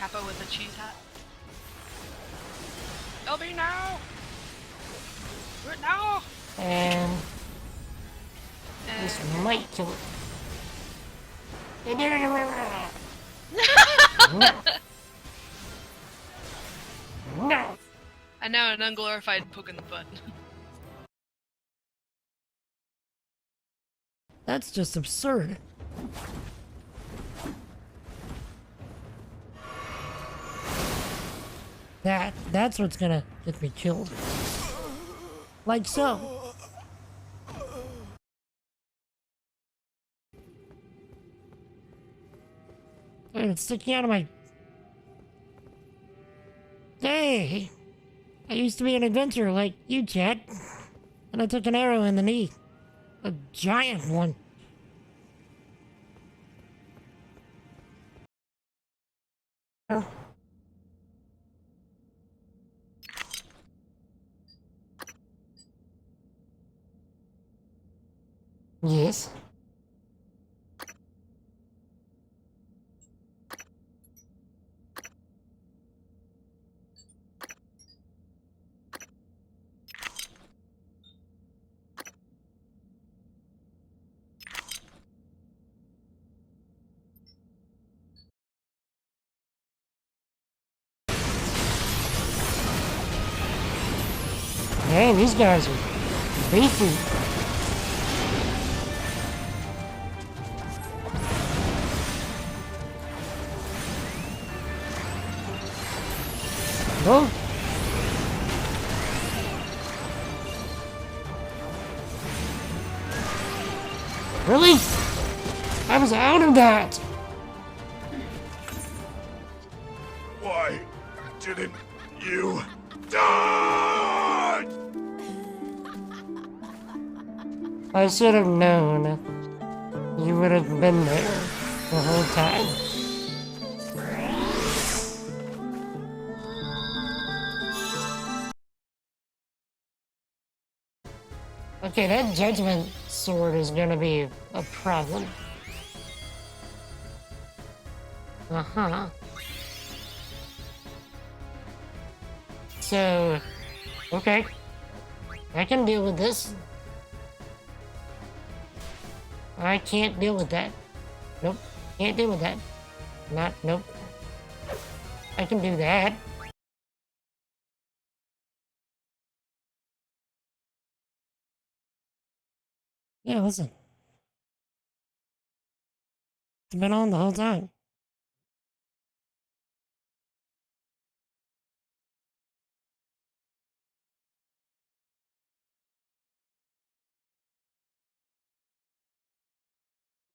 Kappa with a cheese hat. Help me now! Do it now! And this might kill it. No. No. And now an unglorified poke in the butt. That's just absurd. That's what's gonna get me killed. Like so. And it's sticking out of my... Hey! I used to be an adventurer like you, Chad. And I took an arrow in the knee. A giant one. Yes. Hey, these guys are beefy. Oh. Really? I was out of that. Why didn't you die? I should have known. You would have been there the whole time. Okay, that judgment sword is gonna be a problem. Uh-huh. So, okay. I can deal with this. I can't deal with that. Nope. Can't deal with that. Nope. I can do that. Yeah, listen. It's been on the whole time.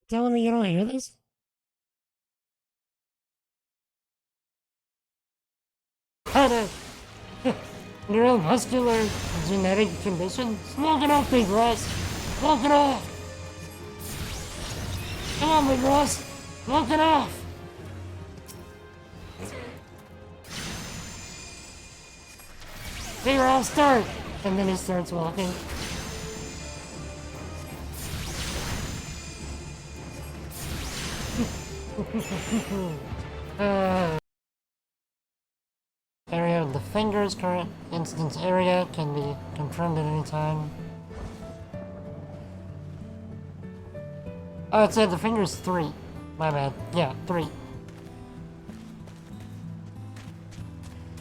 Telling me you don't hear this? Had a neuromuscular genetic condition? Smoke it off, Big Ross! Smoke it off! Come on, Big Ross! Smoke it off! Here, I'll start! And then he starts walking. Area of the fingers, current instance area can be confirmed at any time. Oh, it said the fingers 3. My bad. Yeah, 3.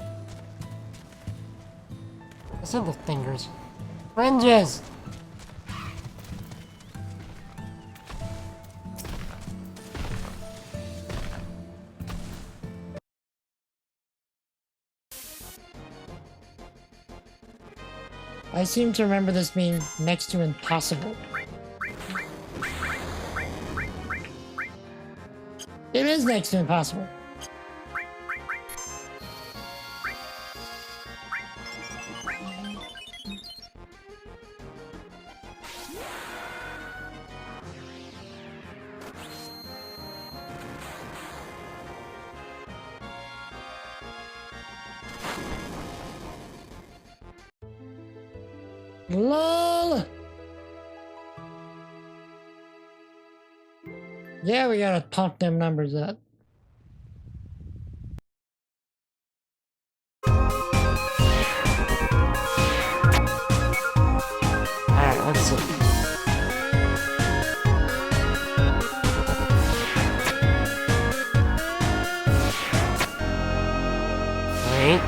I said the fingers. Fringes! I seem to remember this being next to impossible. It is next to impossible. LOL! Yeah, we gotta pump them numbers up. castle. Alright.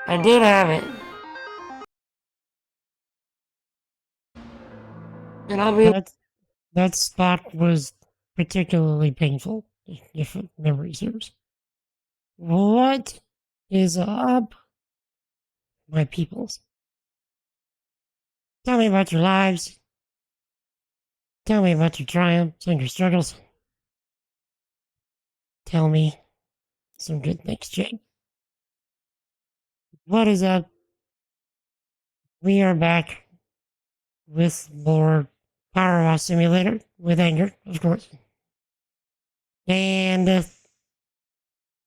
I did have it. And I'll be that spot was particularly painful, if memory serves. What is up, my peoples? Tell me about your lives. Tell me about your triumphs and your struggles. Tell me some good things, Jake. What is up? We are back with more PowerWash Simulator with anger, of course. And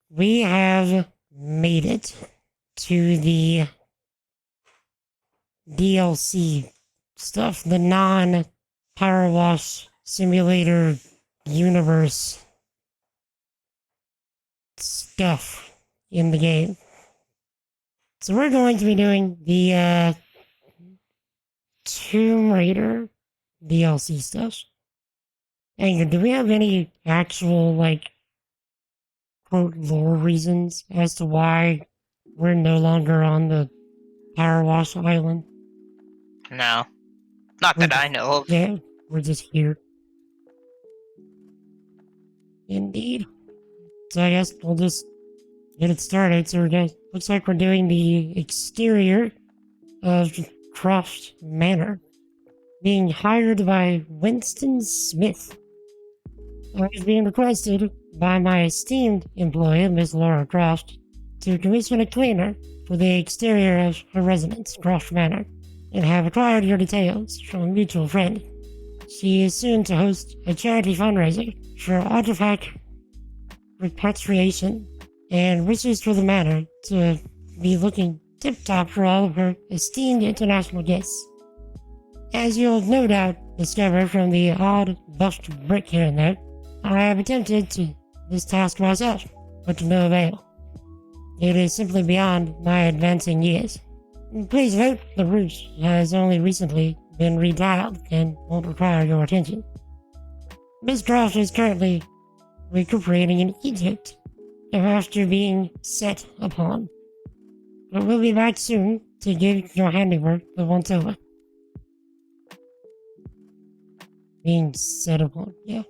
we have made it to the DLC stuff, the non-PowerWash Simulator universe stuff in the game. So we're going to be doing the Tomb Raider DLC stuff. And do we have any actual, like, quote, lore reasons as to why we're no longer on the PowerWash Island? No. Not that I know of. Yeah, we're just here. Indeed. So I guess we'll just get it started. So looks like we're doing the exterior of Croft Manor, being hired by Winston Smith. I was being requested by my esteemed employer, Miss Laura Croft, to commission a cleaner for the exterior of her residence, Croft Manor, and have acquired your details from a mutual friend. She is soon to host a charity fundraiser for artifact repatriation and wishes for the manor to be looking tip-top for all of her esteemed international guests. As you'll no doubt discover from the odd buffed brick here and there, I have attempted this task myself, but to no avail. It is simply beyond my advancing years. Please note, the roof has only recently been retiled and won't require your attention. Miss Croft is currently recuperating in Egypt after being set upon. But we'll be back soon to give your handiwork the once-over. Being set upon, yeah.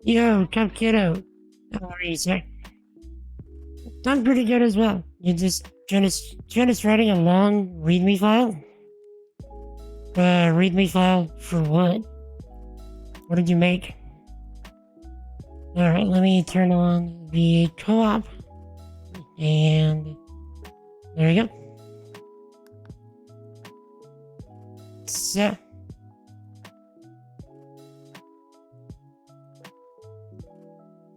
Yo, Cup Kiddo. How are you, sir? I'm pretty good as well. You just finished writing a long README file? README file for what? What did you make? Alright, let me turn on the co-op. And there we go. So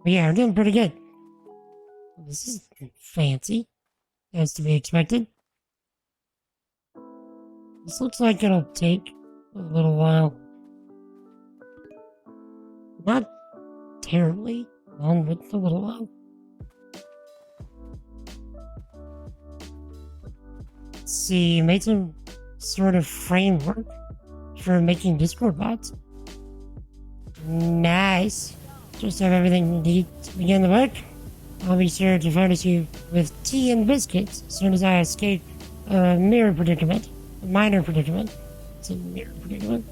yeah, we're doing pretty good. This is fancy, as to be expected. This looks like it'll take a little while. Not terribly long, but a little while. Let's see, made some sort of framework for making Discord bots. Nice. Just have everything we need to begin the work. I'll be sure to furnish you with tea and biscuits as soon as I escape a mirror predicament. A minor predicament. It's a mirror predicament.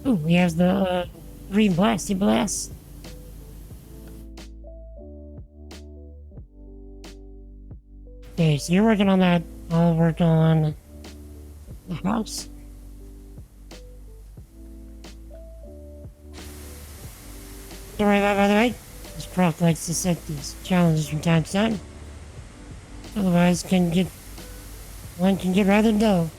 Ooh, we have the green blasty blast. Okay, so you're working on that. I'll work on the house. Don't worry about it, by the way. This Croft likes to set these challenges from time to time. Otherwise, one can get rather dull.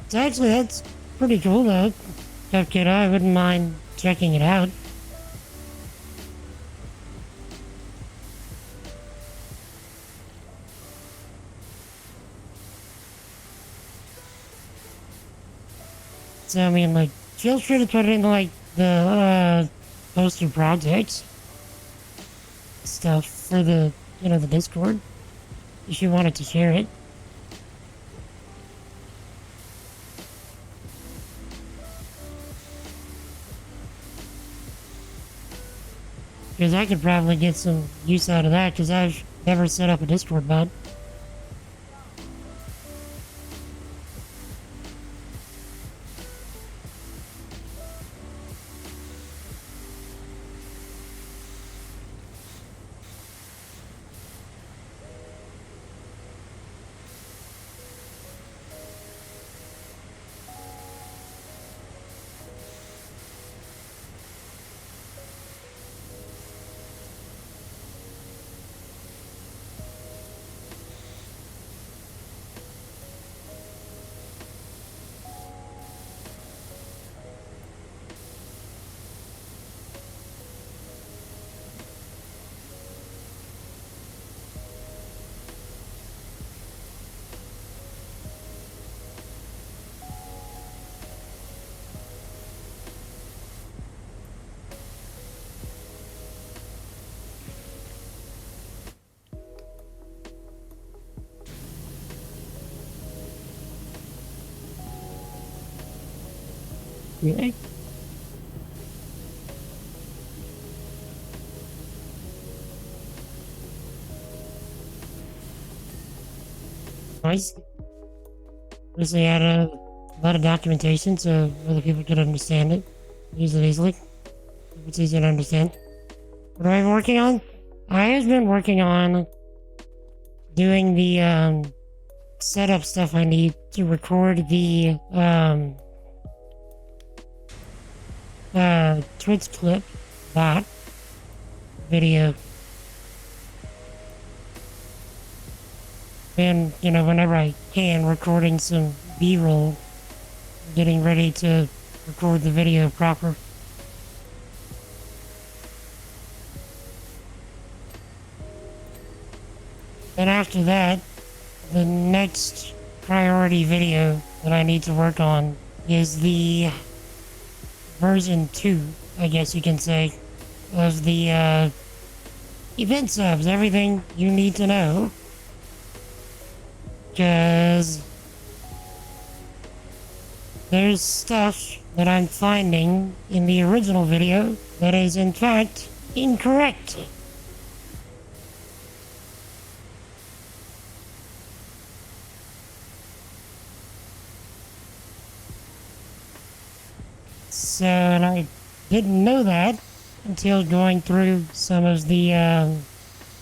So actually, that's pretty cool though. Cupcake, I wouldn't mind checking it out. So, I mean, like, feel free to put it into, like, the, poster projects stuff for the, the Discord, if you wanted to share it. Because I could probably get some use out of that, because I've never set up a Discord bot. Really? Nice. Obviously had a lot of documentation so other people could understand it. Use it easily. It's easy to understand. What have I been working on? I have been working on doing the setup stuff I need to record the Twitch clip bot video. And, whenever I can, recording some B-roll, getting ready to record the video proper. And after that, the next priority video that I need to work on is the version 2, I guess you can say, of the event subs, everything you need to know. Because there's stuff that I'm finding in the original video that is in fact incorrect. So, and I didn't know that until going through some of the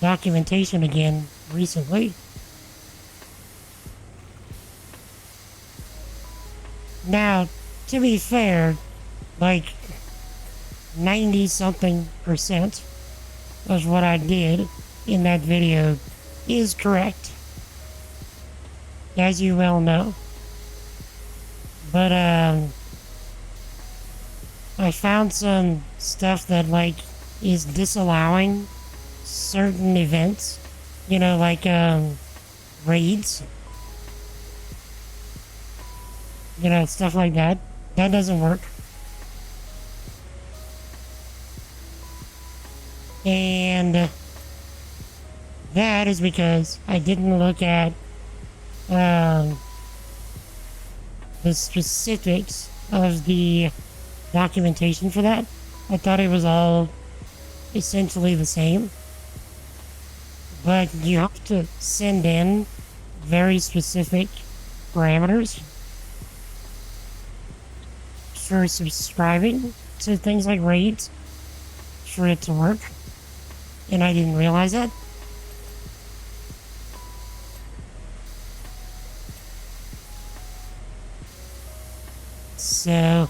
documentation again recently. Now, to be fair, like 90-something% of what I did in that video is correct, as you well know. But, I found some stuff that, like, is disallowing certain events. Like, raids. Stuff like that. That doesn't work. And that is because I didn't look at the specifics of the documentation for that. I thought it was all essentially the same. But you have to send in very specific parameters for subscribing to things like raids for it to work. And I didn't realize that. So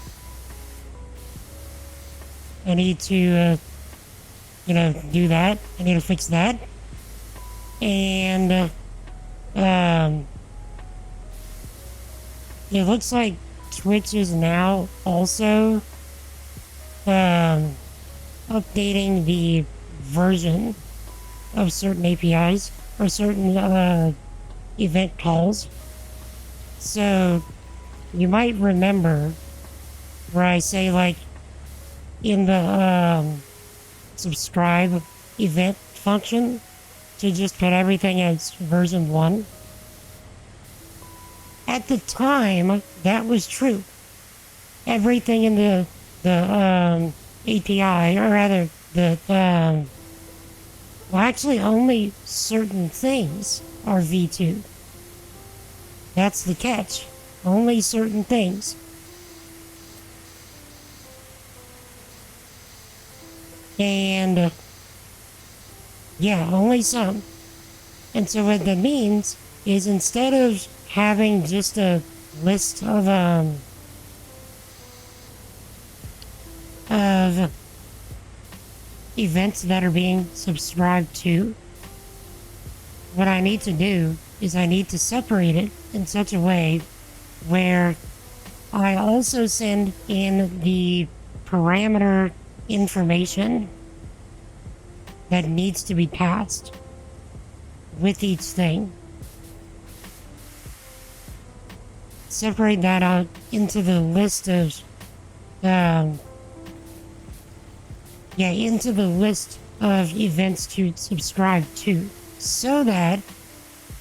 I need to, do that. I need to fix that. And, it looks like Twitch is now also, updating the version of certain APIs or certain, event calls. So, you might remember where I say, like, in the subscribe event function, to just put everything as version 1. At the time, that was true. Everything in the API, or rather, well, actually, only certain things are V2. That's the catch. Only certain things. And, yeah, only some. And so what that means is instead of having just a list of events that are being subscribed to, what I need to do is I need to separate it in such a way where I also send in the parameter information that needs to be passed with each thing. Separate that out into the list of into the list of events to subscribe to, so that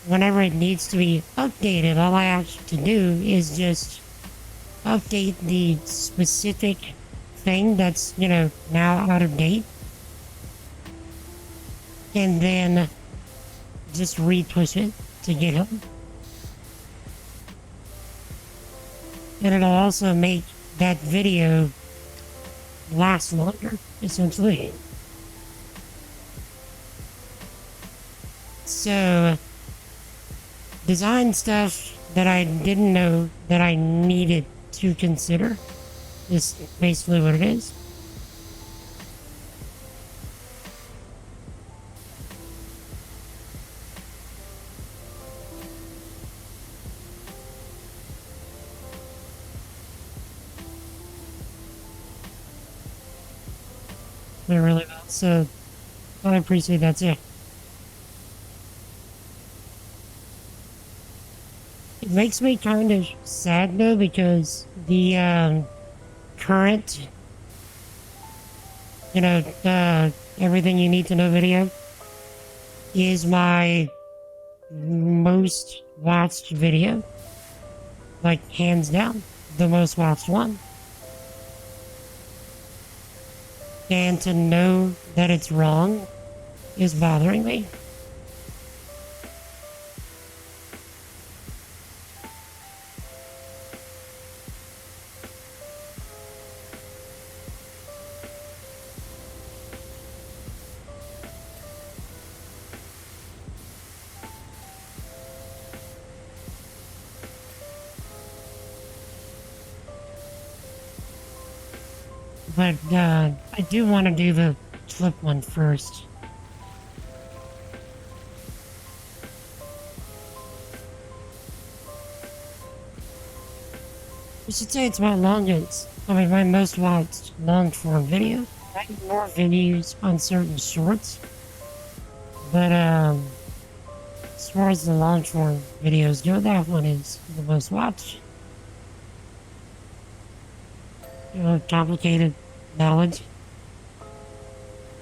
whenever it needs to be updated, all I have to do is just update the specific thing that's, now out of date, and then just re-push it to GitHub. And it'll also make that video last longer, essentially. So, design stuff that I didn't know that I needed to consider is basically what it is. Went really well, so I appreciate that too. It makes me kind of sad though, because the current, everything you need to know video is my most watched video. Like, hands down, the most watched one. And to know that it's wrong is bothering me. But I do want to do the flip one first. I should say it's my my most watched long-form video. I have more videos on certain shorts, but as far as the long-form videos go, that one is the most watched. Complicated knowledge.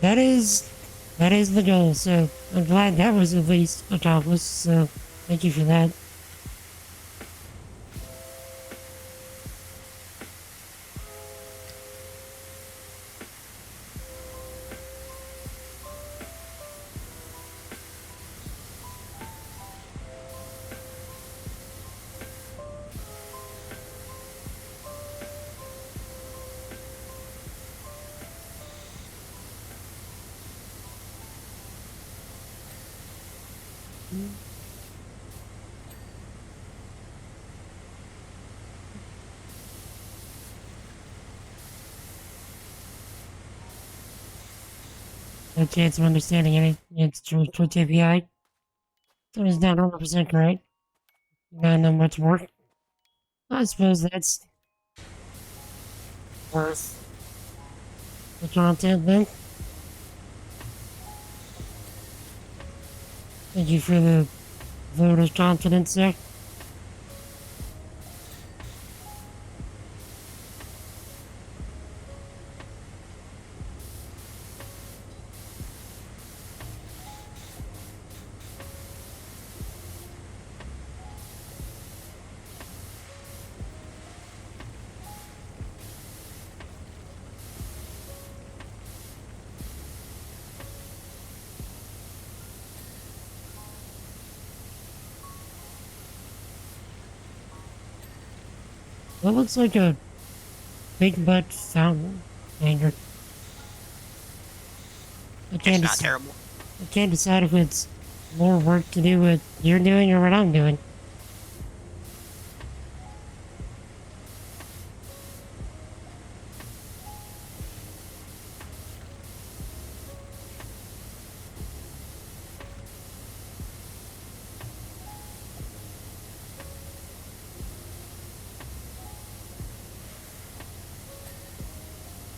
That is the goal, so I'm glad that was at least accomplished, so thank you for that. No chance of understanding any. It's true Twitch API. So it's not 100% correct. Not know much more. I suppose that's worth the content then. Thank you for the vote of confidence there. What looks like a big butt fountain hanger. It's not terrible. I can't decide if it's more work to do what you're doing or what I'm doing.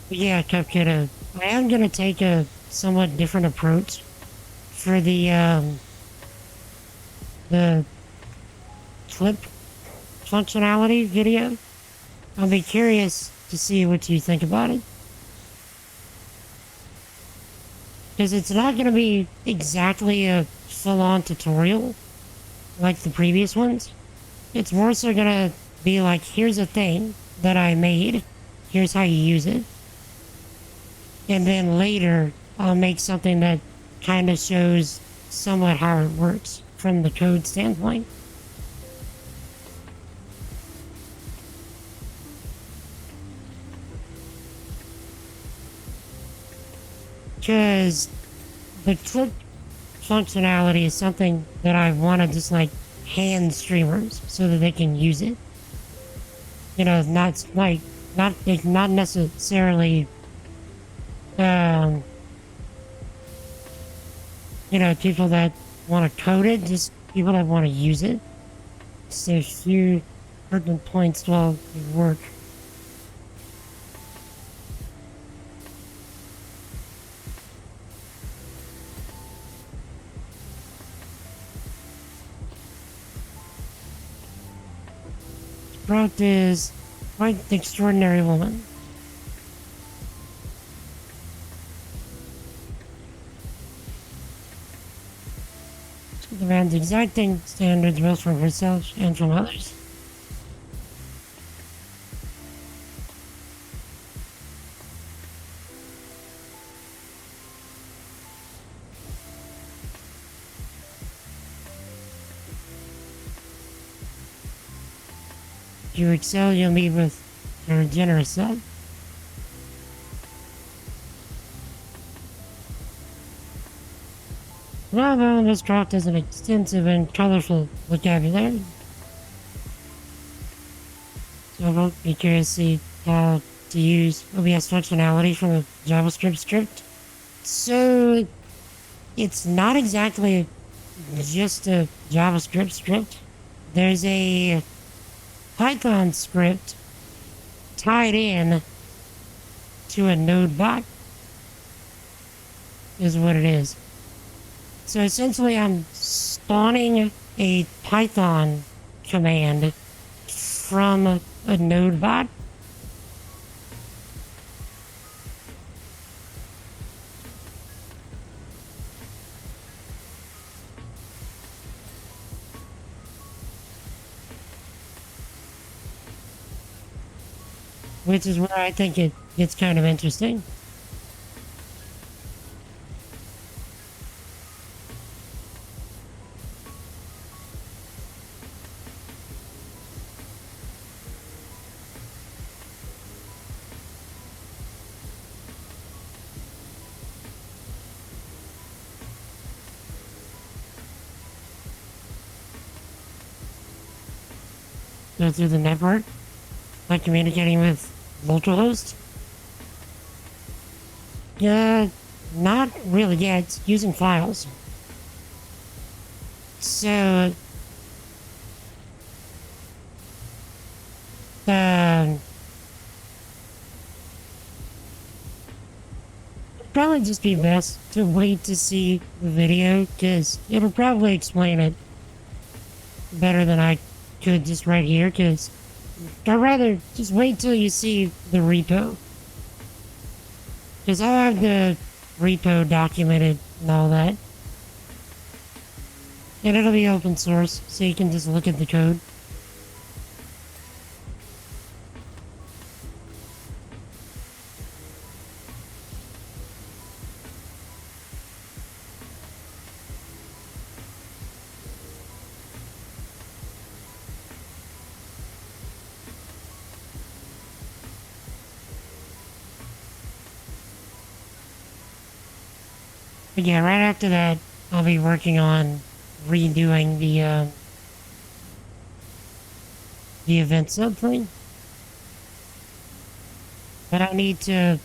Yeah, Cupkid, I am gonna take a somewhat different approach for the flip functionality video. I'll be curious to see what you think about it. Because it's not gonna be exactly a full-on tutorial like the previous ones. It's more so gonna be like, here's a thing that I made, here's how you use it. And then later, I'll make something that kind of shows somewhat how it works from the code standpoint. Because the clip functionality is something that I want to just like hand streamers so that they can use it. You know, not necessarily you know, people that want to code it, just people that want to use it. So a few pertinent points while you work. Sprout is quite an extraordinary woman. She demands exacting standards both from herself and from others. If you excel, you'll meet with her generous side. Bravo, this craft has an extensive and colorful vocabulary. So I won't be curious to see how to use OBS functionality from a JavaScript script. So it's not exactly just a JavaScript script. There's a Python script tied in to a node bot is what it is. So essentially I'm spawning a Python command from a node bot. Which is where I think it gets kind of interesting. Go through the network, like communicating with localhost. Not really yet. It's using files. So, probably just be best to wait to see the video, because it'll probably explain it better than I could just right here, because I'd rather just wait till you see the repo. Because I'll have the repo documented and all that. And it'll be open source, so you can just look at the code. But yeah, right after that, I'll be working on redoing the event sub thing. But I need to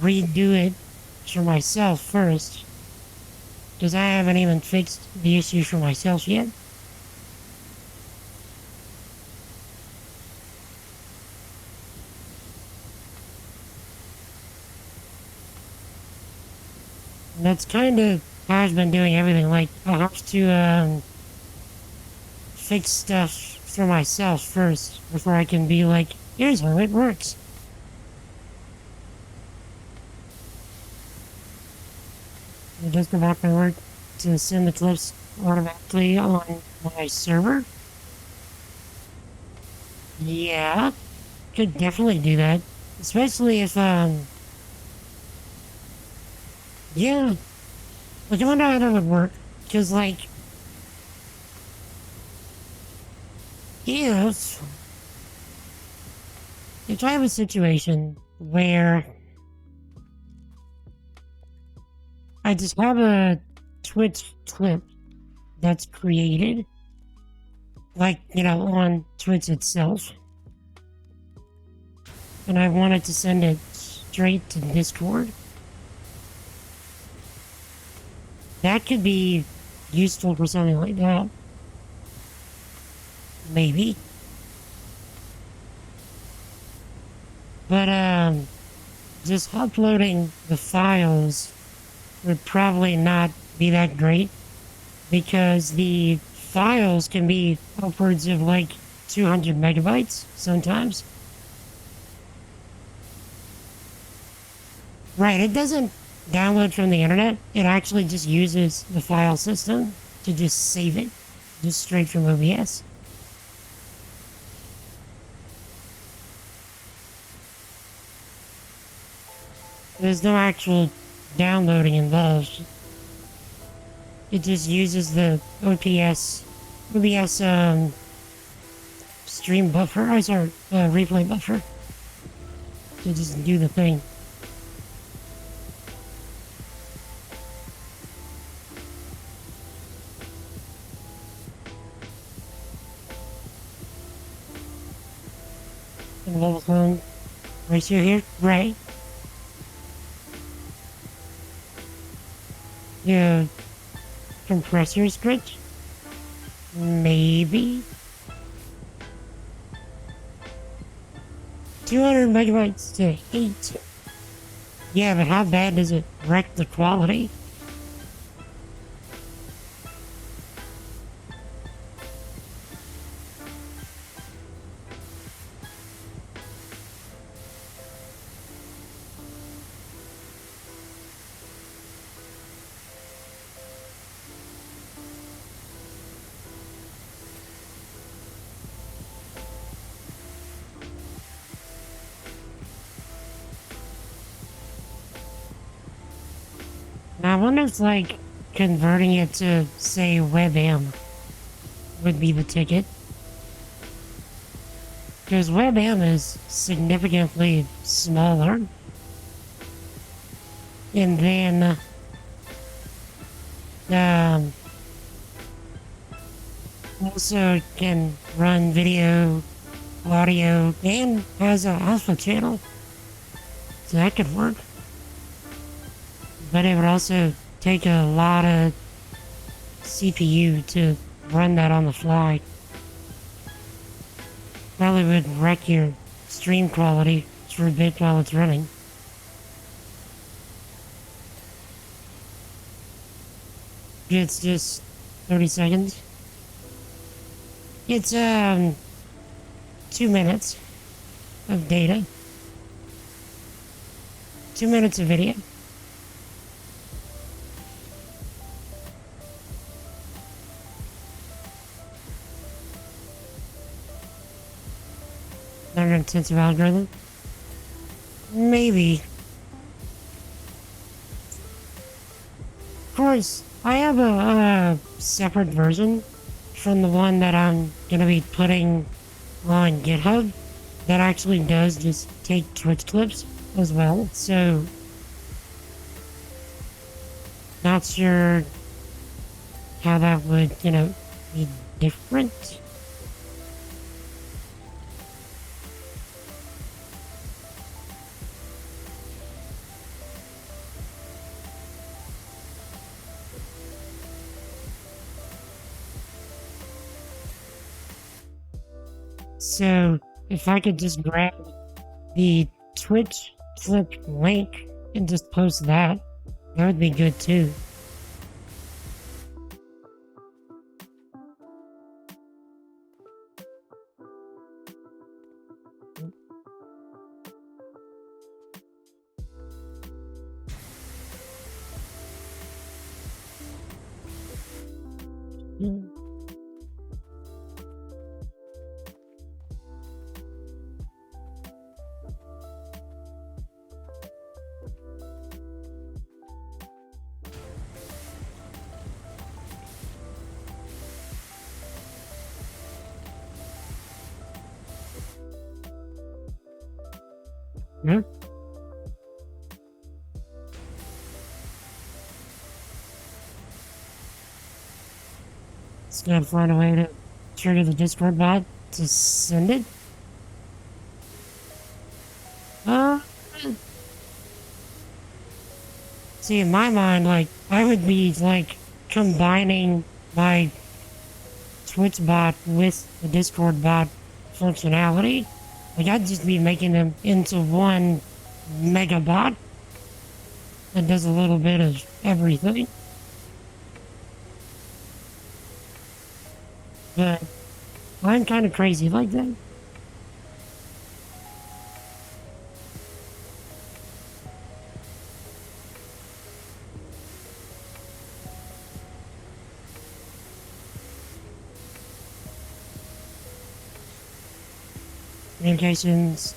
redo it for myself first, because I haven't even fixed the issue for myself yet. And that's kind of how I've been doing everything. Like, I have to fix stuff for myself first before I can be like, here's how it works. I just go back to work to send the clips automatically on my server. Yeah, could definitely do that. Especially if, yeah. Like, I wonder how that would work. Because, like, if I have a situation where I just have a Twitch clip that's created, like, you know, on Twitch itself, and I wanted to send it straight to Discord, that could be useful for something like that. Maybe. But, just uploading the files would probably not be that great, because the files can be upwards of like 200 megabytes sometimes. Right, it doesn't download from the internet, it actually just uses the file system to just save it, just straight from OBS. There's no actual downloading involved. It just uses the OBS stream buffer, replay buffer, to just do the thing. And level phone ratio here, right? Yeah, compressor script? Maybe? 200 megabytes to 8. Yeah, but how bad does it wreck the quality? Now, I wonder if, like, converting it to, say, WebM would be the ticket. Because WebM is significantly smaller. And then, also can run video, audio, and has an alpha channel. So that could work. But it would also take a lot of CPU to run that on the fly. Probably would wreck your stream quality for a bit while it's running. It's just 30 seconds. It's 2 minutes of data. 2 minutes of video. Not an intensive algorithm? Maybe. Of course, I have a separate version from the one that I'm gonna be putting on GitHub that actually does just take Twitch clips as well. So Not sure how that would, be different. So, if I could just grab the Twitch clip link and just post that, that would be good too. Hmm. Hmm? Just gotta find a way to trigger the Discord bot to send it. Uh, See, in my mind, like, I would be, like, combining my Twitch bot with the Discord bot functionality. Like, I'd just be making them into one mega bot that does a little bit of everything. But I'm kind of crazy like that. Communications,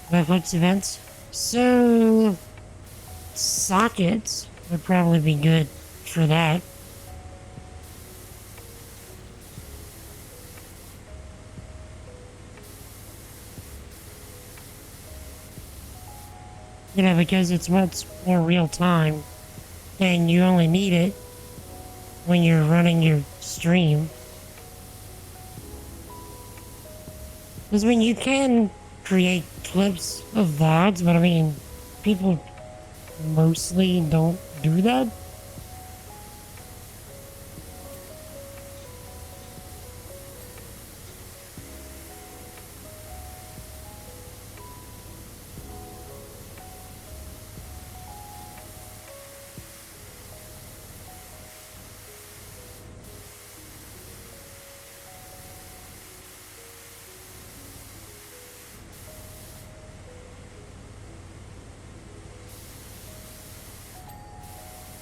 Netflix events. So, sockets would probably be good for that. Because it's much more real time, and you only need it when you're running your stream. Because, you can create clips of VODs, but people mostly don't do that.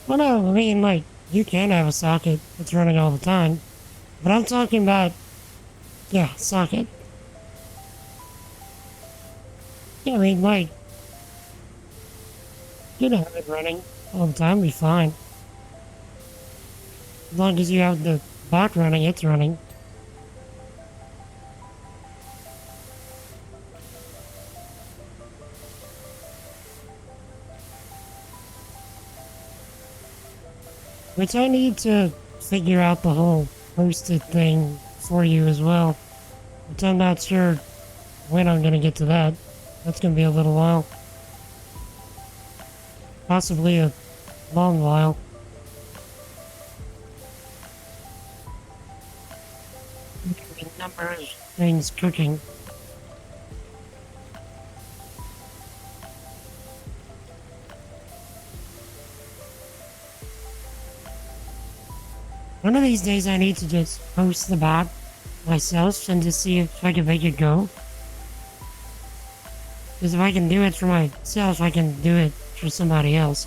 Well, no, you can have a socket that's running all the time. But I'm talking about, yeah, socket. Yeah, you can have it running all the time, be fine. As long as you have the bot running, it's running. Which I need to figure out the whole hosted thing for you as well. Which I'm not sure when I'm gonna get to that. That's gonna be a little while. Possibly a long while. A number of things cooking. One of these days I need to just host the bot myself and just see if I can make it go. Because if I can do it for myself, I can do it for somebody else.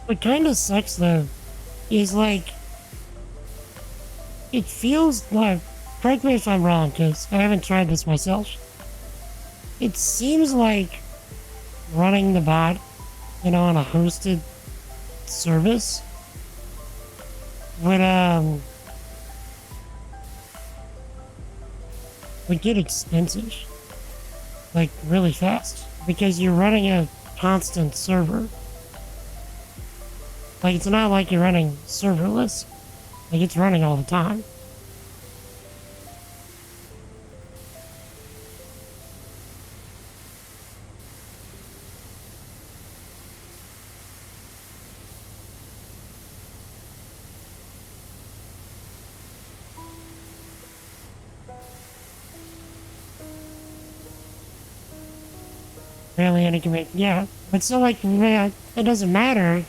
What kind of sucks though is it feels like, correct me if I'm wrong because I haven't tried this myself. It seems like running the bot, on a hosted service would would get expensive. Like, really fast. Because you're running a constant server. Like, it's not like you're running serverless. Like, it's running all the time. Barely any commit. Yeah, but still, like, yeah, it doesn't matter.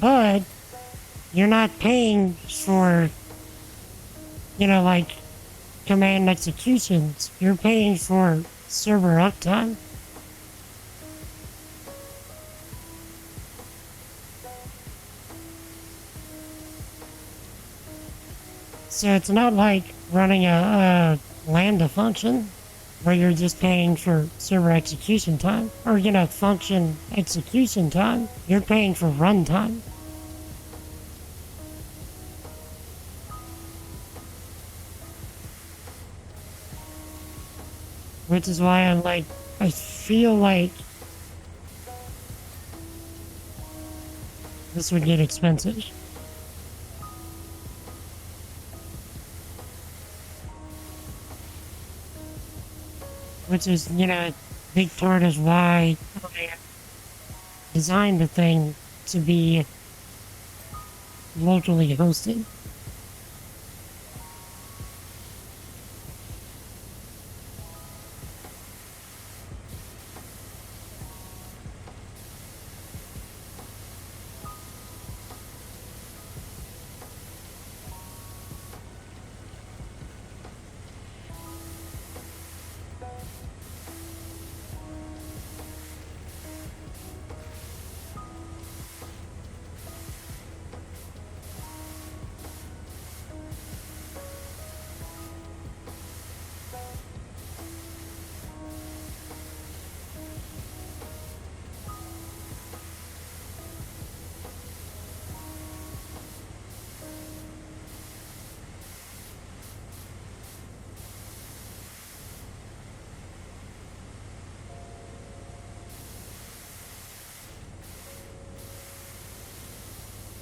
But you're not paying for, like, command executions. You're paying for server uptime. So it's not like running a Lambda function where you're just paying for server execution time or, function execution time. You're paying for runtime. Which is why I feel like this would get expensive. Which is, a big part of why I designed the thing to be locally hosted.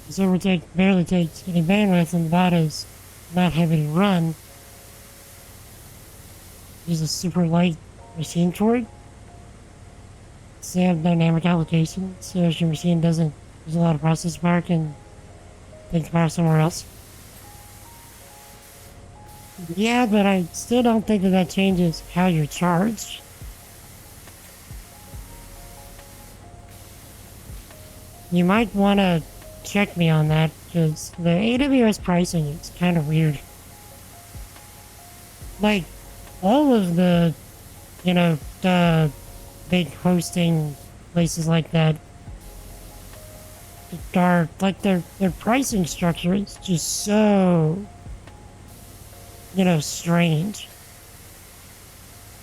The server barely takes any bandwidth, and the bot is not heavy to run. Use a super light machine cord. So you have dynamic allocation, so if your machine doesn't use a lot of processing power, can take the power somewhere else. Yeah, but I still don't think that changes how you're charged. You might want to check me on that, because the AWS pricing is kind of weird. Like, all of the big hosting places like that are, like, their pricing structure is just so, strange.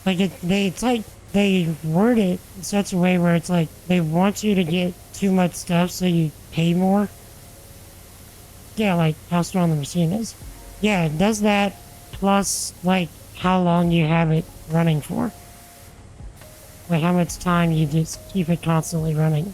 Like, it's like they word it in such a way where it's like they want you to get too much stuff so you pay more. Yeah, like how strong the machine is. Yeah, it does that, plus, like, how long you have it running for. Like, how much time you just keep it constantly running.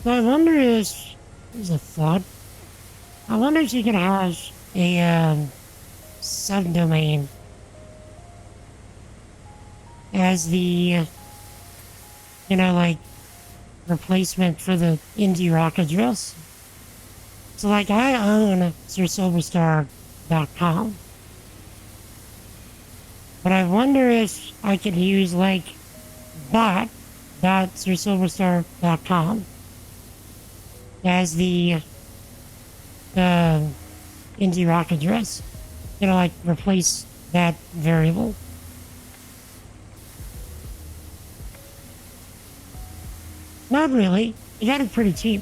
So I wonder if, there's a thought, I wonder if you could have a subdomain as the, like, replacement for the indie rock address. So, like, I own SirSilverstar.com. But I wonder if I could use, like, bot.SirSilverstar.com as the indie rock address. Like, replace that variable. Not really. You got it pretty cheap.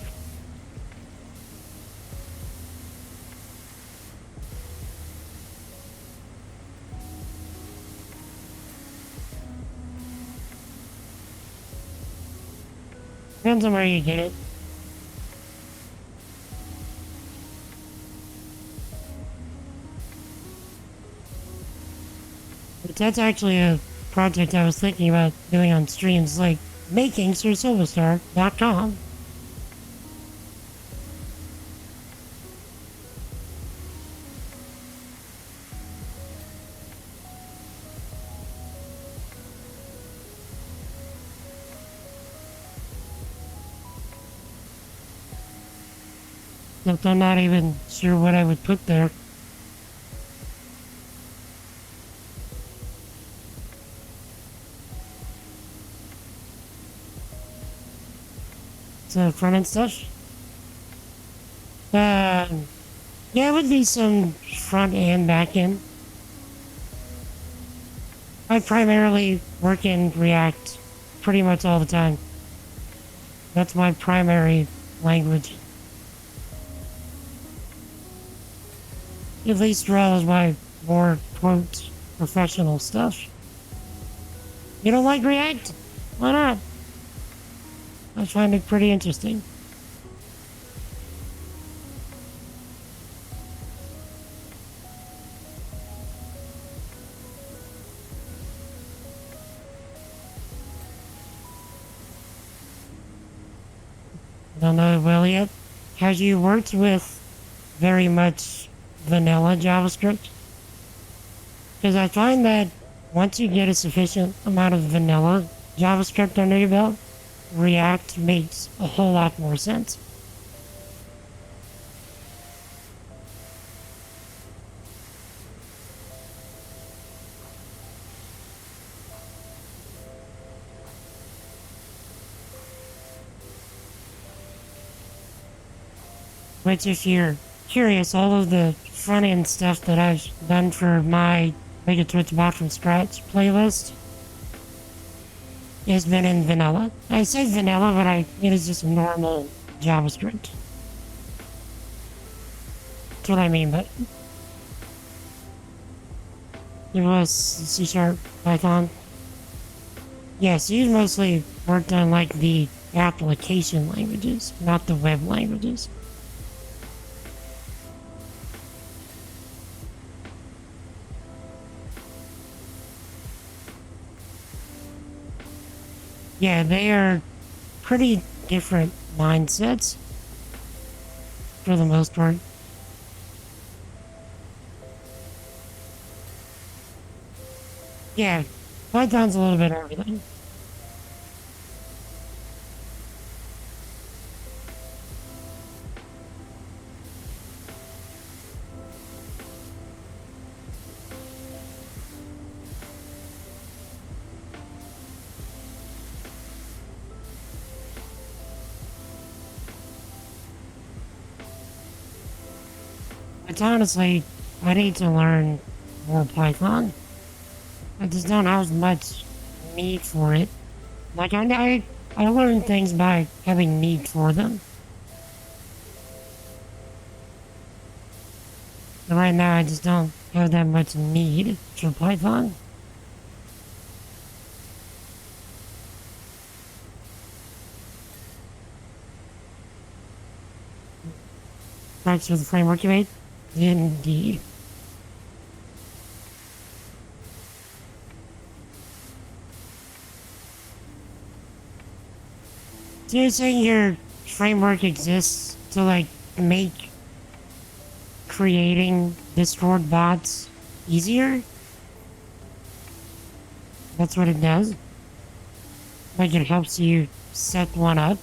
Depends on where you get it. But that's actually a project I was thinking about doing on streams, like making SirSilverstar.com. Look, I'm not even sure what I would put there. So front end stuff. Yeah, it would be some front and back end. I primarily work in React pretty much all the time. That's my primary language. At least for all of my more, quote, professional stuff. You don't like React? Why not? I find it pretty interesting. Don't know it well yet. Have you worked with very much vanilla JavaScript? Because I find that once you get a sufficient amount of vanilla JavaScript under your belt, React makes a whole lot more sense. Which, if you're curious, all of the front-end stuff that I've done for my Make a Twitch Bot from Scratch playlist has been in vanilla. I say vanilla, but it is just normal JavaScript. That's what I mean, but it was C# Python. Yes, you mostly worked on like the application languages, not the web languages. Yeah, they are pretty different mindsets for the most part. Yeah, Python's a little bit of everything. But honestly, I need to learn more Python. I just don't have much need for it. Like, I learn things by having need for them. But right now, I just don't have that much need for Python. Thanks for the framework you made. Indeed. So you're saying your framework exists to like make creating Discord bots easier? That's what it does? Like it helps you set one up?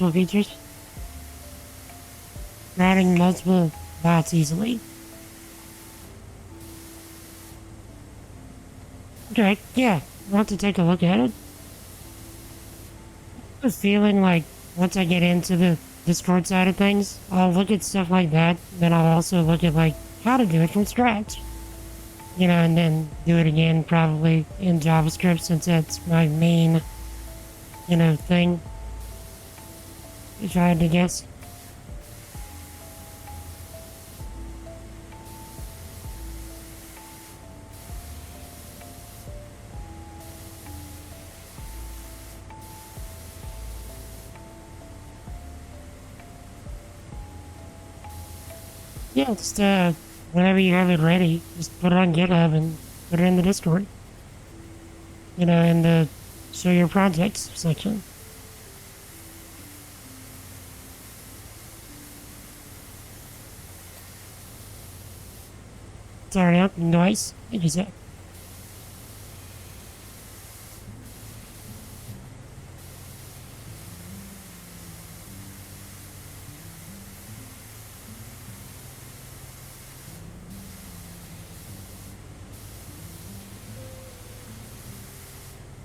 Multiple features? Routing multiple bots easily. Okay, yeah, I'll have to take a look at it. I have a feeling like once I get into the Discord side of things, I'll look at stuff like that, then I'll also look at like how to do it from scratch. You know, and then do it again probably in JavaScript since that's my main, you know, thing. If I had to guess. Yeah, just whenever you have it ready, just put it on GitHub and put it in the Discord. You know, in the show your projects section. Sorry, up nice. Thank you, sir.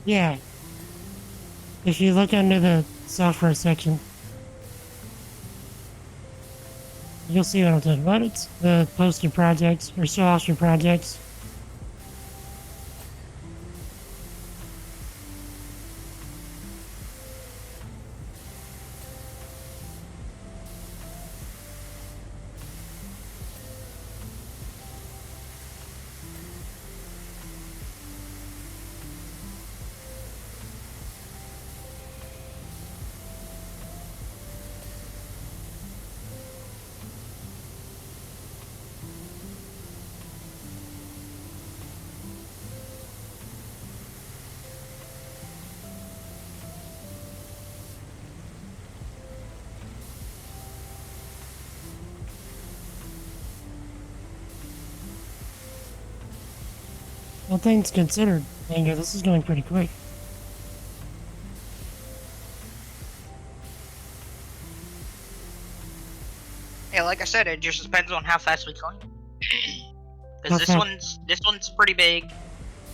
Yeah. If you look under the software section, you'll see what I'm talking about. It's the post your projects or show off your projects. All things considered, Anger, this is going pretty quick. Yeah, like I said, it just depends on how fast we clean. Because Okay. this one's pretty big.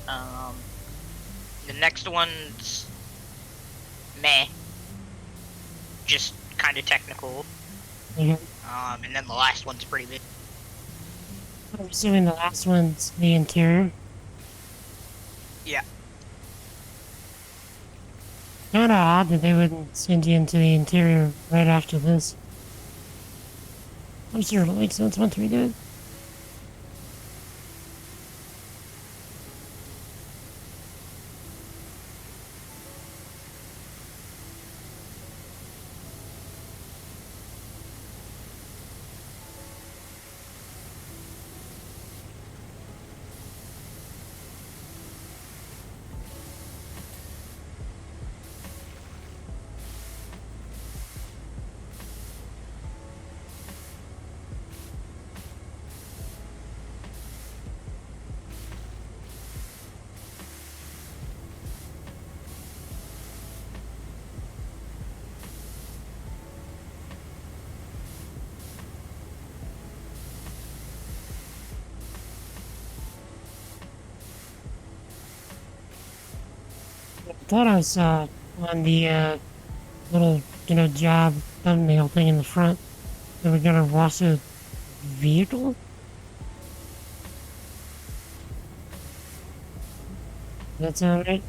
The next one's meh, just kind of technical. Okay. And then the last one's pretty big. I'm assuming the last one's the interior. Yeah. Kinda odd that they wouldn't send you into the interior right after this. I'm sure it'll make sense once we do it. I thought I saw on the little, you know, job thumbnail thing in the front that we're gonna wash a vehicle? Does that sound right?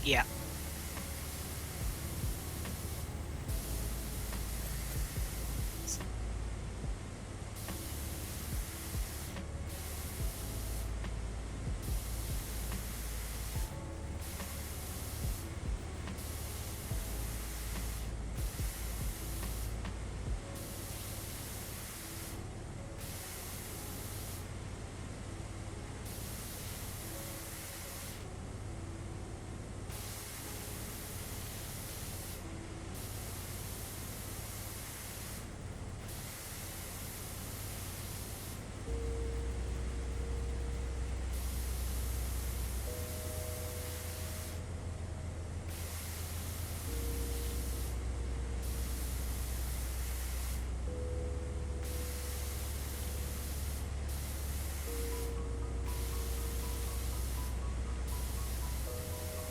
Yeah.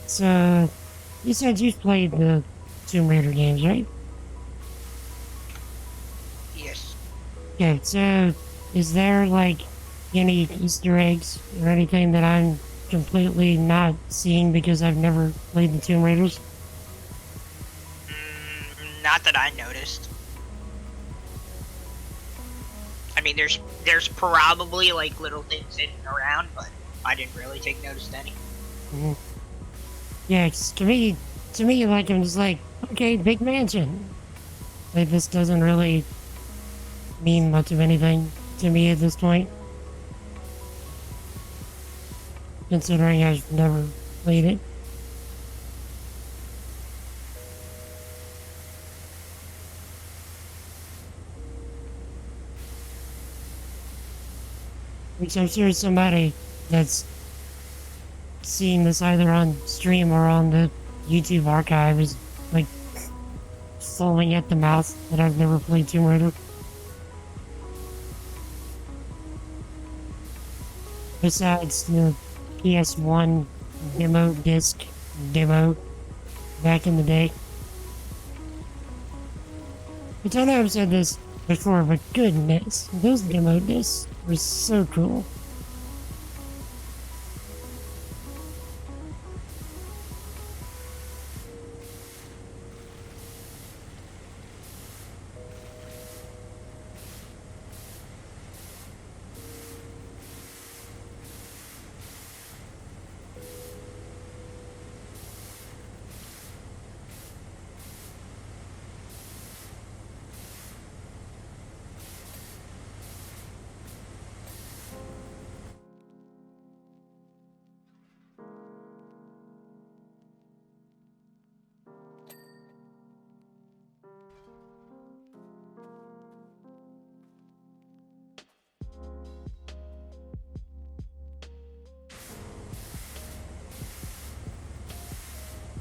So, you said you've played the Tomb Raider games, right? Yes. Okay, so Is there, like, any Easter eggs or anything that I'm completely not seeing because I've never played the Tomb Raiders? Not that I noticed. I mean, there's probably like little things hidden around, but I didn't really take notice of any. Mhm. Yeah, 'cause to me, like, I'm just like, okay, big mansion. Like, this doesn't really mean much of anything to me at this point. Considering I've never played it. Which I'm sure somebody that's seeing this either on stream or on the YouTube archive is, like, foaming at the mouth that I've never played Tomb Raider. Besides the PS1 demo disc demo back in the day. Which I know I've said this before, but goodness, those demo discs were so cool.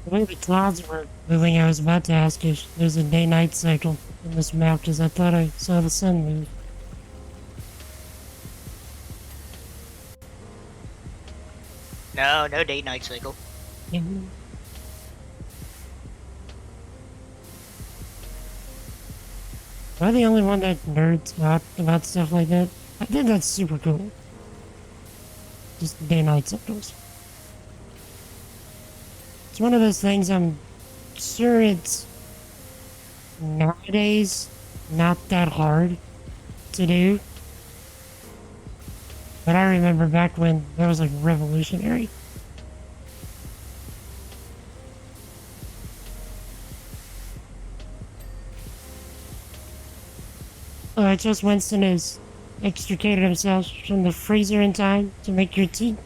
The way the clouds were moving, I was about to ask if there's a day-night cycle in this map, because I thought I saw the sun move. No day-night cycle. Yeah. Am I the only one that nerds out about stuff like that? I think that's super cool. Just day-night cycles. It's one of those things I'm sure it's nowadays not that hard to do. But I remember back when that was like revolutionary. I trust Winston has extricated himself from the freezer in time to make your tea.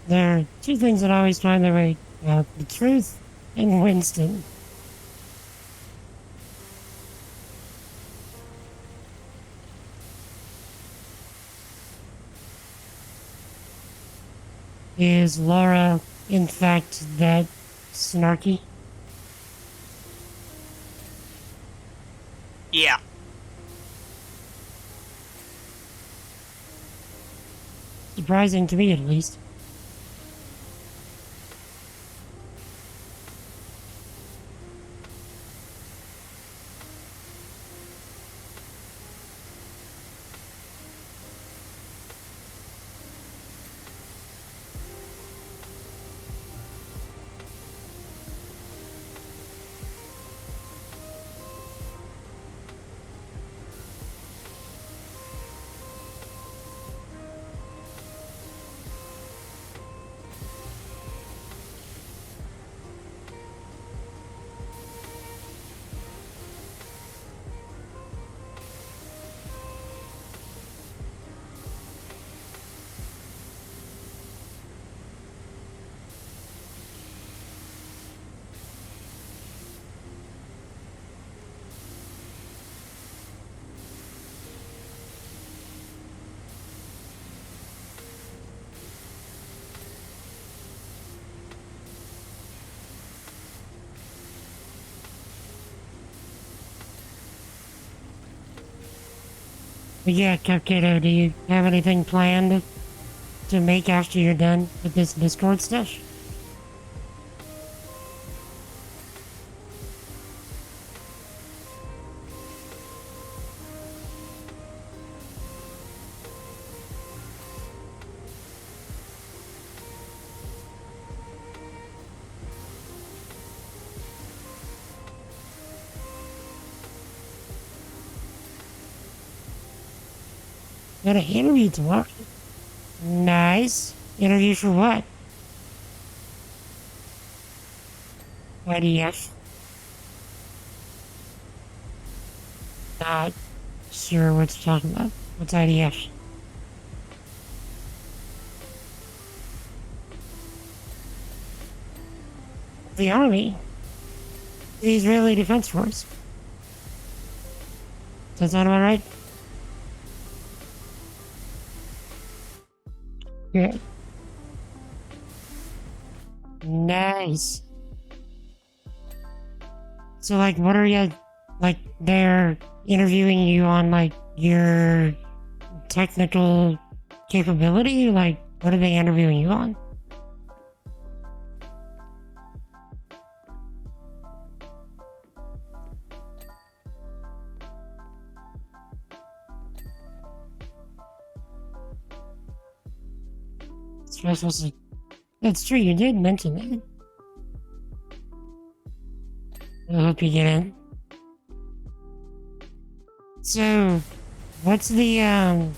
There are two things that I always find their way out: the truth and Winston. Is Laura, in fact, that snarky? Yeah. Surprising to me, at least. But yeah, Cupcato, do you have anything planned to make after you're done with this Discord stuff? Got an interview tomorrow. Nice. Interview for what? IDF. Not sure what you're talking about. What's IDF? The Army. The Israeli Defense Force. Does that sound about right? Good. Nice. So, like, what are you, like, they're interviewing you on, like, your technical capability? Like, what are they interviewing you on? Especially, that's true, you did mention it. I hope you get in. So, what's the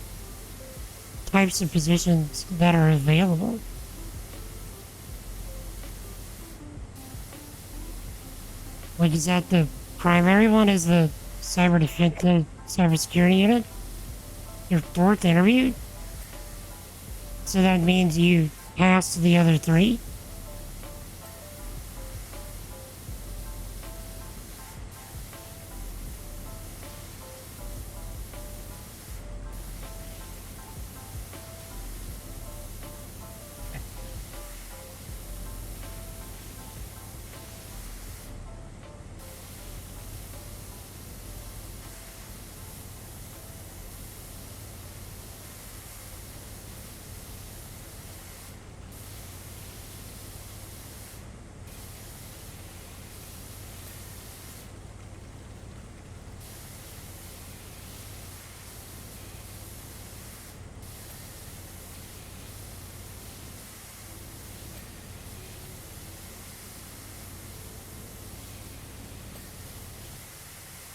types of positions that are available? Like, is that the primary one? Is the cyber defense, the cybersecurity unit? Your fourth interview? So that means you passed the other three?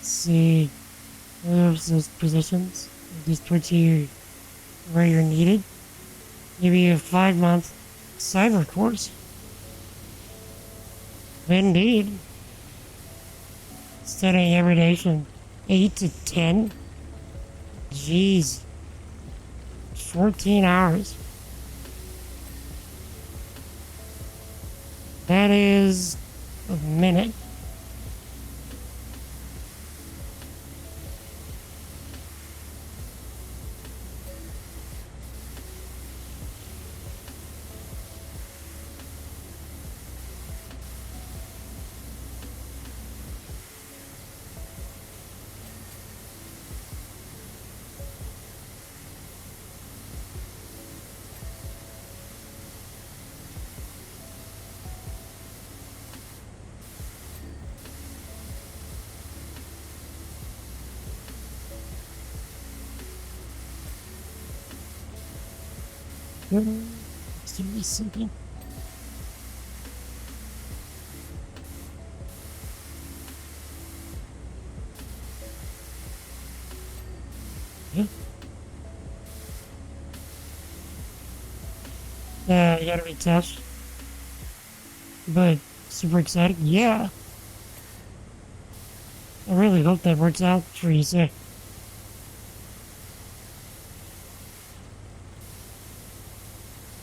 See, there's those positions. Just put you where you're needed. Maybe a 5-month cyber course. Indeed. Studying every day from 8 to 10. Jeez. 14 hours. That is a minute. Just give me something. Yeah. You gotta be tough. But super excited. Yeah. I really hope that works out for you, sir.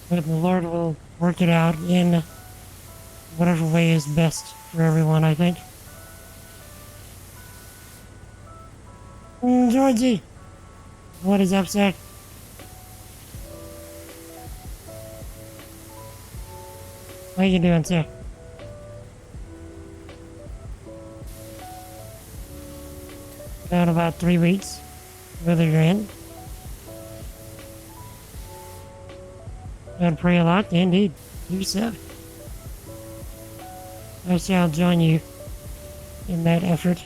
But the Lord will work it out in whatever way is best for everyone, I think. Georgie! What is up, sir? How you doing, sir? About 3 weeks, whether you're in. Gotta pray a lot, indeed. You so. I shall join you in that effort.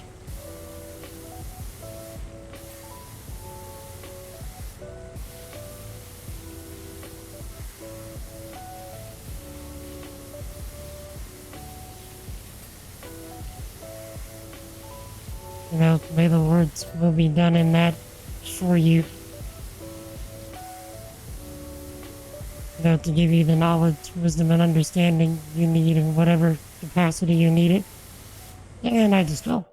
You know, may the words will be done in that for you. to give you the knowledge, wisdom, and understanding you need in whatever capacity you need it. And I just will.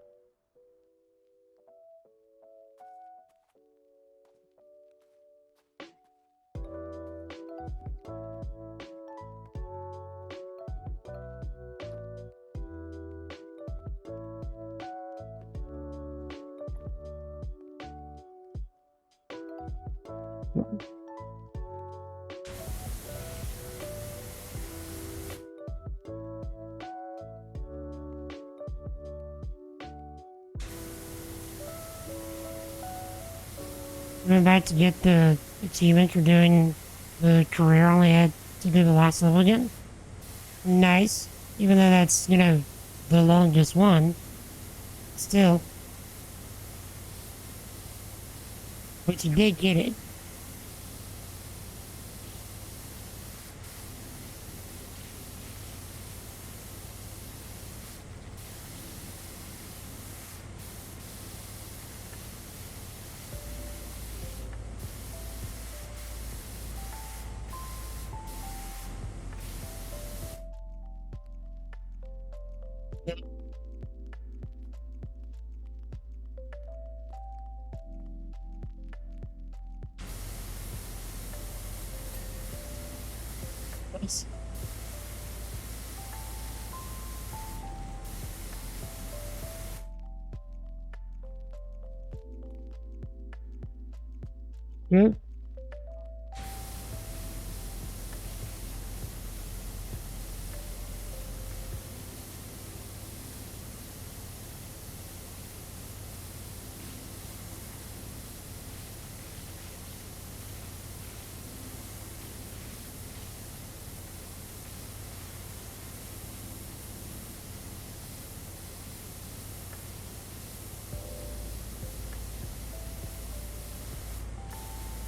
I'm about to get the achievement for doing the career. Only had to do the last level again. Nice. Even though that's, the longest one. Still. But you did get it. Nice. Good.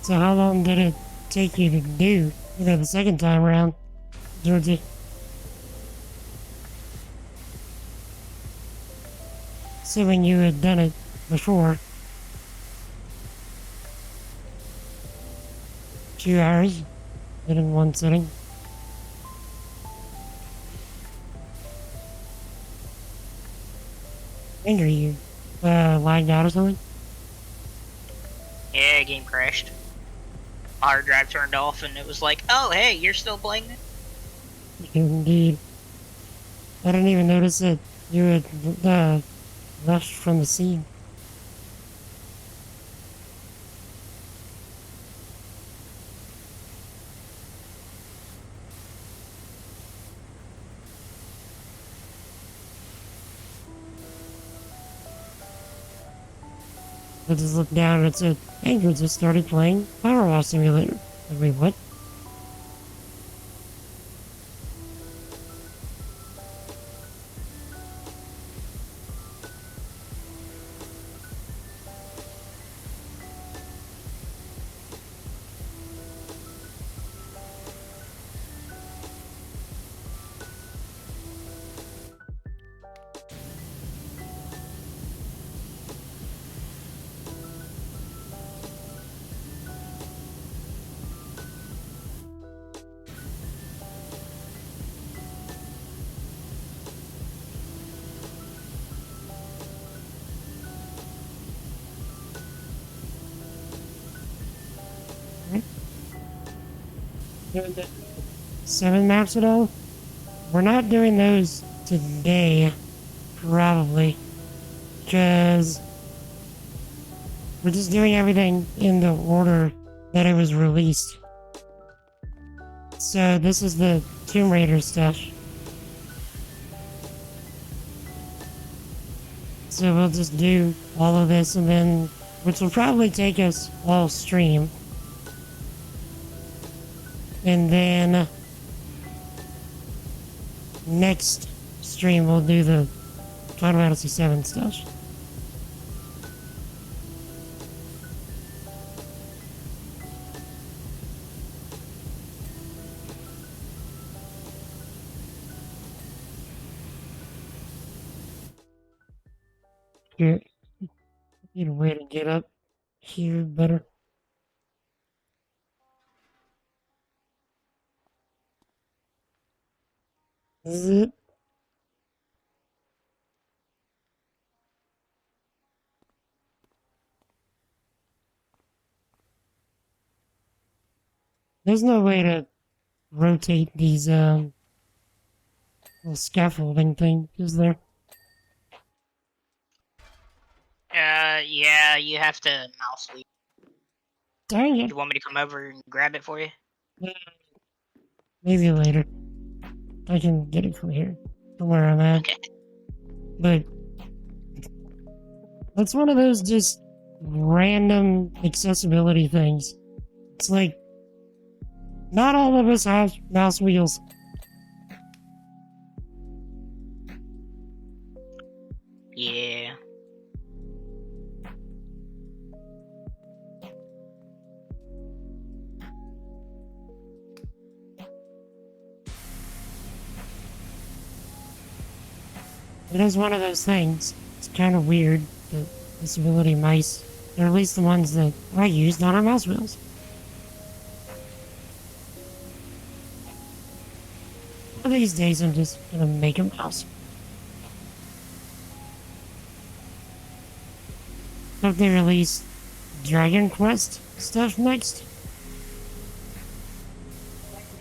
So how long did it take you to do, the second time around, Georgie? Assuming you had done it before. 2 hours. Did it in one sitting. Angry you. Lagged out or something? Yeah, game crashed. Hard drive turned off, and it was like, oh, hey, you're still playing it? Indeed. I didn't even notice that you had left from the scene. I just looked down and it said, Andrew just started playing PowerWash Simulator. I mean, what? Doing the 7 maps at all? We're not doing those today, probably, because we're just doing everything in the order that it was released. So this is the Tomb Raider stuff. So we'll just do all of this and then, which will probably take us all stream. And then next stream we'll do the Final Fantasy VII stuff. Here, need a way to get up here better. Zzz. There's no way to rotate these little scaffolding thing, is there? Yeah, you have to mouse lead. Dang it. You want me to come over and grab it for you? Maybe later. I can get it from here, from where I'm at. Okay. But that's one of those just random accessibility things. It's like, not all of us have mouse wheels. Yeah. It is one of those things. It's kind of weird that disability mice, or at least the ones that I use, not on mouse wheels. One of these days I'm just gonna make a mouse. Hope they release Dragon Quest stuff next.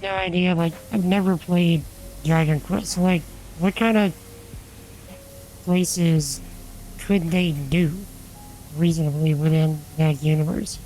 No idea, like, I've never played Dragon Quest, so, like, what kind of places could they do reasonably within that universe?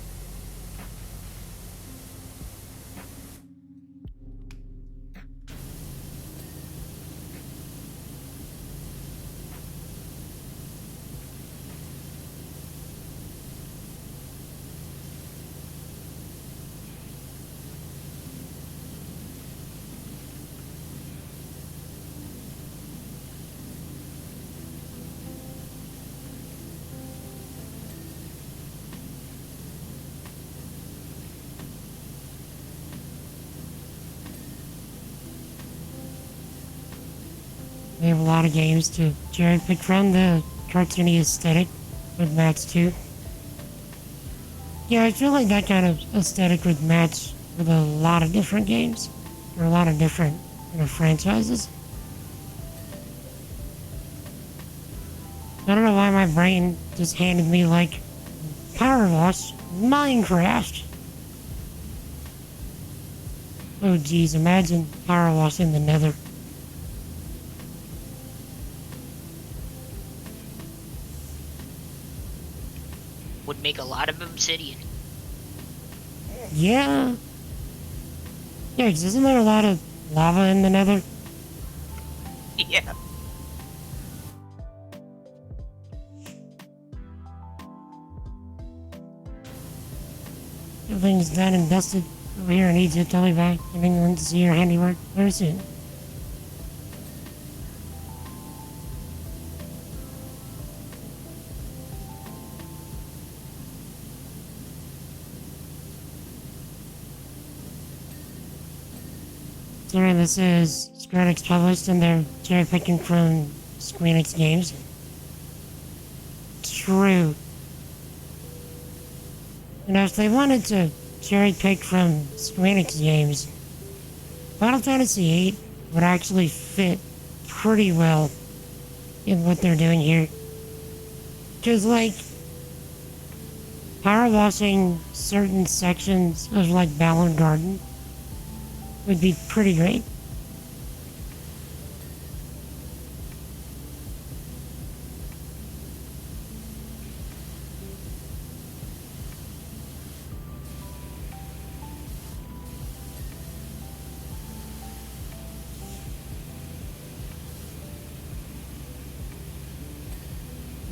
They have a lot of games to cherry pick from. The cartoony aesthetic would match too. Yeah, I feel like that kind of aesthetic would match with a lot of different games, or a lot of different, franchises. I don't know why my brain just handed me, like, PowerWash Minecraft. Oh geez, imagine PowerWash in the Nether. Would make a lot of obsidian. Yeah. Yeah, 'cause isn't there a lot of lava in the Nether? Yeah. Everything's done and dusted over here in Egypt. I'll be back in England to see your handiwork very soon. Sorry, this is Square Enix published and they're cherry picking from Square Enix games. True. If they wanted to cherry pick from Square Enix games, Final Fantasy VIII would actually fit pretty well in what they're doing here. Because, like, power washing certain sections of, like, Ballon Garden would be pretty great.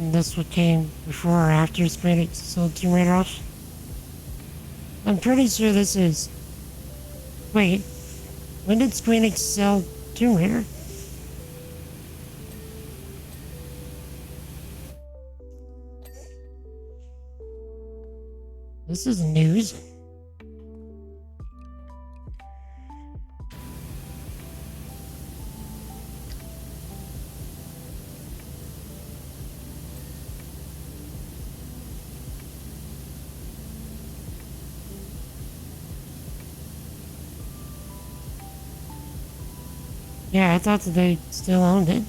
And this what came before or after Square Enix sold Tomb Raider off. I'm pretty sure this is... Wait, when did Square Enix sell Tomb Raider? This is news. Yeah, I thought that they still owned it.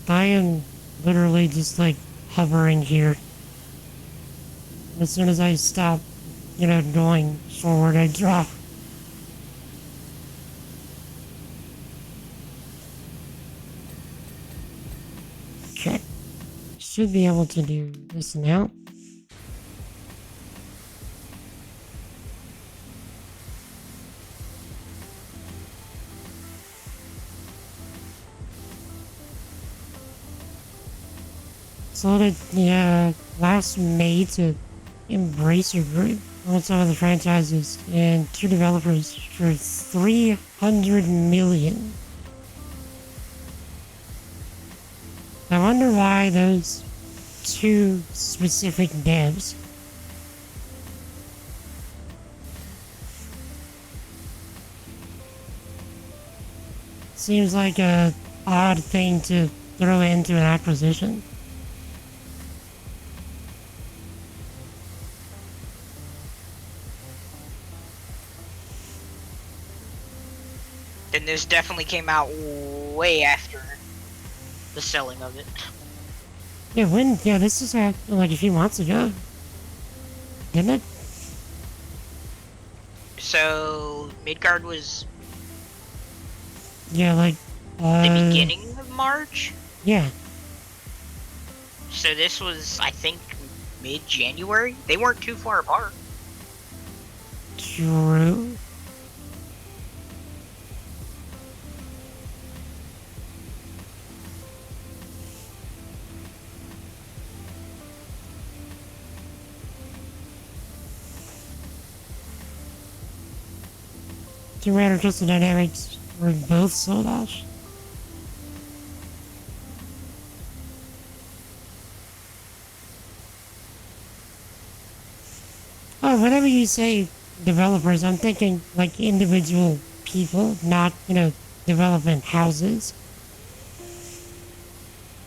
I am literally just like hovering here. As soon as I stop, going forward, I drop. Okay. Should be able to do this now. So the last May to Embracer Group on some of the franchises and 2 developers for $300 million. I wonder why those 2 specific devs. Seems like a odd thing to throw into an acquisition. And this definitely came out way after the selling of it. Yeah, this is like a few months ago. Didn't it? So, Midgard was Yeah, like, the beginning of March? Yeah. So this was, I think, mid-January? They weren't too far apart. True. Tomb Raider Crystal Dynamics were both sold out. Oh, whenever you say developers, I'm thinking like individual people, not, development houses.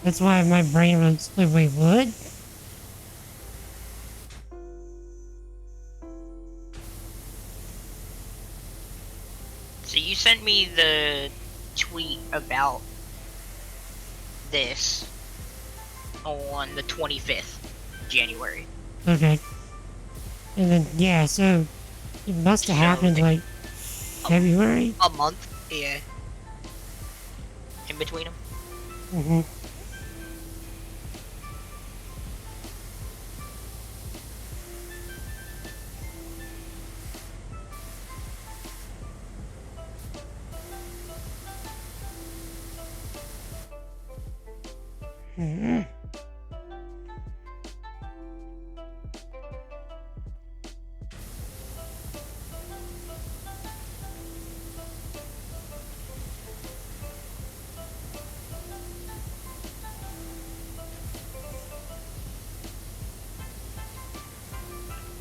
That's why my brain was like, wait, what? So you sent me the tweet about this on the 25th of January. Okay. And then, yeah, so it must have happened like February? A month, yeah. In between them. Mm-hmm. Mm-hmm.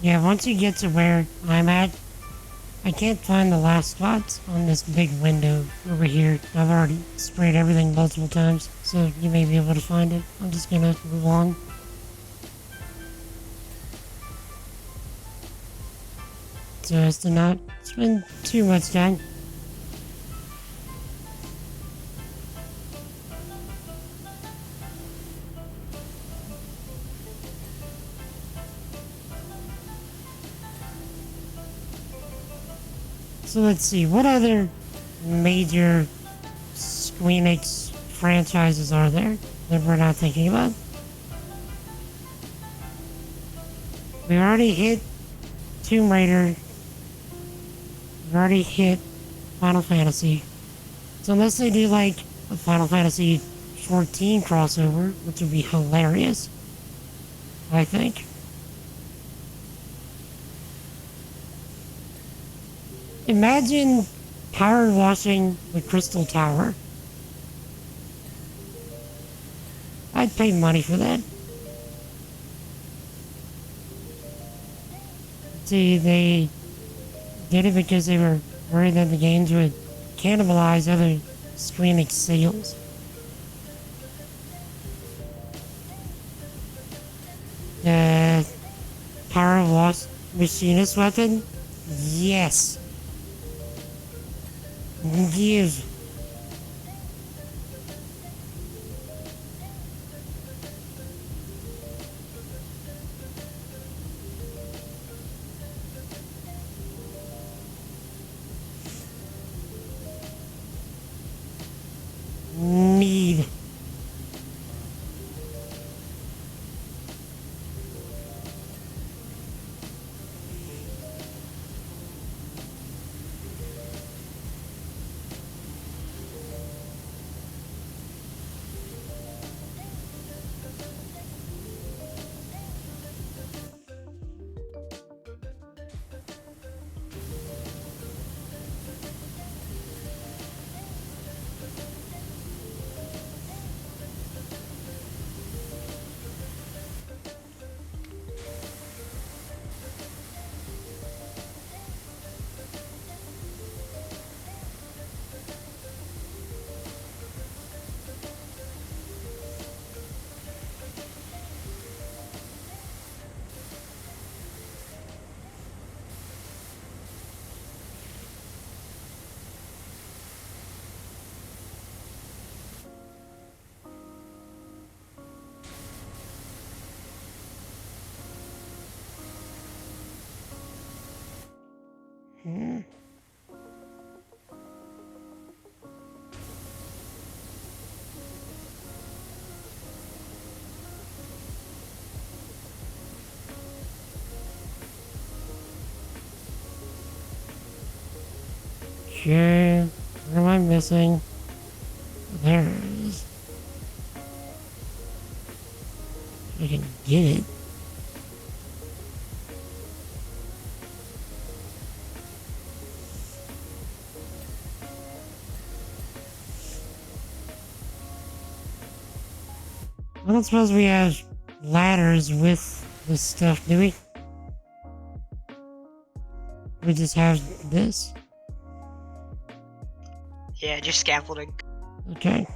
Yeah, once you get to where I'm at, I can't find the last spots on this big window over here. I've already sprayed everything multiple times, so you may be able to find it. I'm just gonna move on. So as to not spend too much time. So let's see, what other major Squeenix franchises are there that we're not thinking about? We already hit Tomb Raider. We've already hit Final Fantasy. So unless they do like a Final Fantasy 14 crossover, which would be hilarious, I think. Imagine power washing the Crystal Tower. I'd pay money for that. See, they did it because they were worried that the games would cannibalize other Square Enix sales. The PowerWash machinist weapon? Yes. Give. Need. Okay, what am I missing? There it is. I can get it. I don't suppose we have ladders with this stuff, do we? We just have this. Yeah, just scaffolding. Okay.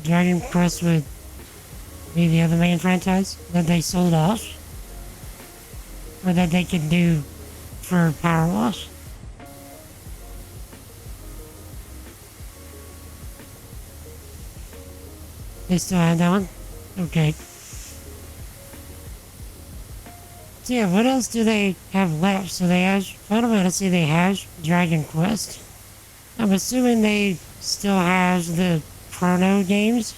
Dragon Quest would be the other main franchise that they sold off, or that they could do for PowerWash. They still have that one? Okay. So yeah, what else do they have left? So they have Final Fantasy, they have Dragon Quest. I'm assuming they still have the Chrono games.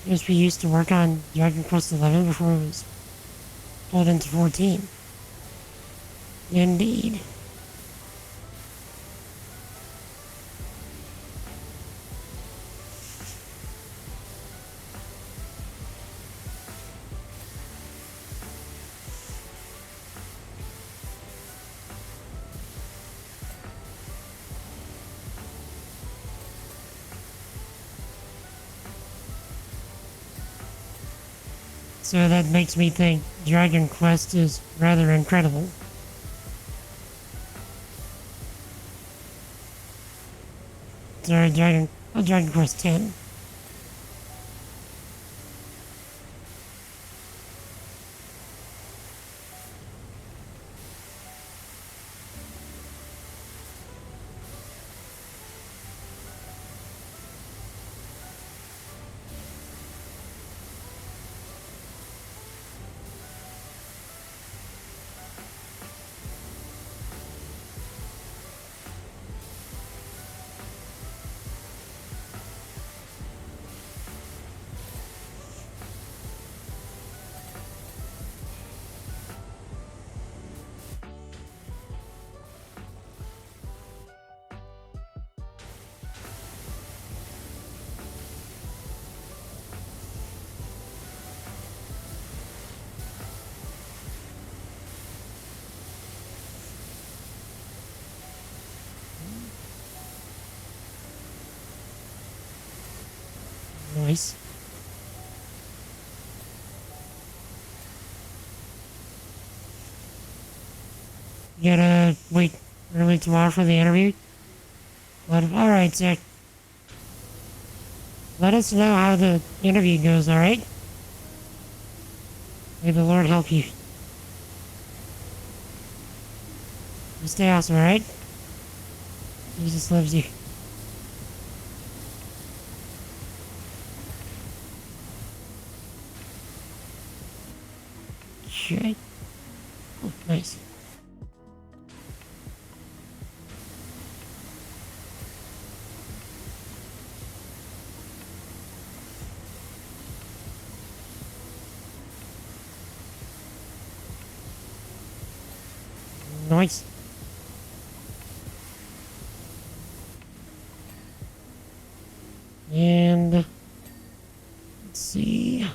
Because we used to work on Dragon Quest XI before it was pulled into 14. Indeed. So that makes me think Dragon Quest is rather incredible. Sorry, Dragon Quest X. Nice. You gotta wait early tomorrow for the interview? But, alright, Zach. Let us know how the interview goes, alright? May the Lord help you. You stay awesome, alright? Jesus loves you. Okay. Oh, nice. Nice. And let's see.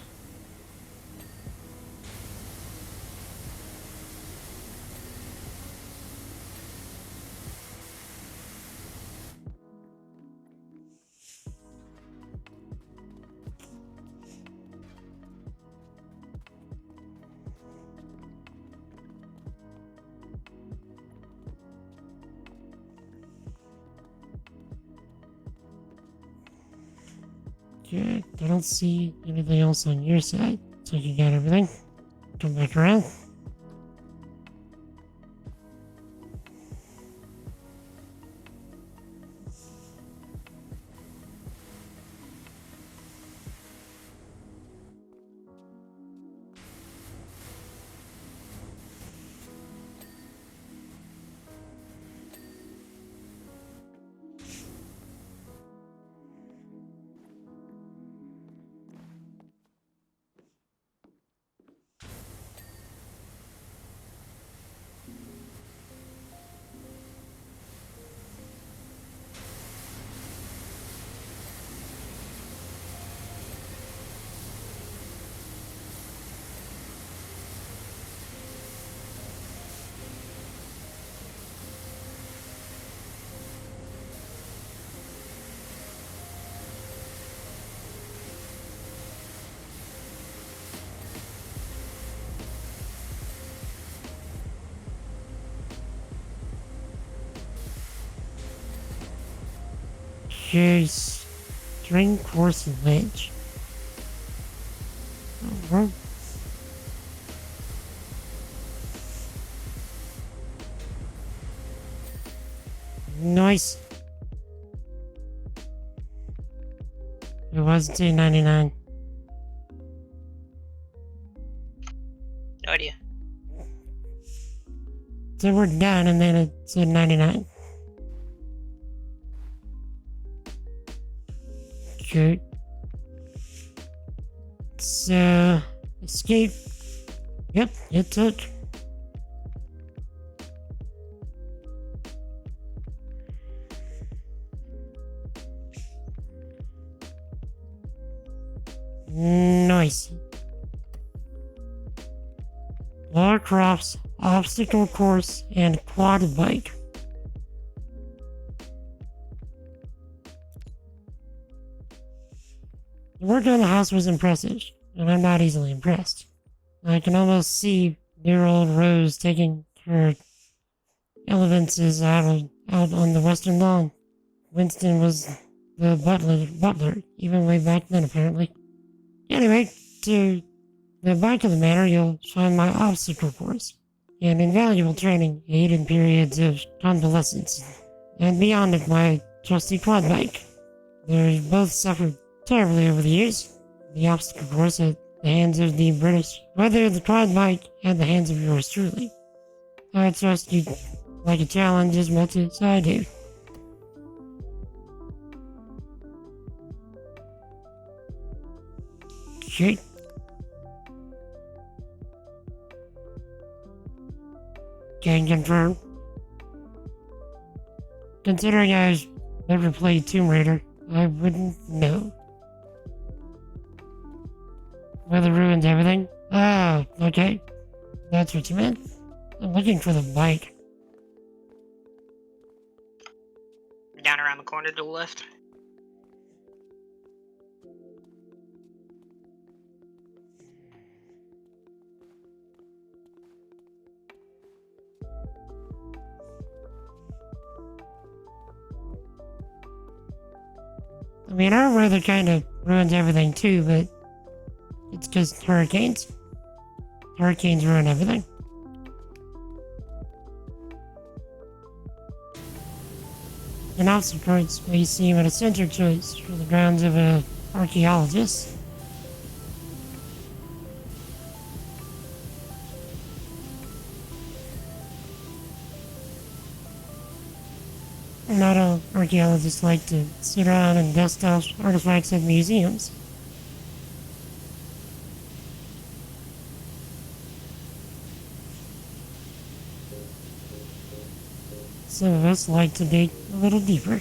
Okay, I don't see anything else on your side. So you got everything. Come back around. Jeez. String course ledge. Alright. Nice. It was $2.99. No idea. So we're done, and then it said 99. Okay. So, escape. Yep, it took. Nice. Lara Croft's obstacle course and quad bike. The work on the house was impressive, and I'm not easily impressed. I can almost see dear old Rose taking her elevances out on the western lawn. Winston was the butler, even way back then apparently. Anyway, to the back of the manor, you'll find my obstacle course, an invaluable training aid in periods of convalescence, and beyond it my trusty quad bike. They've both suffered terribly over the years. The obstacle course at the hands of the British, whether the quad bike at the hands of yours truly. I trust you like a challenge as much as I do. Okay. Can confirm. Considering I've never played Tomb Raider, I wouldn't know. Weather ruins everything? Ah, okay. That's what you meant. I'm looking for the bike. Down around the corner to the left. I mean, our weather kind of ruins everything too, but it's just hurricanes. Hurricanes ruin everything. An opposite points may seem an essential choice for the grounds of an archaeologist. Not all archaeologists like to sit around and dust off artifacts at museums. Some of us like to dig a little deeper.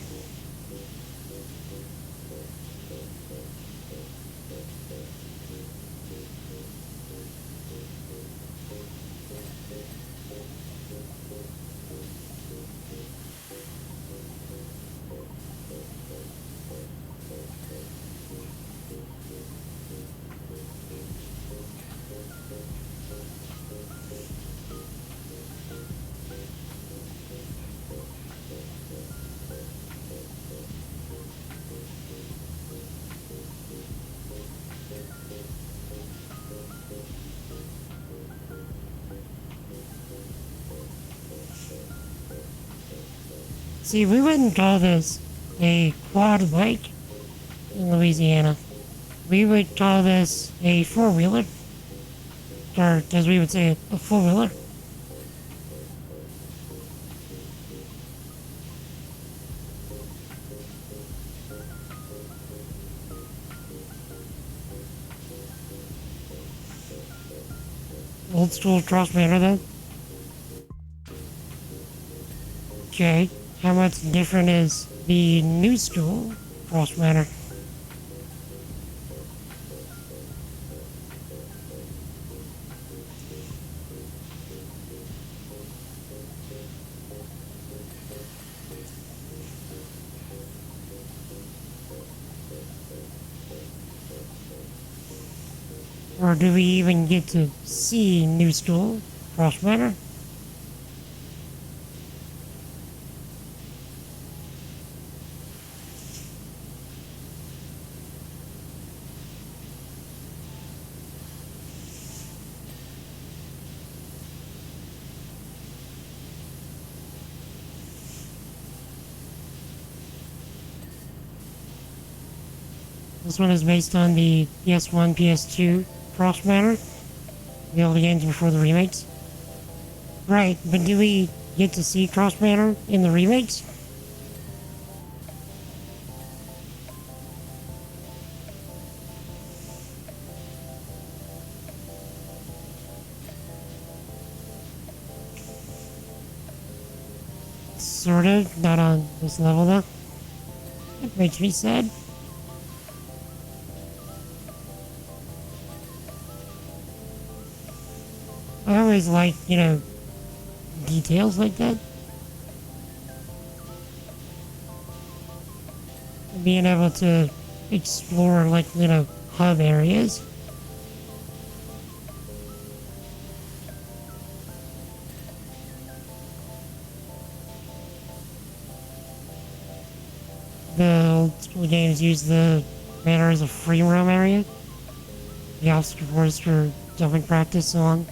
See, we wouldn't call this a quad bike in Louisiana. We would call this a four-wheeler. Or, as we would say, a four-wheeler. Old school cross banner then? Okay. How much different is the new school cross banner? Or do we even get to see new school cross banner? This one is based on the PS1, PS2 cross banner, the old games before the remakes. Right, but do we get to see cross banner in the remakes? Sort of, not on this level though. It makes me sad. I always like, details like that. Being able to explore, hub areas. The old school games use the manor as a free roam area. The obstacle course for jumping practice, so on.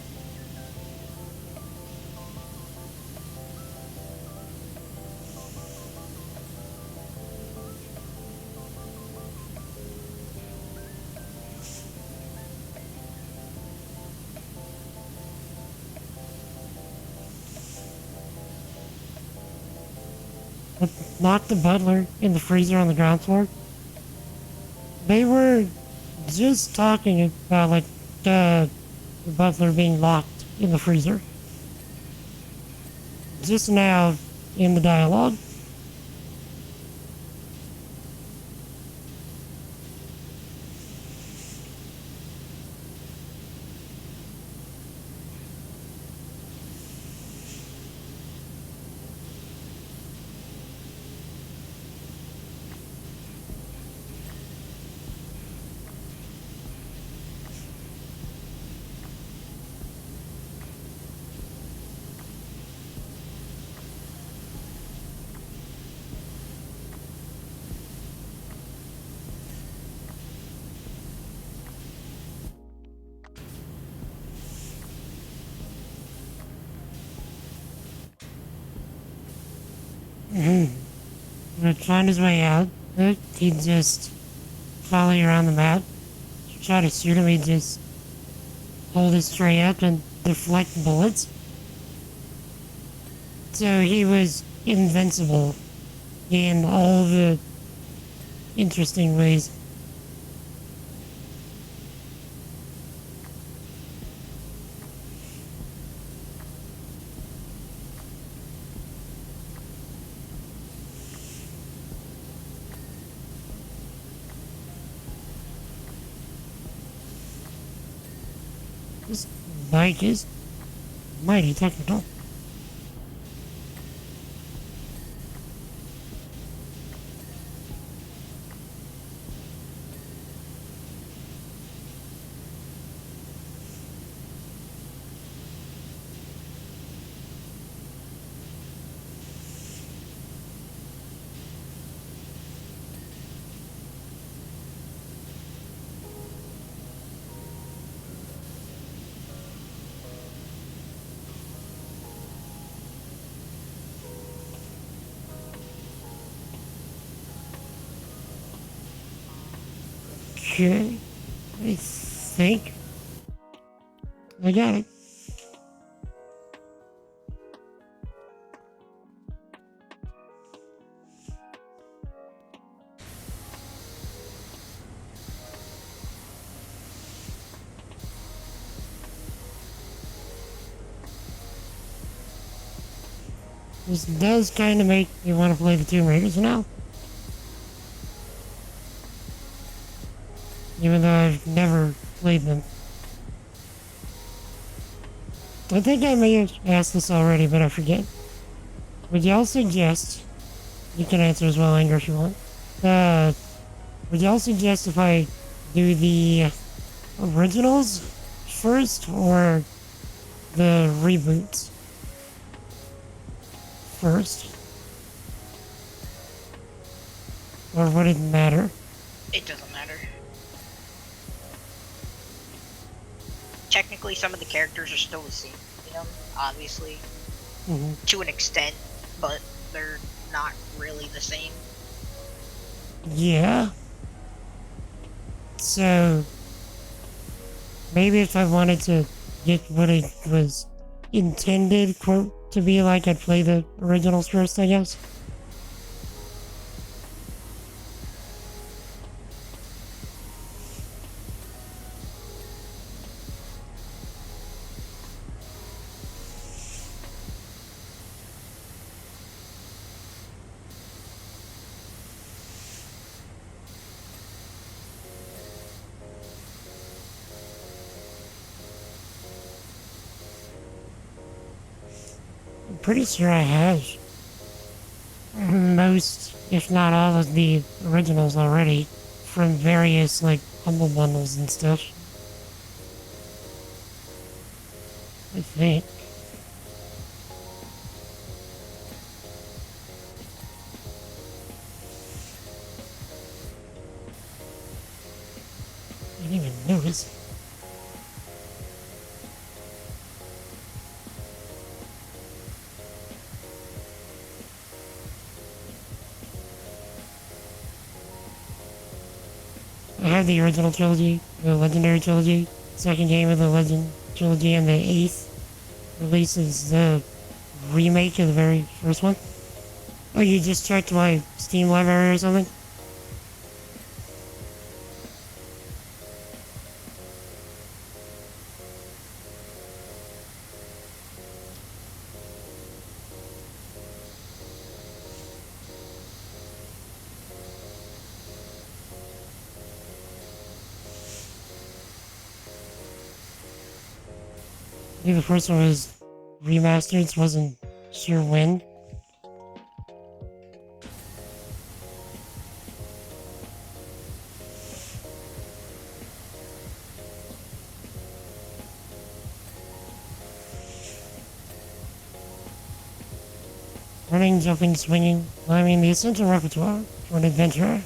Locked the butler in the freezer on the ground floor. They were just talking about, the butler being locked in the freezer. Just now in the dialogue. To find his way out, he'd just follow you around the map. You try to shoot him, he'd just hold his tray up and deflect bullets. So he was invincible in all the interesting ways. This bike is mighty technical. Okay, I think I got it. This does kind of make me want to play the Tomb Raiders now. Even though I've never played them. I think I may have asked this already, but I forget. Would y'all suggest, you can answer as well, Anger, if you want. Would y'all suggest if I do the originals first, or the reboots first? Or would it matter? It doesn't matter. Technically, some of the characters are still the same, you know, obviously, to an extent, but they're not really the same. Yeah. So, maybe if I wanted to get what it was intended, quote, to be like, I'd play the originals first, I guess. I'm pretty sure I have most, if not all, of the originals already from various, like, Humble Bundles and stuff. I think. I didn't even notice. I have the original trilogy, the Legendary Trilogy, second game of the Legend Trilogy, and the 8th release is the remake of the very first one. Oh, you just checked my Steam library or something? I think the first one was remastered, wasn't sure when. Running, jumping, swinging, climbing, the essential repertoire for an adventurer.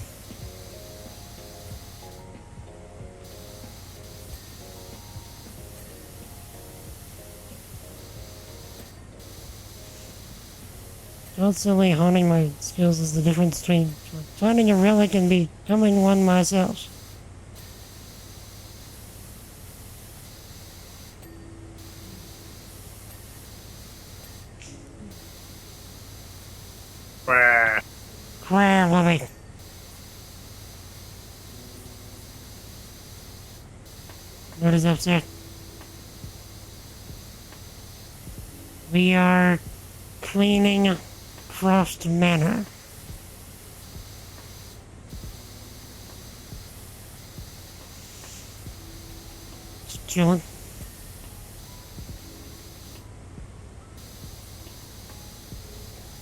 Constantly honing my skills is the difference between finding a relic and becoming one myself. Where, Lovey? What is up, sir? We are cleaning Frost Manor. Just chilling.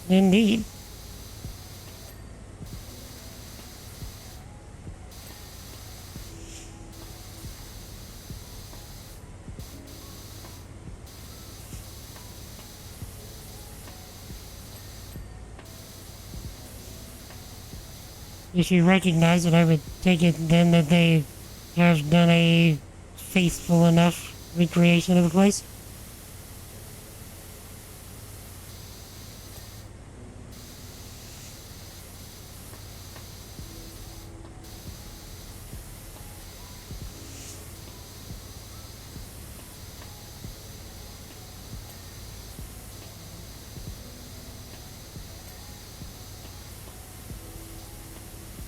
Indeed. If you recognize it, I would take it then that they have done a faithful enough recreation of the place.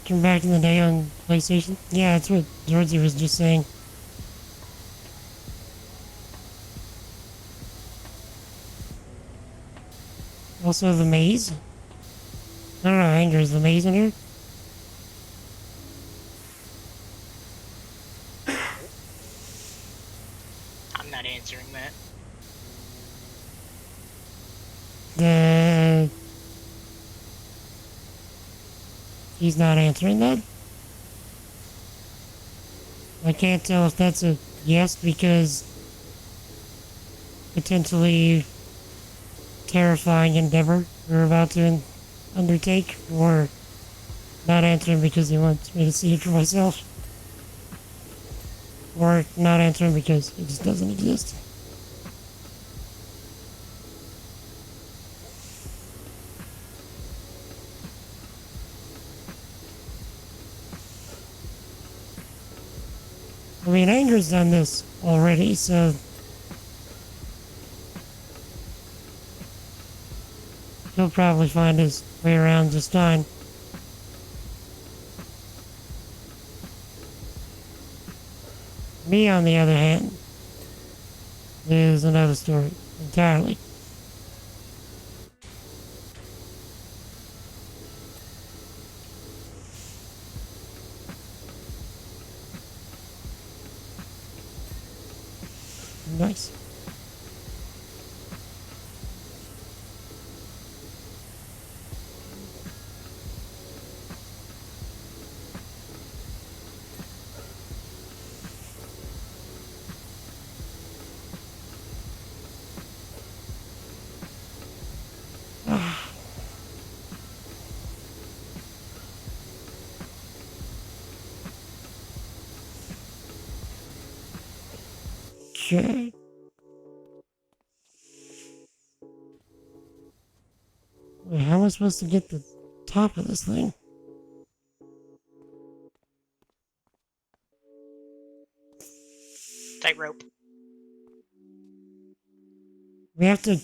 From back in the day on PlayStation? Yeah, that's what Georgie was just saying. Also the maze? I don't know, Anger, is the maze in here? I'm not answering that. He's not answering that? I can't tell if that's a yes because potentially terrifying endeavor we're about to undertake, or not answering because he wants me to see it for myself, or not answering because it just doesn't exist. I mean, Anger's done this already, so he'll probably find his way around just fine. Me, on the other hand, is another story entirely. Nice. Okay. Wait, how am I supposed to get the top of this thing? Tightrope. We have to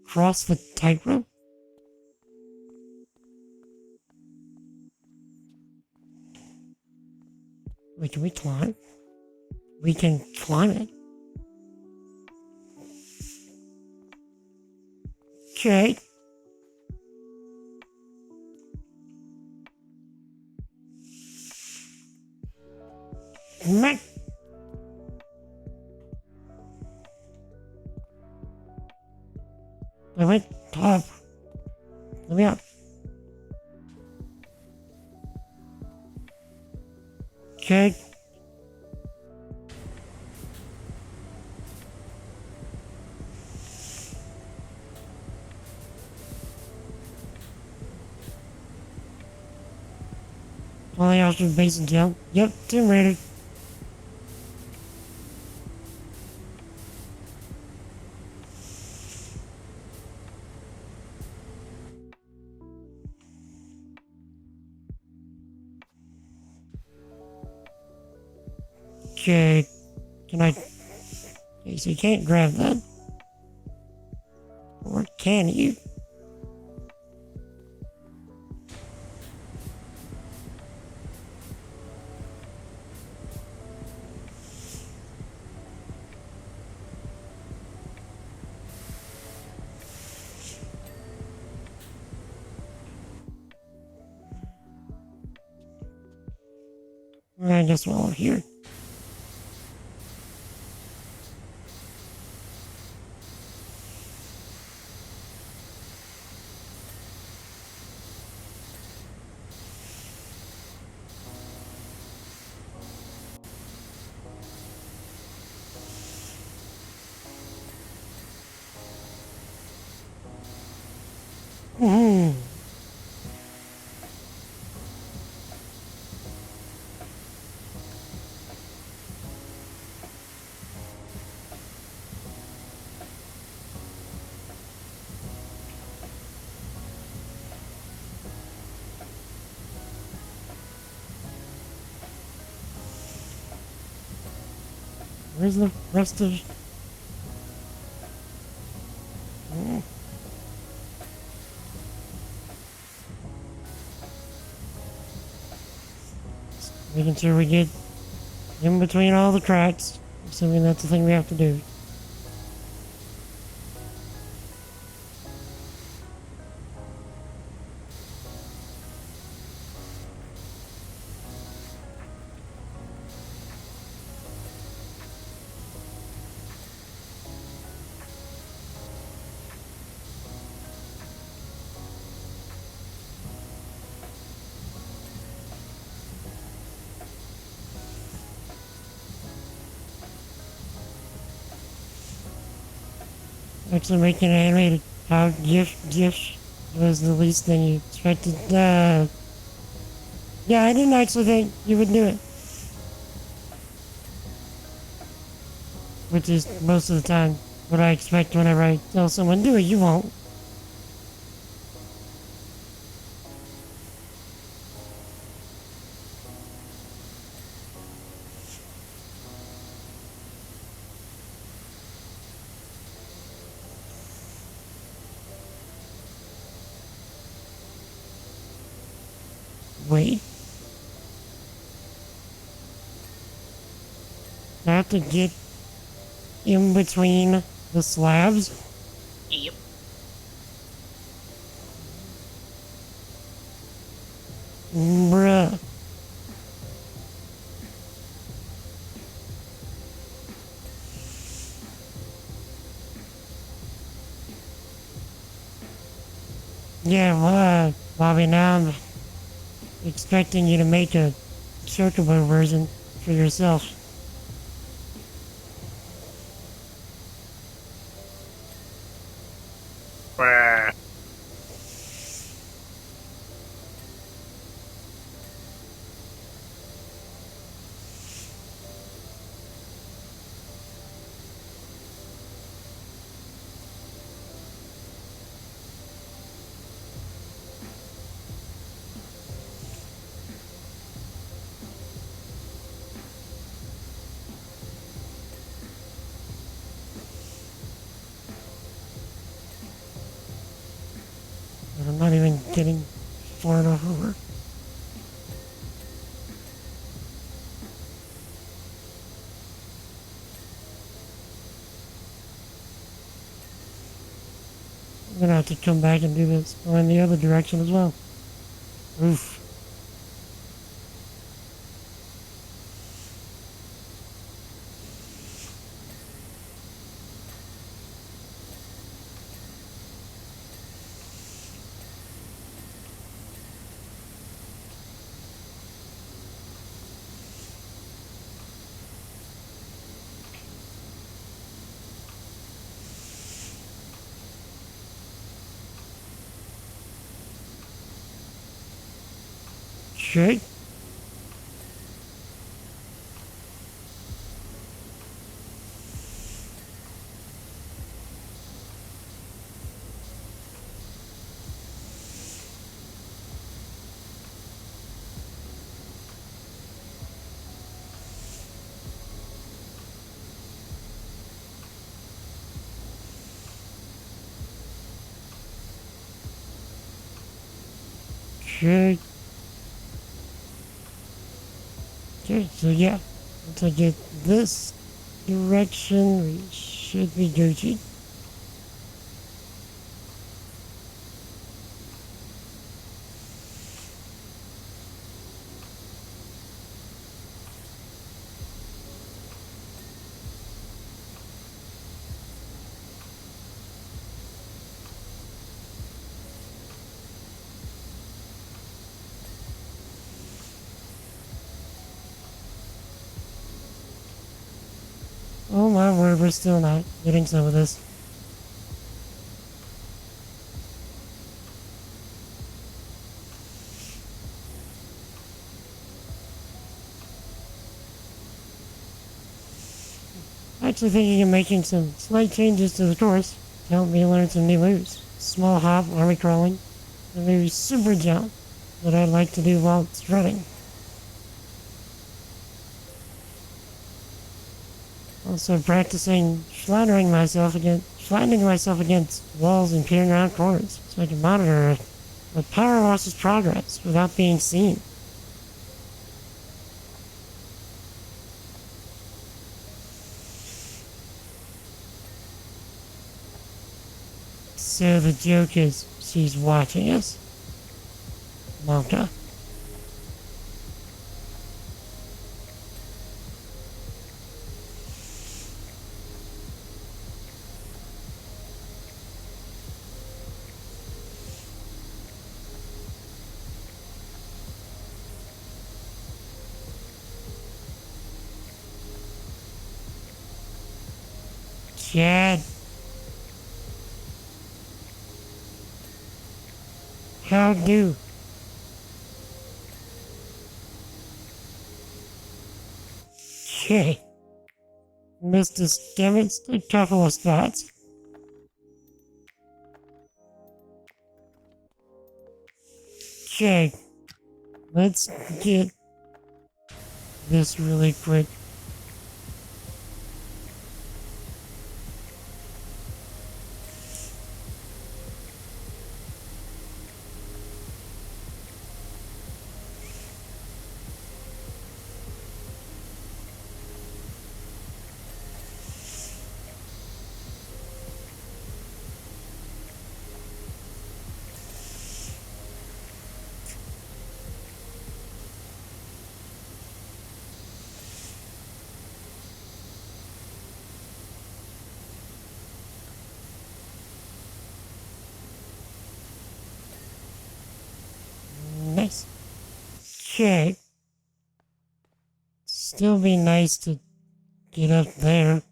cross the tightrope? Wait, can we climb? We can climb it. Okay. Wait, top. Let me up. Okay. Only after base and jump. Yep, Tomb Raider. Okay. Can I... Okay, so you can't grab that. Or can you? I guess while I'm here. Hmm. Where's the rest of... Hmm. Making sure we get in between all the cracks. Assuming that's the thing we have to do. Actually making an animated how GIF was the least thing you expected. Yeah, I didn't actually think you would do it. Which is most of the time what I expect whenever I tell someone do it, you won't. Wait. I have to get in between the slabs? Yep. Bruh. Yeah, well, Bobby, now I'm expecting you to make a circular version for yourself. Bah. And I'm not even getting far enough over. I'm gonna have to come back and do this, go in the other direction as well. Oof. Shit. Okay. Okay, so yeah. Once I get this direction, we should be Gucci. Oh my word, we're still not getting some of this. Actually thinking of making some slight changes to the course to help me learn some new moves. Small hop, army crawling, and maybe super jump that I like to do while it's running. Also practicing flattening myself against walls and peering around corners so I can monitor what PowerWash's progress without being seen. So the joke is she's watching us. Monka. Chad. How do? Okay. Mr. Stemmons, a couple of spots. Okay. Let's get this really quick. Nice. Okay. Still be nice to get up there.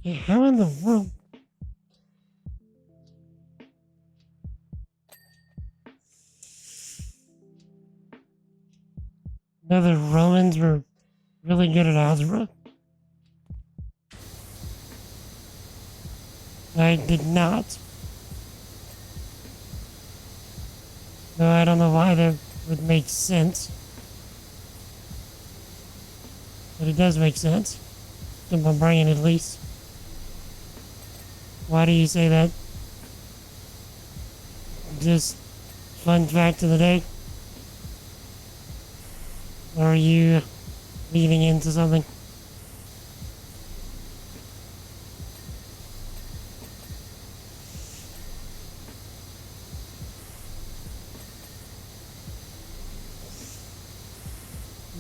Yeah, how in the world? No, the Romans were really good at algebra. I did not. No, I don't know why that would make sense. But it does make sense. In my brain, at least. Why do you say that? Just fun fact of the day? Or are you leading into something?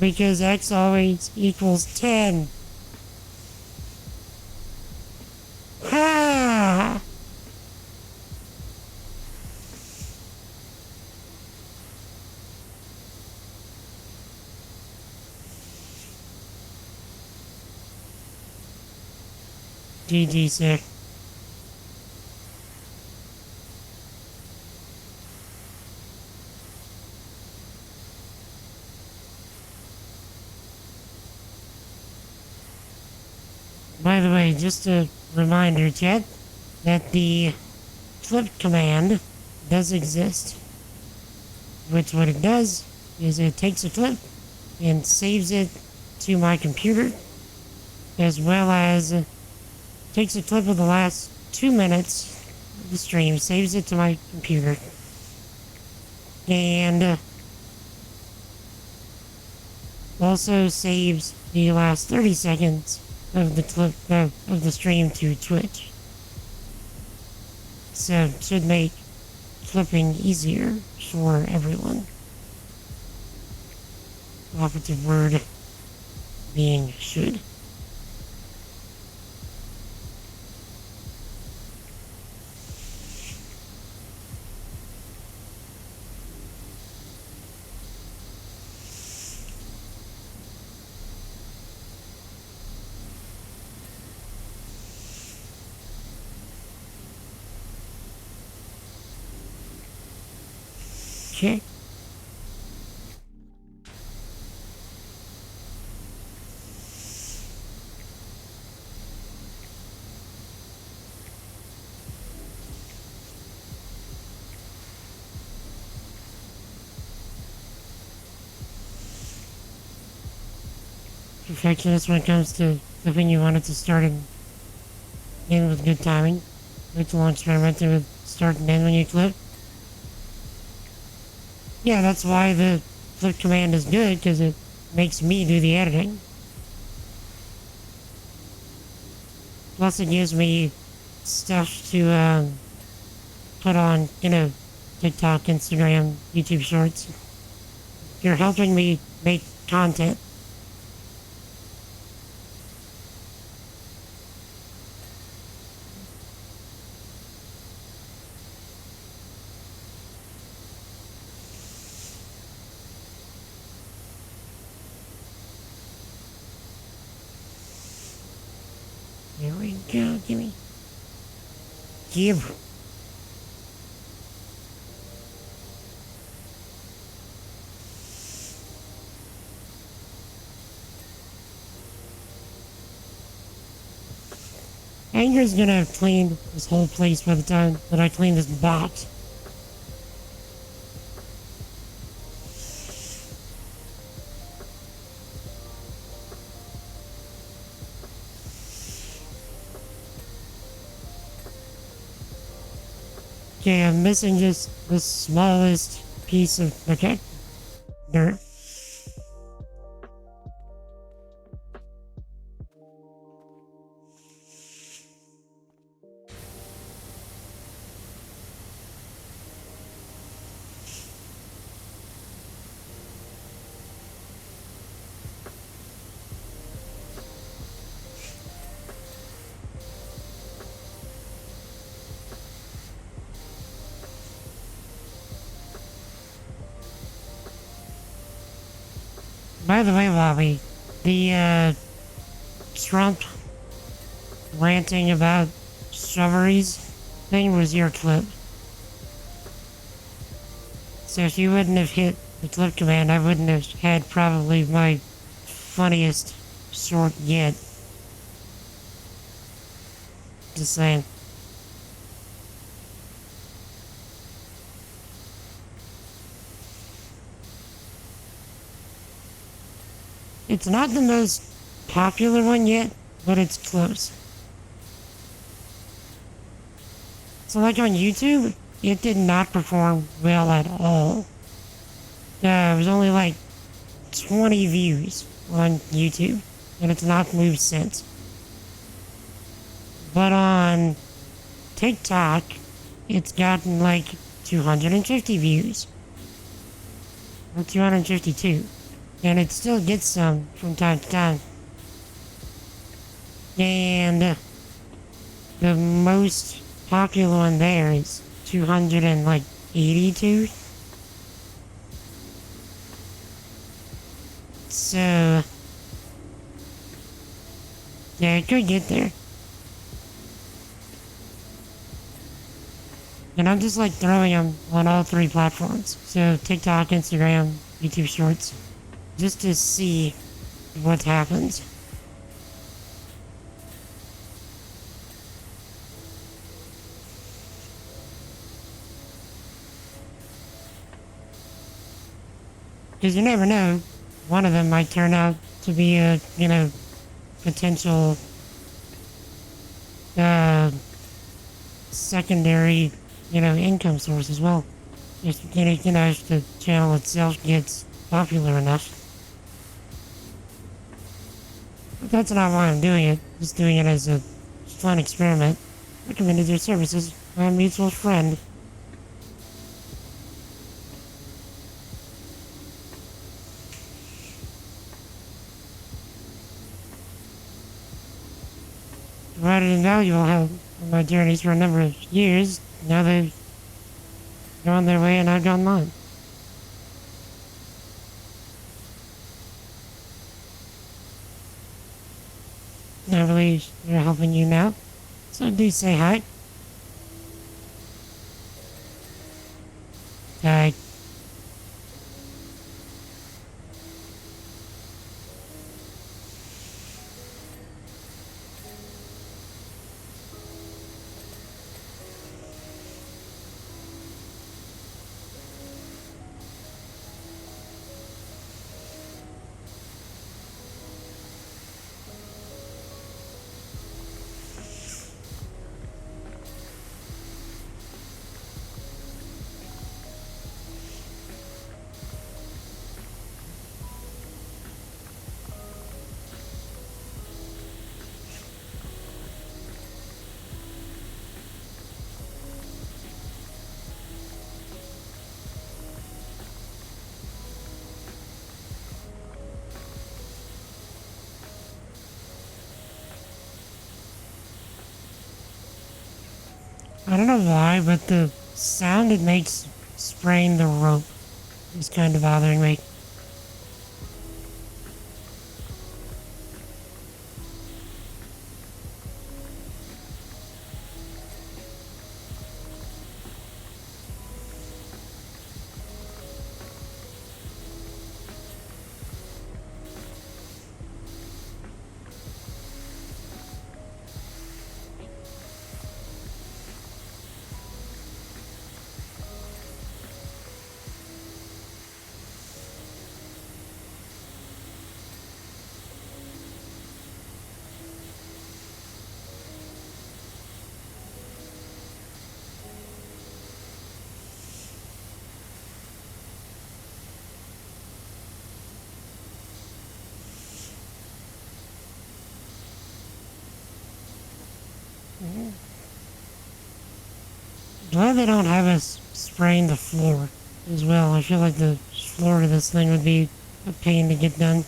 Because x always equals 10. Ha! GG, sir. By the way, just a reminder, chat, that the flip command does exist. Which what it does is it takes a clip and saves it to my computer, as well as takes a clip of the last 2 minutes of the stream, saves it to my computer, and also saves the last 30 seconds of the clip of the stream to Twitch. So it should make clipping easier for everyone. Operative word being should. Okay. Perfectionist when it comes to flipping, you want it to start and end with good timing. Like to launch experimenting with start and end when you clip. Yeah, that's why the flip command is good, because it makes me do the editing. Plus it gives me stuff to put on, TikTok, Instagram, YouTube Shorts. You're helping me make content. Here we go, gimme. Give. Anger's gonna clean this whole place by the time that I clean this box. Okay, I'm missing just the smallest piece of, dirt. By the way, Bobby, the Trump ranting about strawberries thing was your clip. So if you wouldn't have hit the clip command, I wouldn't have had probably my funniest short yet. Just saying. It's not the most popular one yet, but it's close. So like on YouTube, it did not perform well at all. It was only like 20 views on YouTube, and it's not moved since. But on TikTok, it's gotten like 250 views. Or 252. And it still gets some from time to time. And the most popular one there is 282. So, yeah, it could get there. And I'm just like throwing them on all 3 platforms. So TikTok, Instagram, YouTube Shorts. Just to see what happens. Because you never know. One of them might turn out to be a, potential, secondary, income source as well. If, if the channel itself gets popular enough. But that's not why I'm doing it. Just doing it as a fun experiment. Recommended your services. My mutual friend. Provided invaluable help on my journeys for a number of years. Now they've gone their way and I've gone mine. I believe they're helping you now. So do say hi. Hi. I don't know why, but the sound it makes spraying the rope is kind of bothering me. Glad they don't have us spraying the floor as well. I feel like the floor of this thing would be a pain to get done.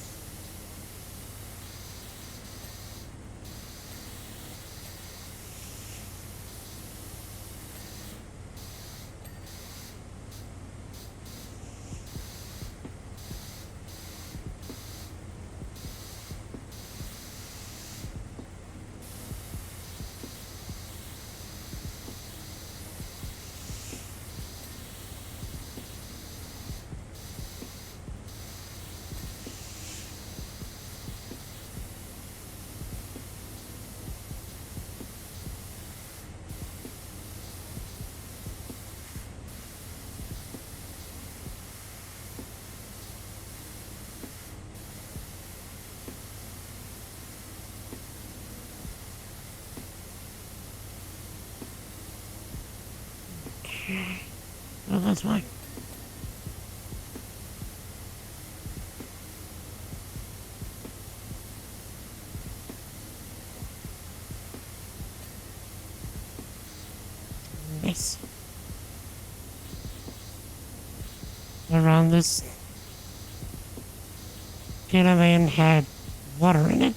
Well, that's why. Nice. Around this caravan had water in it.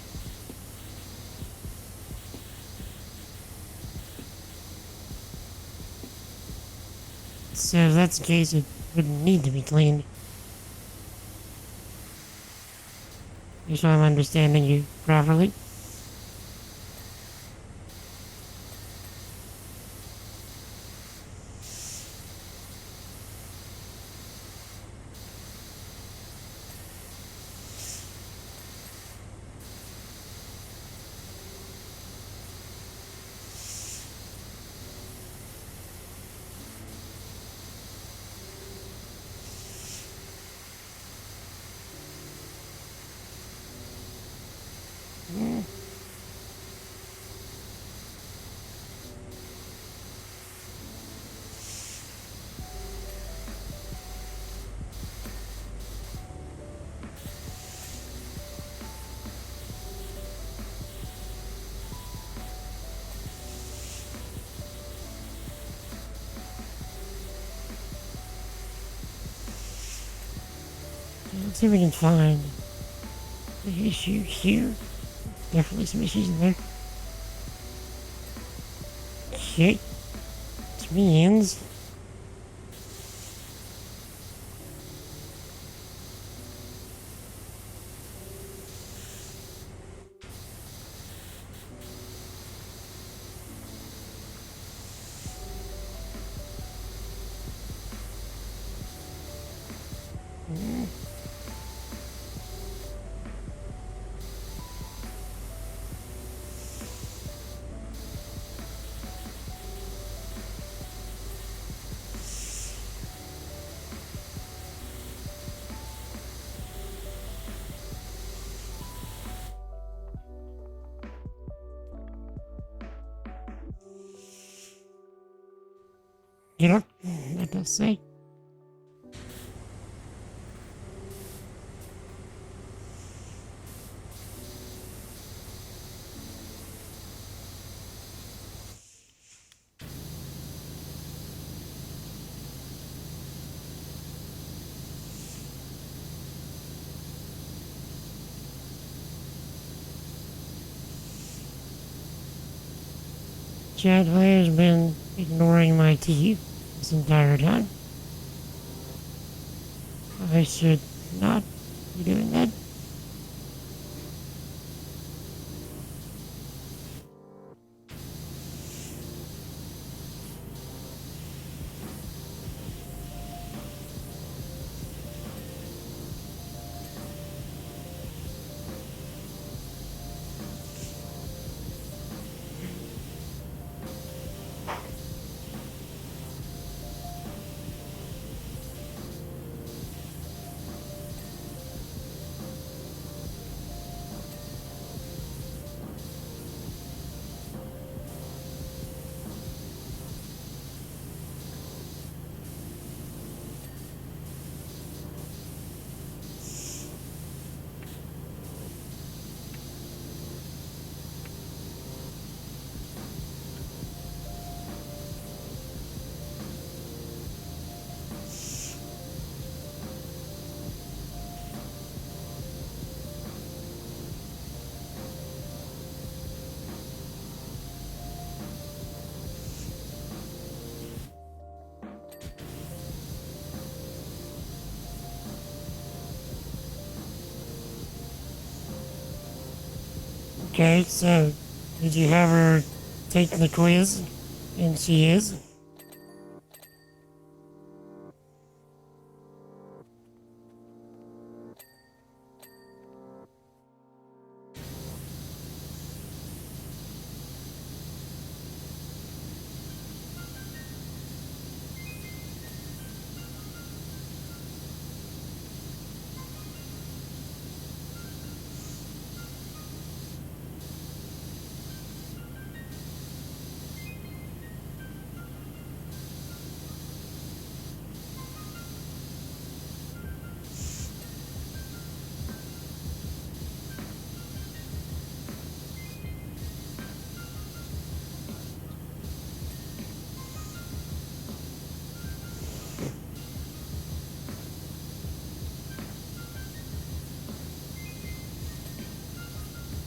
So if that's the case, it wouldn't need to be cleaned. Make sure I'm understanding you properly. Let's see if we can find the issue here. Definitely some issues in there. Okay. Which means... Get up. That does say. Chad has been ignoring my teeth this entire time. I should not be doing that. Okay, so did you have her take the quiz? And she is?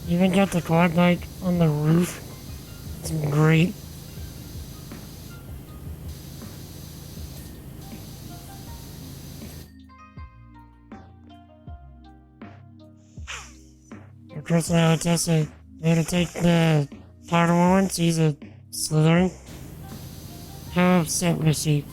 You even got the quad bike on the roof. It's great. Your personality test, I had to take the powder one. She's a Slytherin. How upset was she?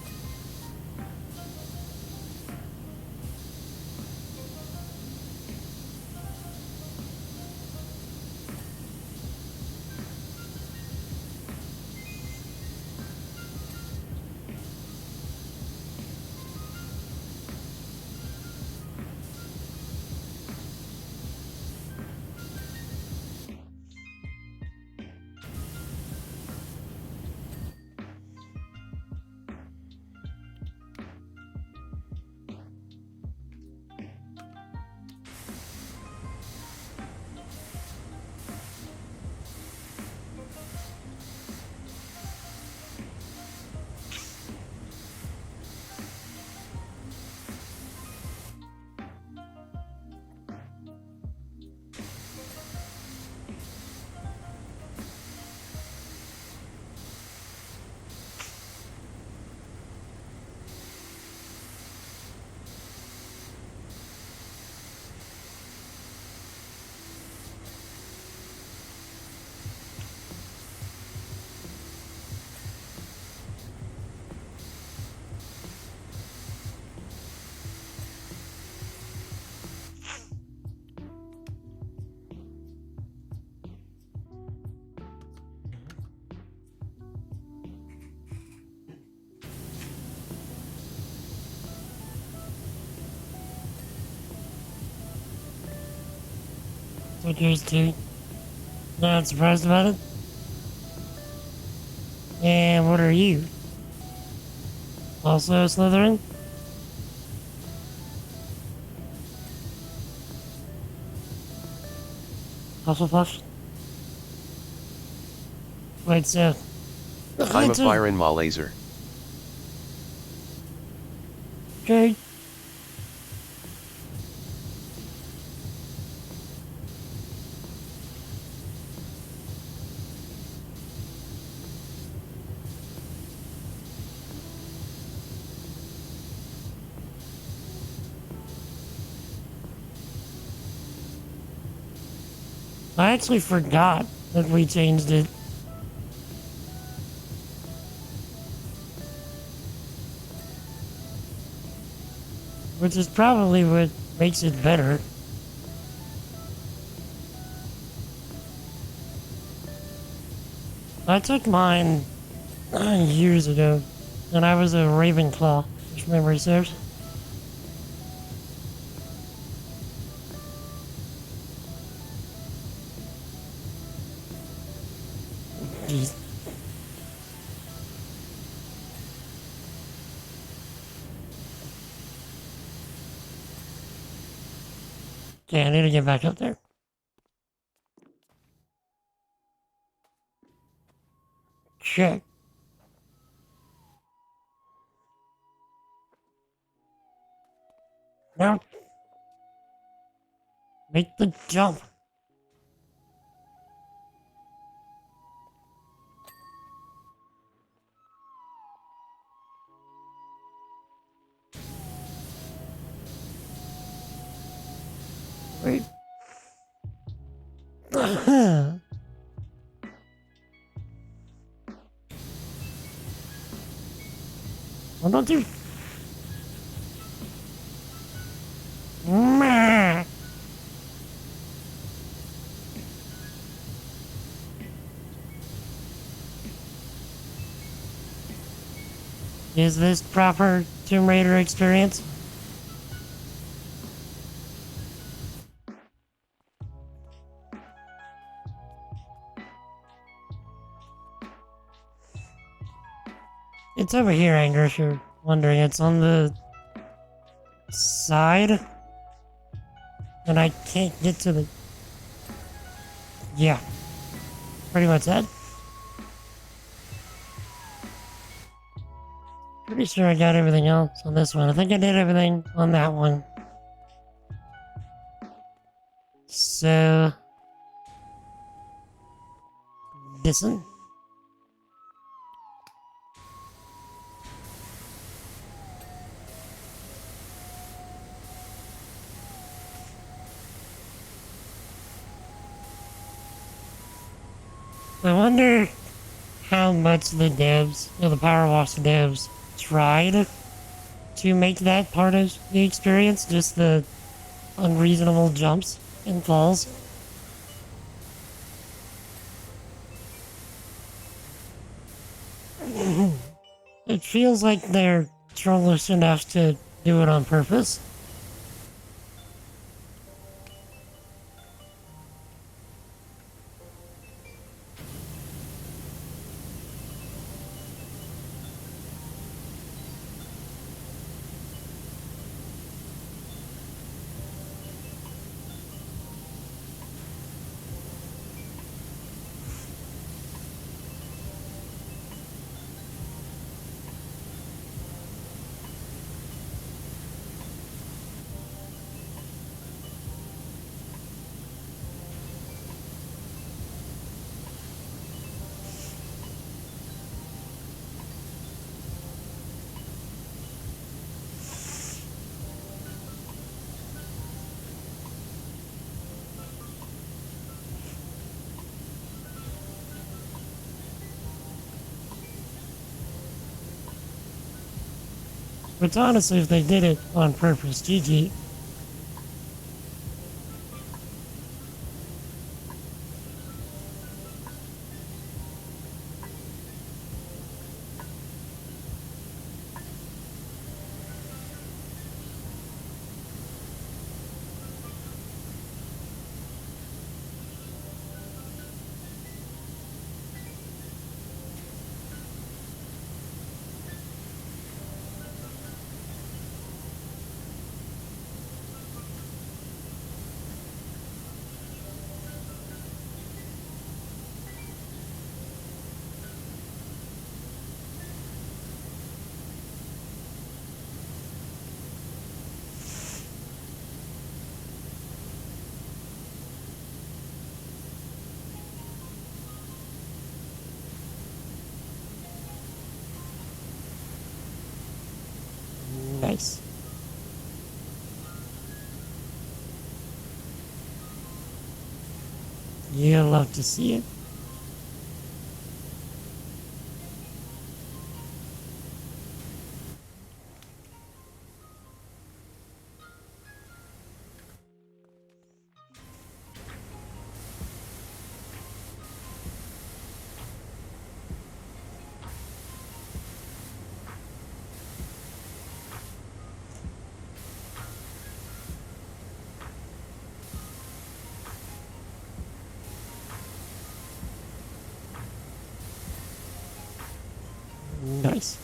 So here's two. Not surprised about it. And what are you? Also a Slytherin? Hufflepuff? Wait, so... I'm a Byron Malaser. Okay. I actually forgot that we changed it. Which is probably what makes it better. I took mine years ago, and I was a Ravenclaw, if memory serves. Jeez. Okay, I need to get back up there. Check. Now, make the jump. Wait. 1, 2, 3. Meh. Is this proper Tomb Raider experience? It's over here, Anger, if you're wondering. It's on the side. And I can't get to the... Yeah. Pretty much that. Pretty sure I got everything else on this one. I think I did everything on that one. So... this one? I wonder how much the devs, or the PowerWash devs, tried to make that part of the experience, just the unreasonable jumps and falls. It feels like they're trollish enough to do it on purpose. But honestly, if they did it on purpose, GG. Nice. You'll love to see it. Nice.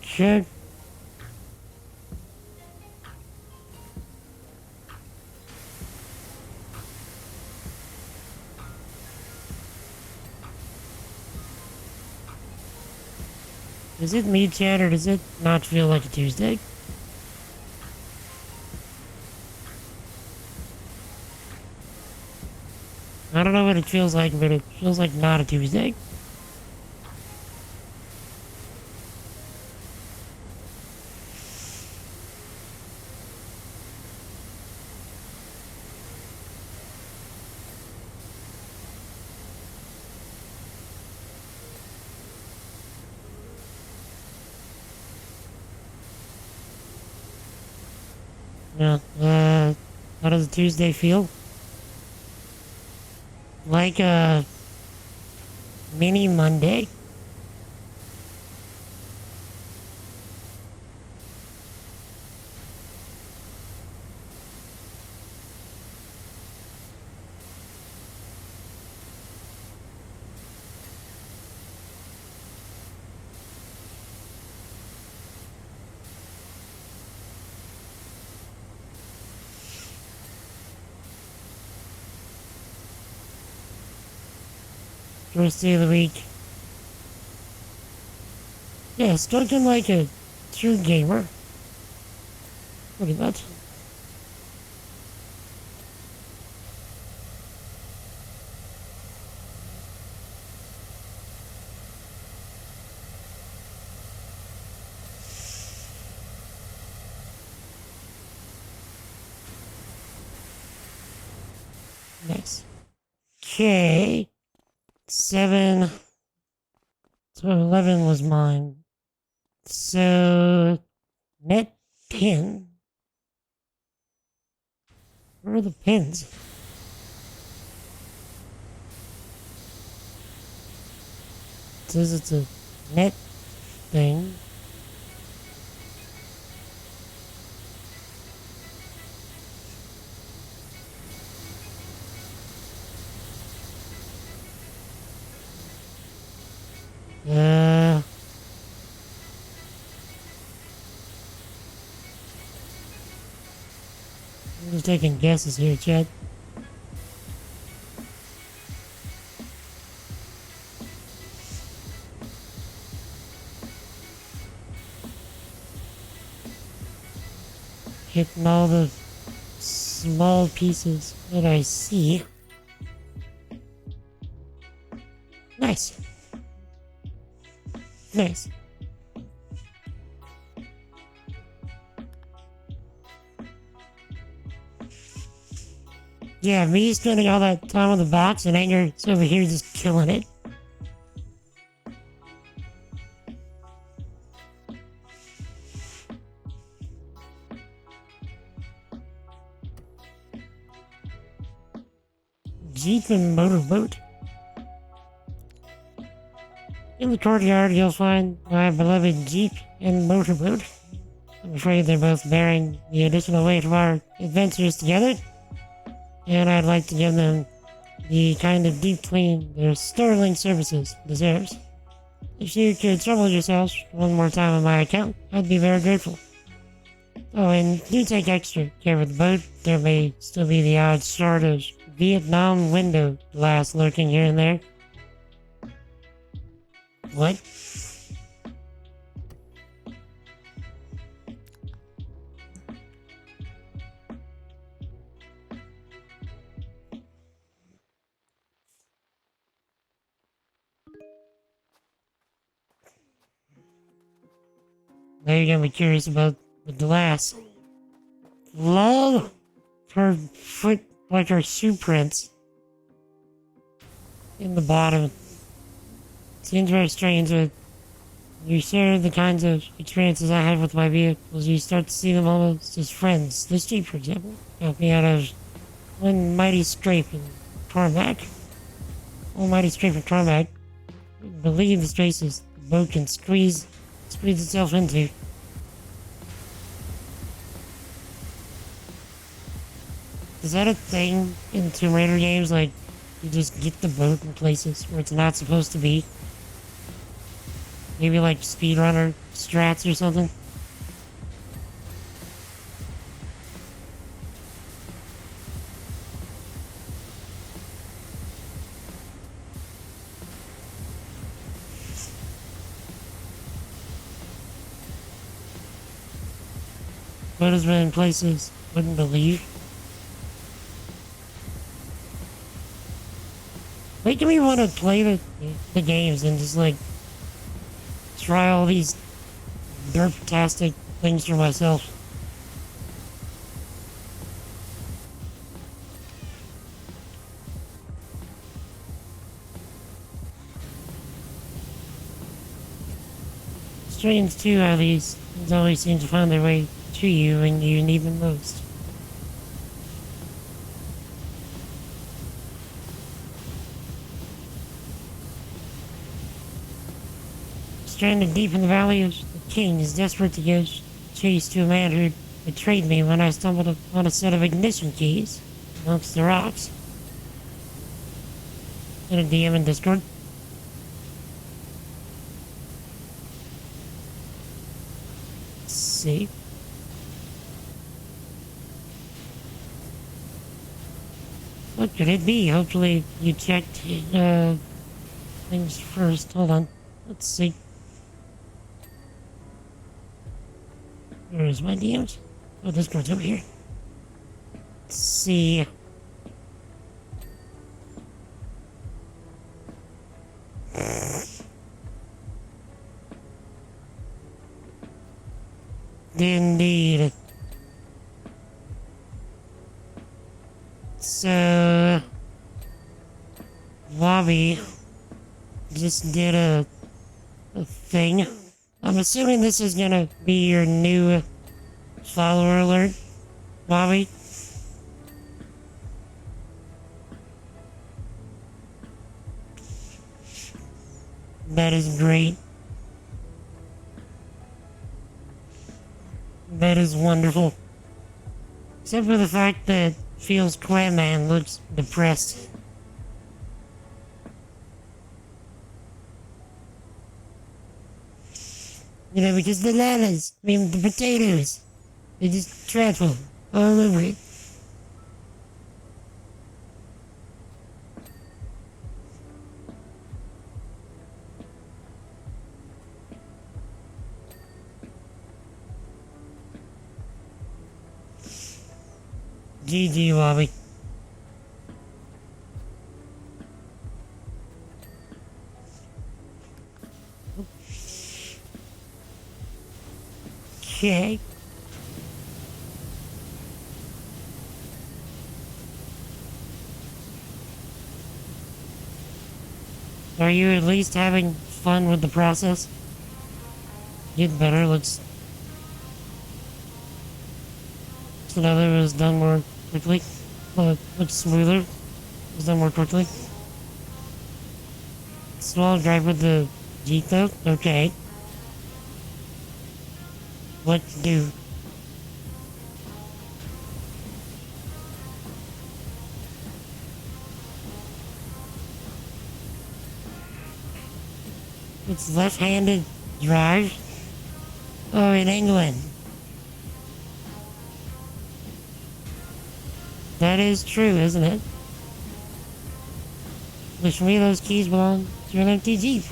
Sure. Is it me, Chad, or does it not feel like a Tuesday? I don't know what it feels like, but it feels like not a Tuesday. Yeah, how does a Tuesday feel? Like a mini Monday. First day of the week. Yeah, starting like a true gamer. Look at that. Nice. Okay. 7. So 11 was mine. So, net 10. Where are the pins? It says it's a net thing. I'm just taking guesses here, Chad. Hitting all the small pieces that I see. Nice. Nice. Yeah, me spending all that time on the box and Anger's over here just killing it. Jeep and motorboat. In the courtyard, you'll find my beloved Jeep and motorboat. I'm afraid they're both bearing the additional weight of our adventures together, and I'd like to give them the kind of deep clean their sterling services deserves. If you could trouble yourselves one more time on my account, I'd be very grateful. Oh, and do take extra care with the boat. There may still be the odd sort of Vietnam window glass lurking here and there. What? Now you're gonna be curious about the glass. Love her foot like her shoe prints in the bottom. Seems very strange that you share the kinds of experiences I have with my vehicles. You start to see them almost as friends. This Jeep, for example, got me out of one mighty scrape in tarmac. Almighty scrape of tarmac. I believe the spaces the boat can squeeze itself into. Is that a thing in Tomb Raider games? Like, you just get the boat in places where it's not supposed to be? Maybe like speedrunner strats or something? Boat has been in places wouldn't believe. Making me want to play the games and just like try all these derp-tastic things for myself. Strange too how these things always seem to find their way to you when you need them most. Stranded deep in the valley of the king is desperate to give chase to a man who betrayed me when I stumbled upon a set of ignition keys amongst the rocks. In a DM in Discord. Let's see. What could it be? Hopefully you checked things first. Hold on. Let's see. Where's my DMs? Oh, Discord's over here. Let's see. Indeed. So, Bobby just did a thing. I'm assuming this is gonna be your new follower alert, Bobby. That is great. That is wonderful. Except for the fact that Feels Quackman looks depressed. You know, because the llamas, the potatoes, they just trample all over it. GG, Bobby. Okay. Are you at least having fun with the process? Get better, looks... So now that it was done more quickly. Looks smoother. It was done more quickly. Small drive with the Jeep though? Okay. What to do? It's left-handed drive? Oh, in England. That is true, isn't it? Which for me, those keys belong to an empty Jeep.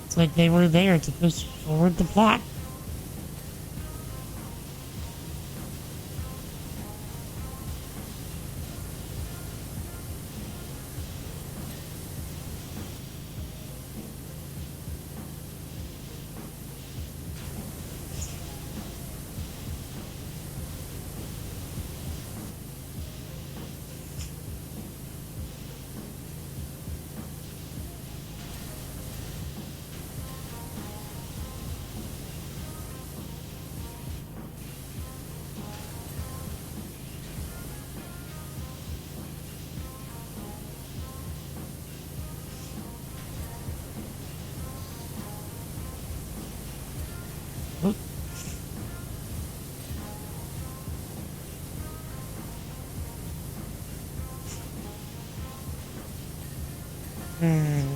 It's like they were there to push forward the plot. Hmm.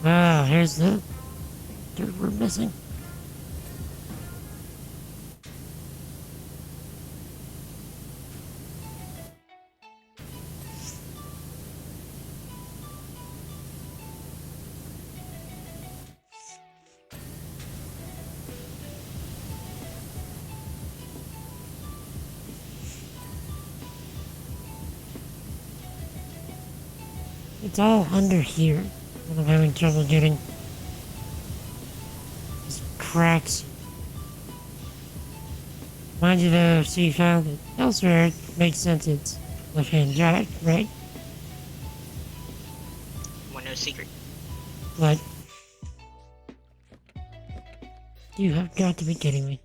Ah, here's the dirt we're missing. It's all under here that I'm having trouble getting. These cracks. Mind you though, so you found it elsewhere, it makes sense it's left-hand drive, right? Want no secret? But you have got to be kidding me.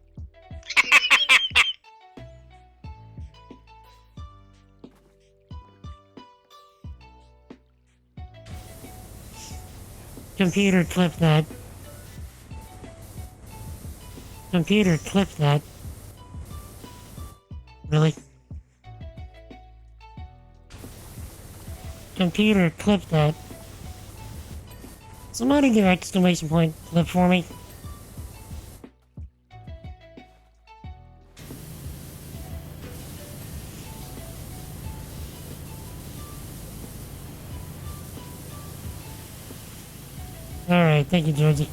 Computer, clip that. Computer, clip that. Really? Computer, clip that. Somebody do exclamation point clip for me. Alright, thank you, Georgie.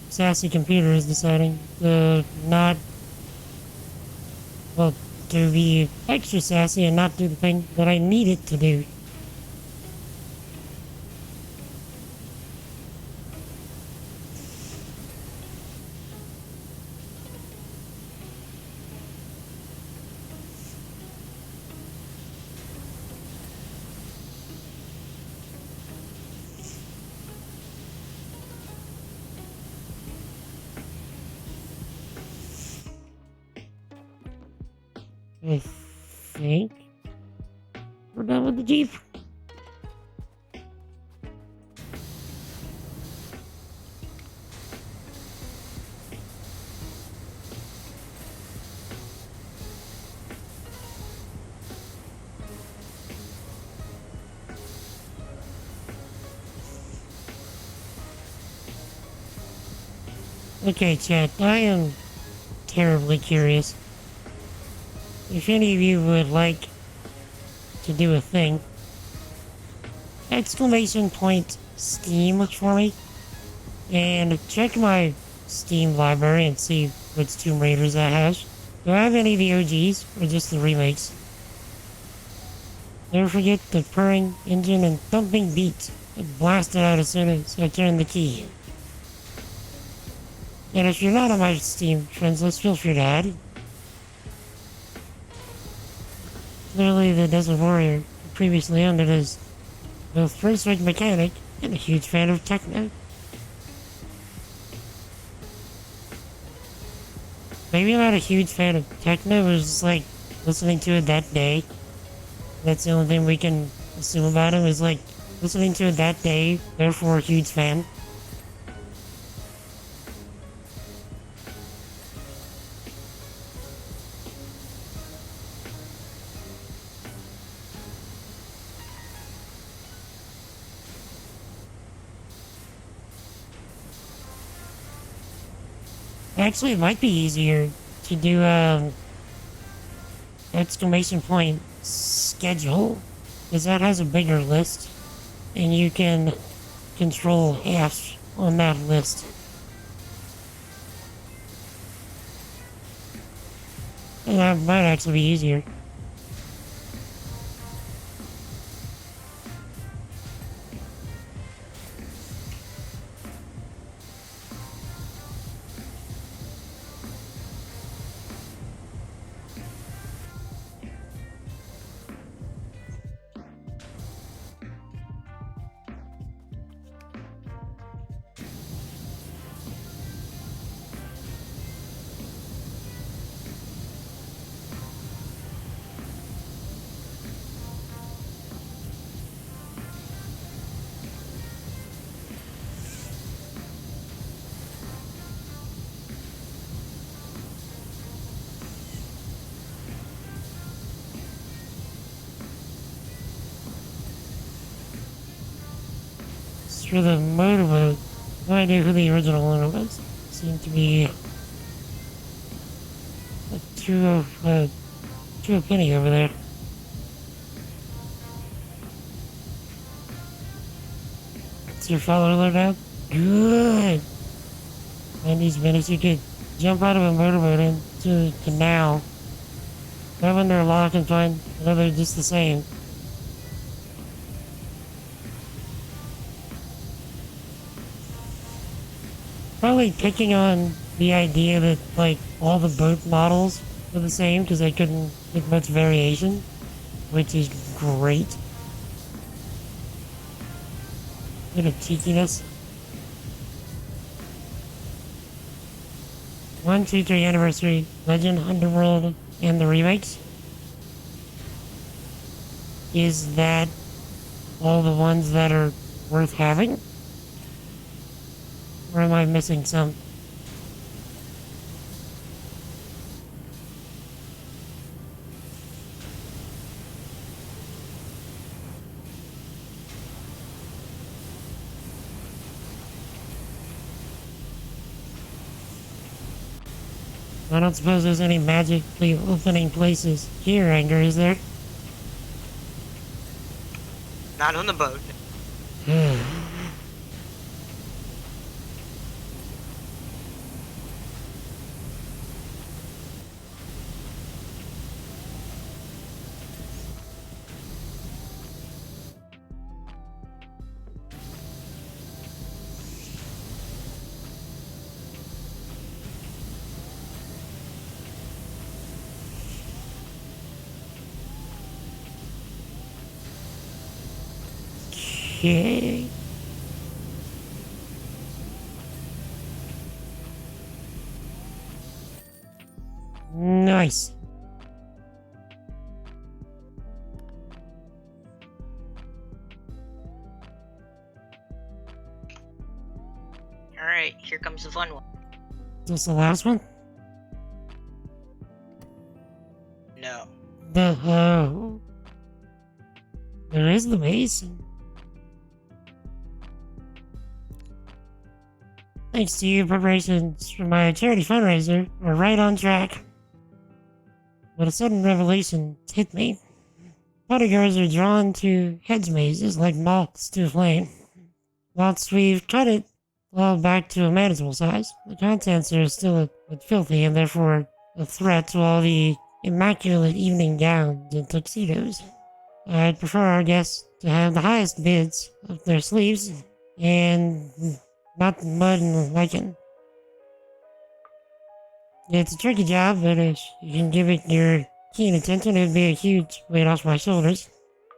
Sassy computer is deciding to not, well, to be extra sassy and not do the thing that I need it to do. I think we're done with the Jeep. Okay, chat, I am terribly curious. If any of you would like to do a thing, exclamation point Steam for me, and check my Steam library and see which Tomb Raiders I have. Do I have any of the OGs, or just the remakes? Never forget the purring engine and thumping beat that blasted out as soon as I turned the key. And if you're not on my Steam friends list, feel free to add. Clearly, the Desert Warrior previously owned it as both first-rate mechanic and a huge fan of techno. Maybe I'm not a huge fan of techno, but it was just like listening to it that day. That's the only thing we can assume about him is like listening to it that day, therefore a huge fan. Actually, it might be easier to do exclamation point schedule, because that has a bigger list, and you can control half on that list. And that might actually be easier. for the motorboat. No idea who the original owner was. Seemed to be a two a penny over there. It's your follower alert out? Good! And these minutes you could jump out of a motorboat into a canal. Not when they're locked and fine, no, they're just the same. Probably picking on the idea that, like, all the boat models were the same because they couldn't get much variation, which is great. Bit of cheekiness. 1, 2, 3 anniversary, Legend, Underworld, and the remakes. Is that all the ones that are worth having? Or am I missing some? I don't suppose there's any magically opening places here, Anger, is there? Not on the boat. Okay. Nice. Alright, here comes the fun one. Is this the last one? No. There is the maze. Thanks to you, preparations for my charity fundraiser are right on track. But a sudden revelation hit me. Bodyguards are drawn to hedge mazes like moths to a flame. Once we've cut it all back to a manageable size, the contents are still a bit filthy and therefore a threat to all the immaculate evening gowns and tuxedos. I'd prefer our guests to have the highest bids up their sleeves and not mud and lichen. It's a tricky job, but if you can give it your keen attention, it would be a huge weight off my shoulders.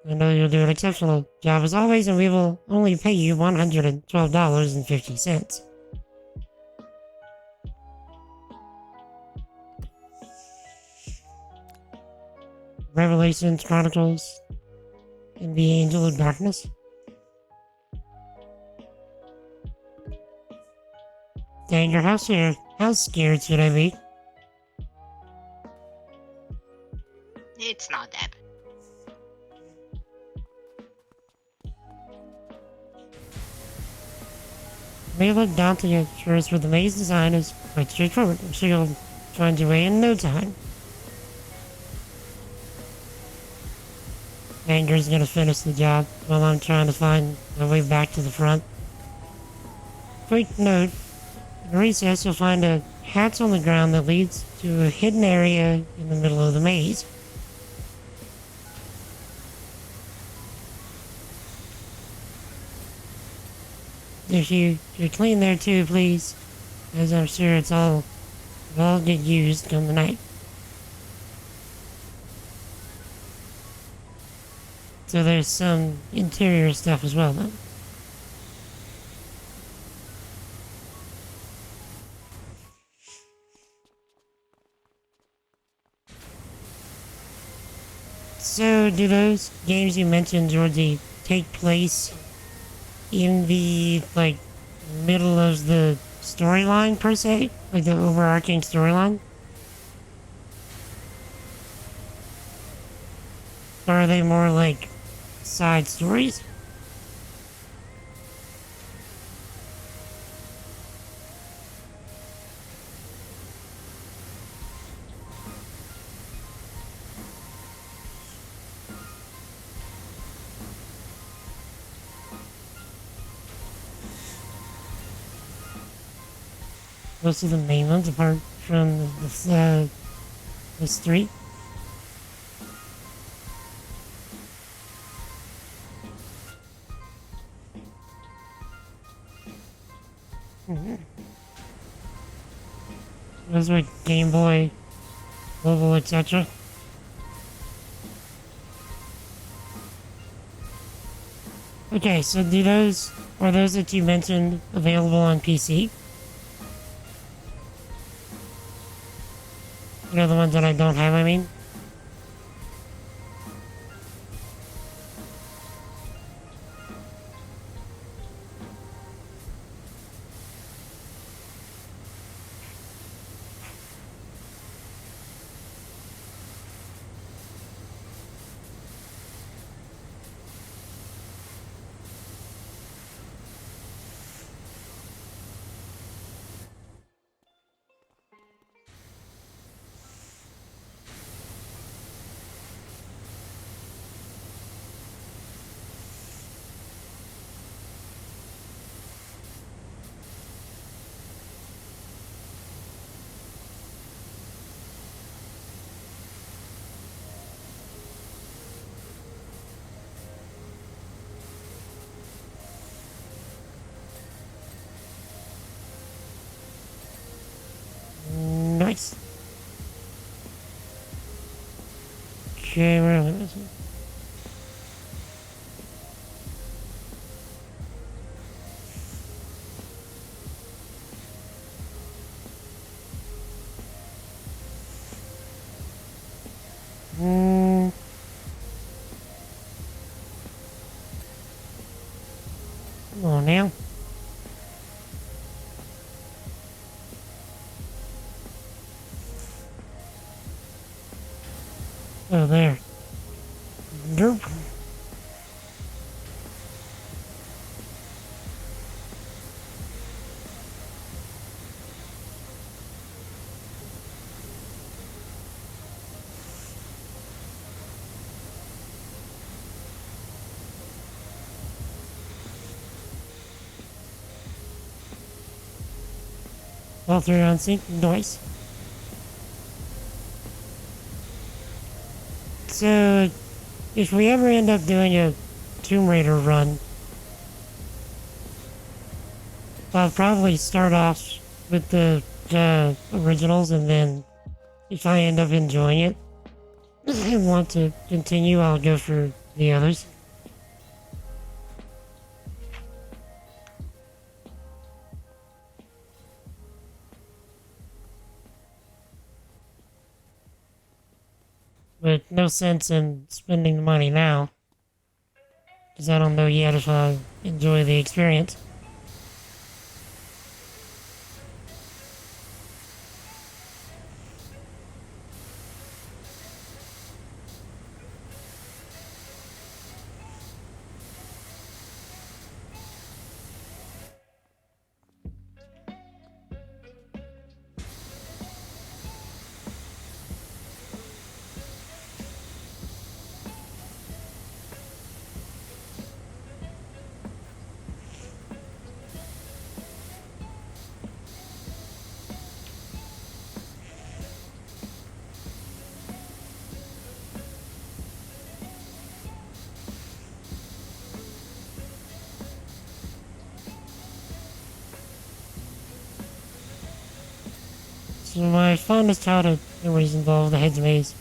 I know you'll do an exceptional job as always, and we will only pay you $112.50. Revelations Chronicles and the Angel of Darkness. Danger, how scared should I be? It's not that bad. May look daunting at first, but the maze design is quite straightforward. I'm sure you'll find your way in no time. Anger's gonna finish the job while I'm trying to find my way back to the front. Quick note, in the recess you'll find a hatch on the ground that leads to a hidden area in the middle of the maze. If you clean there too, please, as I'm sure it'll all get used come the night. So there's some interior stuff as well, though. So, do those games you mentioned, Georgie, take place in the, like, middle of the storyline, per se? Like the overarching storyline? Or are they more like side stories? most of the main ones, apart from the street. Those were Game Boy level, etc. Okay, so are those that you mentioned available on PC? You know, the ones that I don't have, I mean? Nice. Okay, where am I? Come on now. Oh, there. Nope. All three on sync. Nice. So, if we ever end up doing a Tomb Raider run, I'll probably start off with the originals, and then if I end up enjoying it and want to continue, I'll go for the others. But no sense in spending the money now, because I don't know yet if I enjoy the experience. So my fondest childhood memories involve the Heads Maze.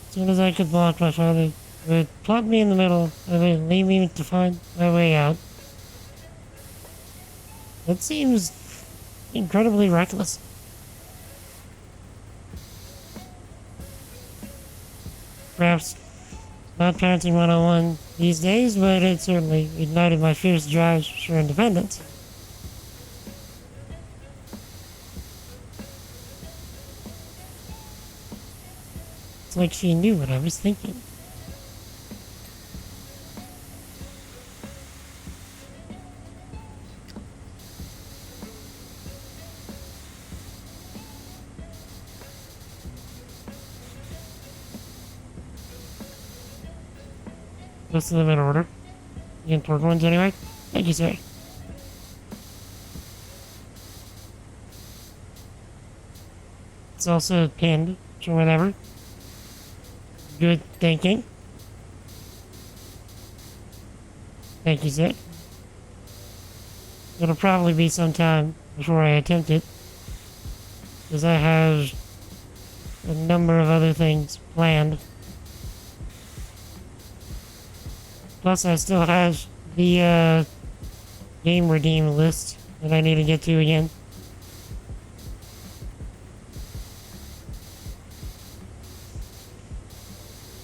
As soon as I could block, my father would plop me in the middle and then leave me to find my way out. That seems incredibly reckless. Perhaps not parenting 101 these days, but it certainly ignited my fierce drive for independence. It's like she knew what I was thinking. Most of them in order. The important ones anyway. Thank you, sir. It's also pinned, or whatever. Good thinking. Thank you, sir. It'll probably be some time before I attempt it, because I have a number of other things planned. Plus, I still have the game redeem list that I need to get to again.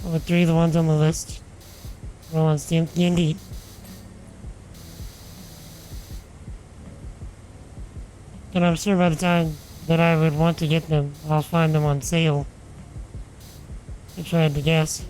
Well, 3 of the ones on the list. Well, it's indeed. And I'm sure by the time that I would want to get them, I'll find them on sale. If I had to guess.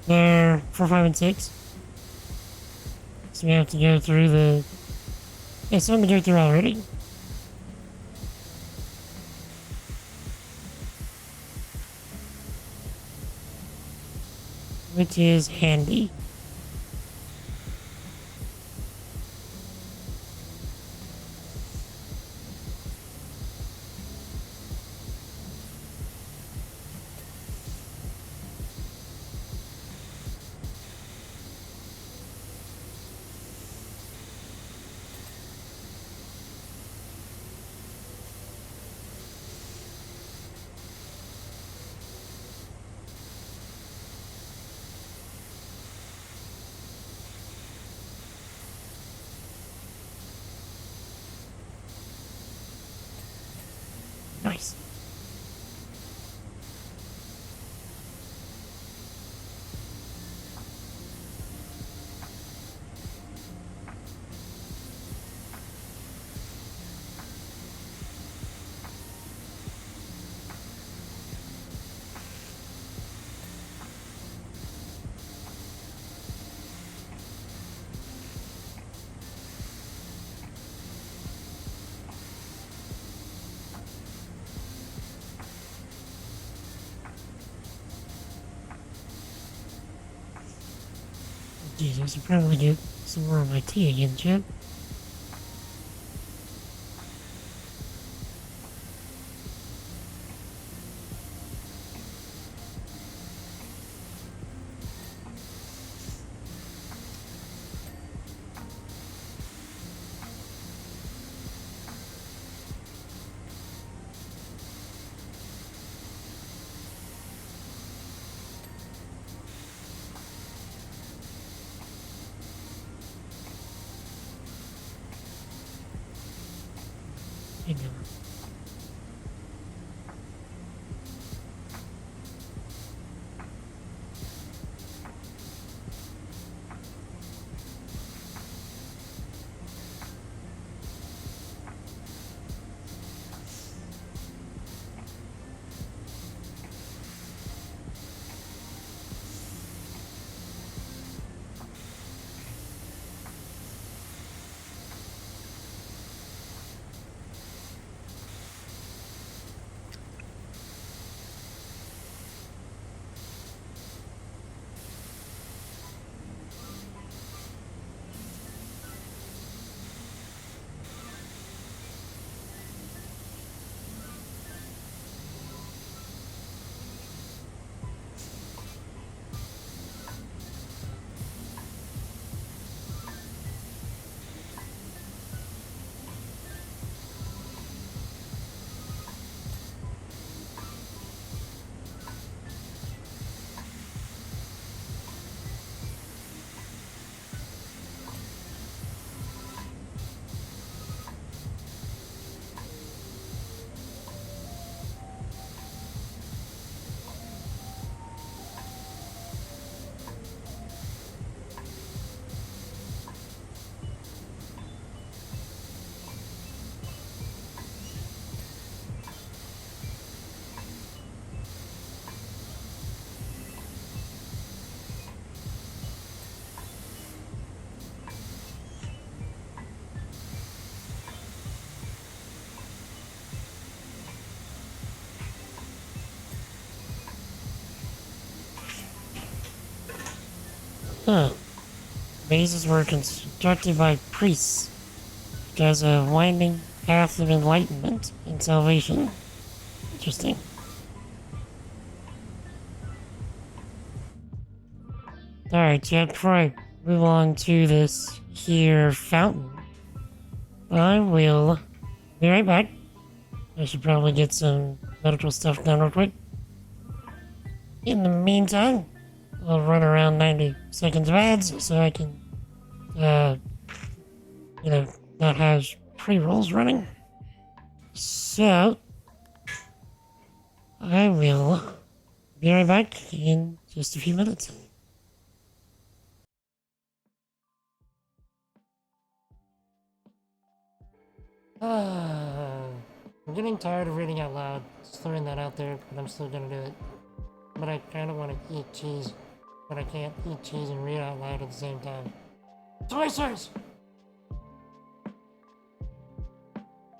They're 4, 5, and 6. So we have to go through the... Yeah, some to go through already. Which is handy. Nice. Jeez, I should probably get some more of my tea again, Chip. Hang on. Huh. Mazes were constructed by priests as a winding path of enlightenment and salvation. Interesting. Alright, yeah, before I move on to this here fountain, I will be right back. I should probably get some medical stuff done real quick. In the meantime, I'll run around 90 seconds of ads so I can, not have pre-rolls running. So, I will be right back in just a few minutes. I'm getting tired of reading out loud. Just throwing that out there, but I'm still gonna do it. But I kind of want to eat cheese, but I can't eat cheese and read out loud at the same time. Choicers!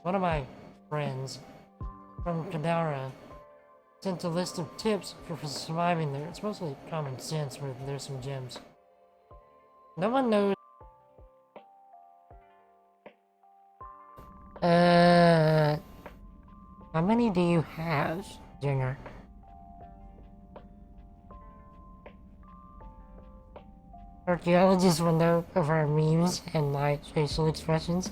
One of my friends from Kadara sent a list of tips for surviving there. It's mostly common sense where there's some gems. No one knows. How many do you have, Jinger? Archaeologists will know of our memes and my facial expressions.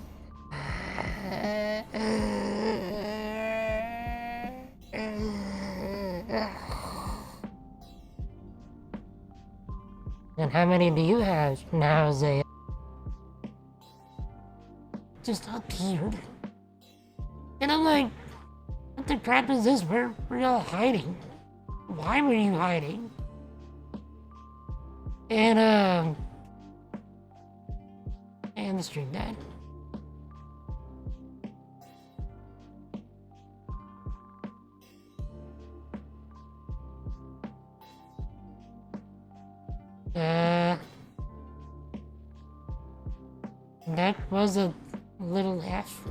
And how many do you have now, Zaya? Just appeared. And I'm like, what the crap is this? Where were y'all hiding? Why were you hiding? And the stream died. That was a little F.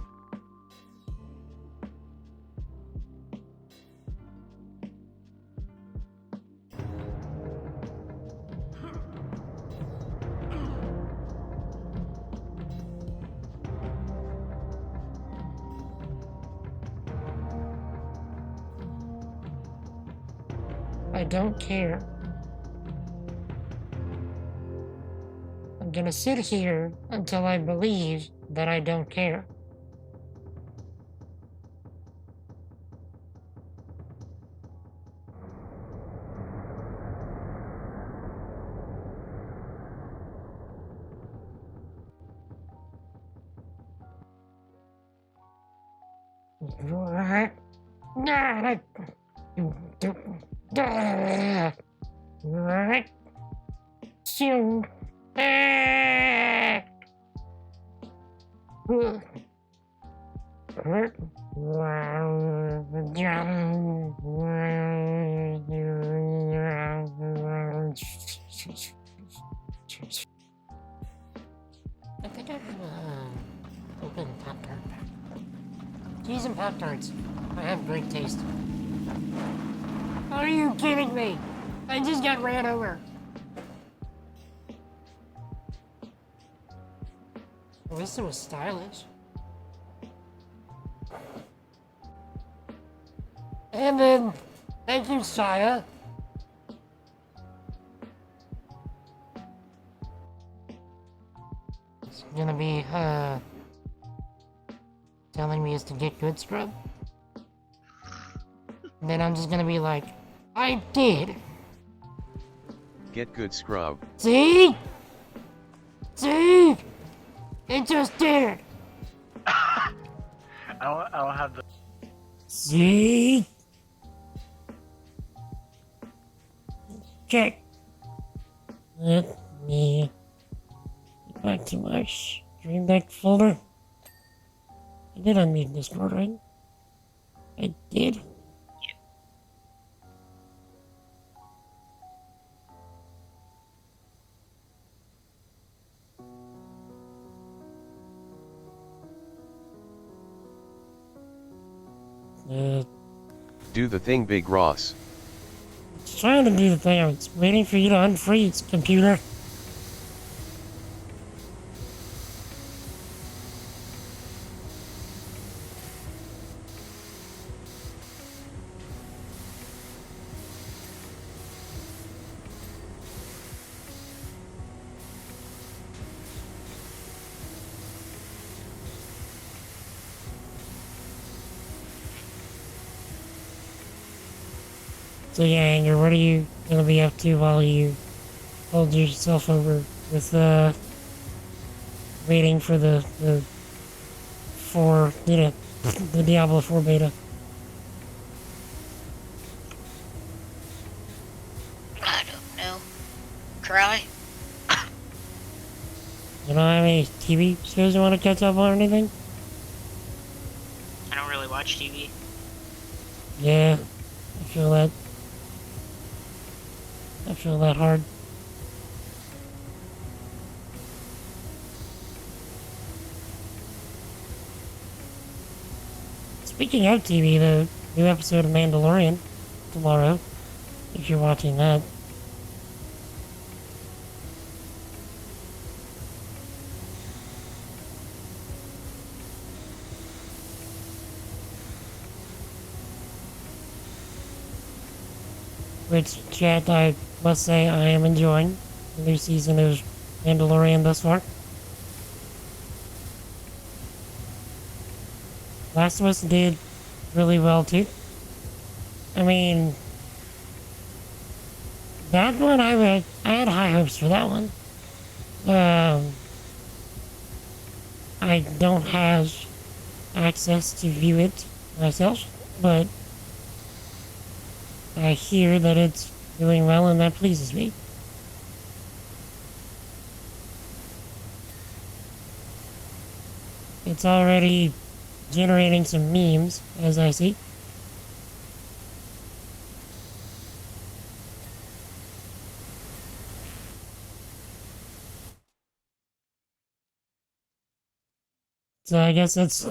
I don't care. I'm gonna sit here until I believe that I don't care. I think I can open Pop-Tart. Cheese and Pop-Tarts. I have great taste. Are you kidding me? I just got ran over. At least it was stylish. And then, thank you, Saya. It's gonna be, telling me is to get good scrub. And then I'm just gonna be like, I did. Get good scrub. See? See? It just did. I don't have the. See? Check. Let me get back to my stream deck folder. I did unmute Discord, right? I did. Do the thing, Big Ross. Trying to do the thing. I was waiting for you to unfreeze, computer. So yeah, Anger, what are you gonna be up to while you hold yourself over with waiting for the 4, the Diablo 4 beta? I don't know. Cry? You don't have any TV shows you want to catch up on or anything? I don't really watch TV. Yeah, I feel that. I feel that hard. Speaking of TV, the new episode of Mandalorian tomorrow, if you're watching that. Which, chat, I must say I am enjoying the new season of Mandalorian thus far. Last of Us did really well too. I mean, that one I had high hopes for that one. I don't have access to view it myself, but I hear that it's doing well and that pleases me. It's already generating some memes, as I see. So I guess that's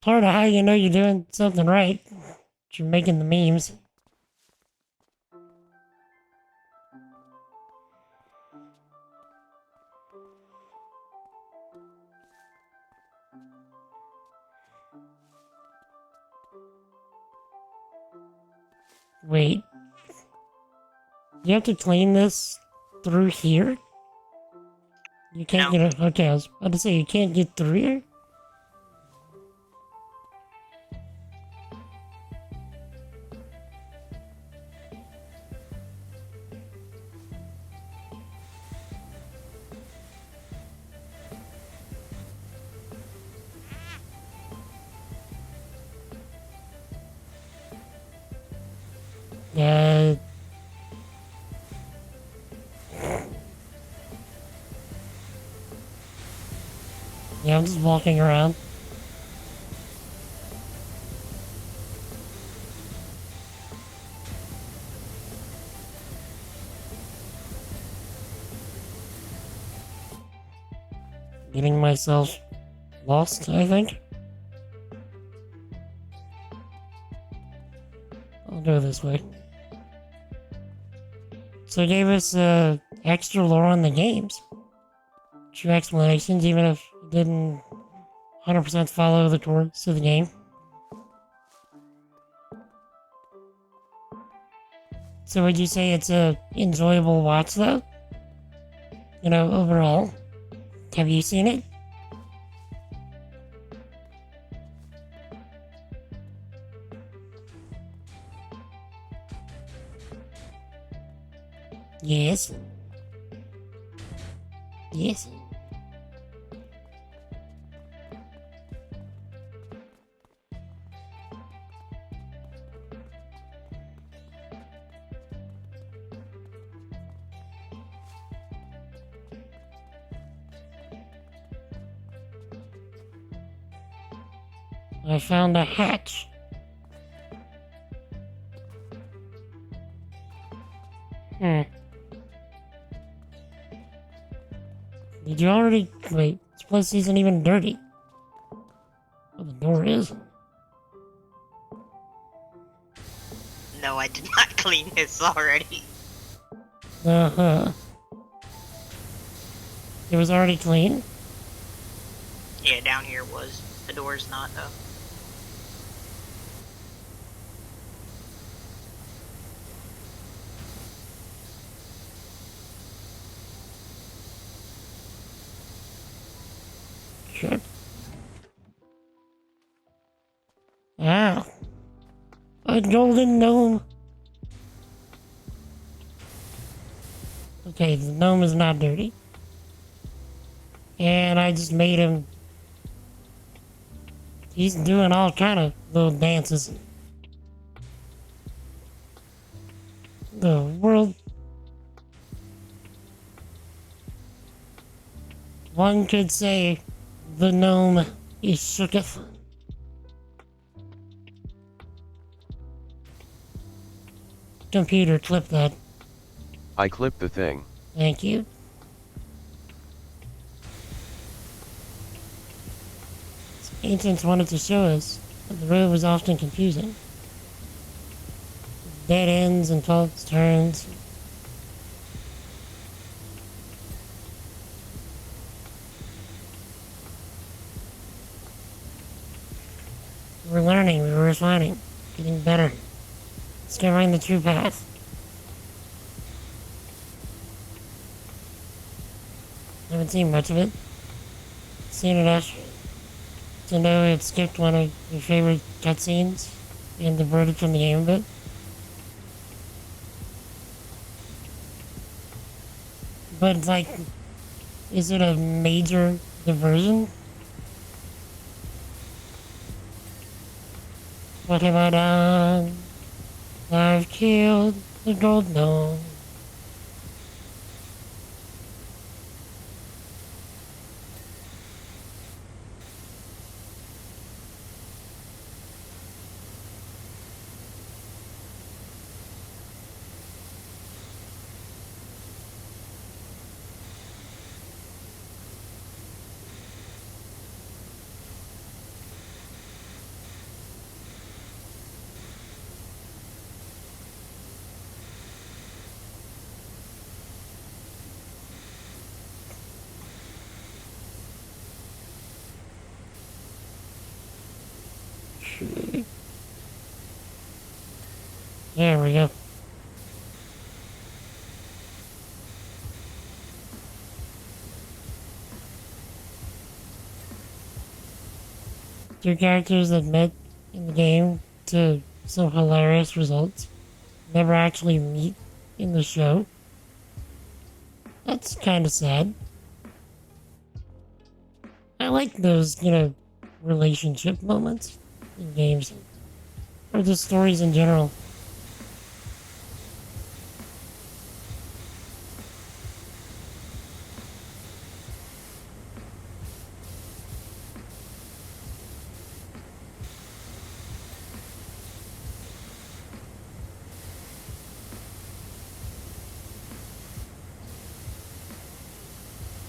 part of how you know you're doing something right. You're making the memes. Wait. You have to clean this through here? You can't No. get it. Okay, I was about to say you can't get through here? Yeah. Yeah, I'm just walking around. Getting myself lost, I think. I'll go this way. So it gave us extra lore on the games. True explanations, even if it didn't 100% follow the course of the game. So would you say it's a enjoyable watch though? You know, overall? Have you seen it? Yes. Yes. I found a hatch. Did you already... Wait, this place isn't even dirty. Oh, the door is. No, I did not clean this already. Uh-huh. It was already clean? Yeah, down here was. The door's not, though. Sure. Ah. A golden gnome. Okay, the gnome is not dirty. And I just made him... He's doing all kind of little dances. The world... One could say the gnome is shooketh. Computer, clip that. I clipped the thing. Thank you. Ancients wanted to show us that the road was often confusing. Dead ends and false turns. We're learning, we were refining, getting better, discovering the true path. Haven't seen much of it. Seen enough to know it skipped one of your favorite cutscenes and diverted from the game a bit. But, like, is it a major diversion? What have I done? I've killed the gold gnome. There we go. Two characters that met in the game to some hilarious results never actually meet in the show. That's kind of sad. I like those, relationship moments in games. Or just stories in general.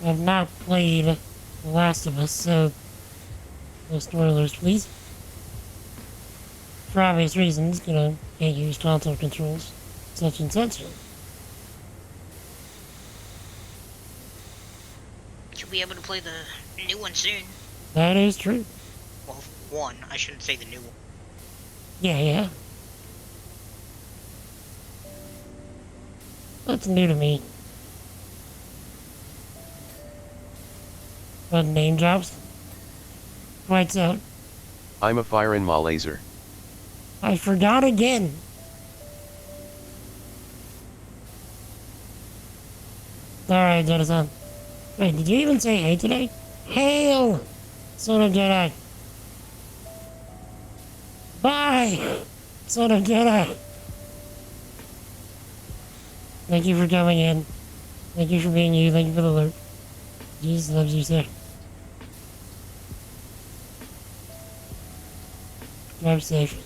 I've not played The Last of Us, so no spoilers, please. For obvious reasons, can't use console controls, such and such. You'll be able to play the new one soon. That is true. Well, one. I shouldn't say the new one. Yeah. That's new to me. But name drops? Lights out. I'm a firin' ma laser. I forgot again. Alright, Jedi-san. Wait, did you even say hey today? Hail! Son of Jedi. Bye! Son of Jedi. Thank you for coming in. Thank you for being you. Thank you for the alert. Jesus loves you, sir. Drive safe.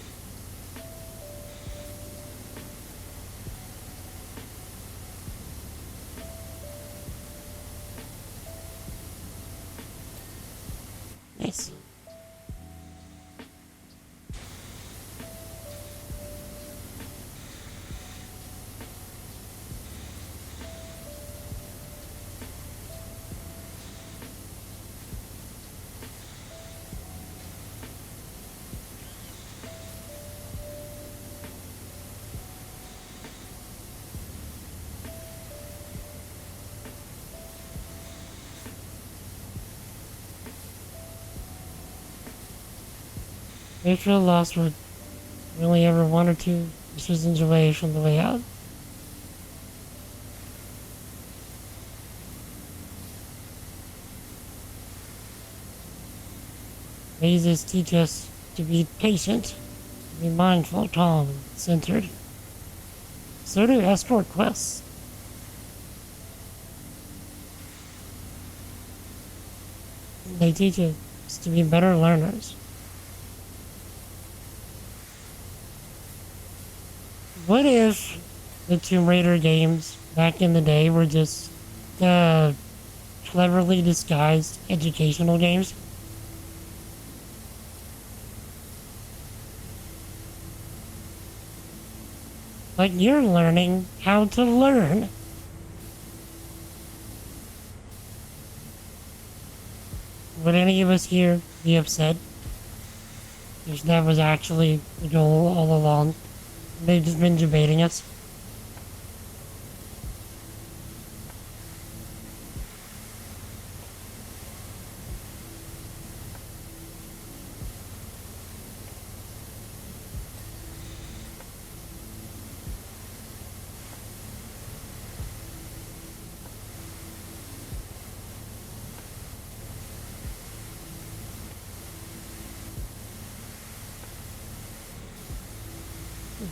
Nice. Rachel lost were really ever one or two decisions away from the way out. Mazes teach us to be patient, to be mindful, calm, and centered. So do escort quests. They teach us to be better learners. What if the Tomb Raider games back in the day were just cleverly disguised educational games? Like you're learning how to learn. Would any of us here be upset if that was actually the goal all along? They've just been debating us.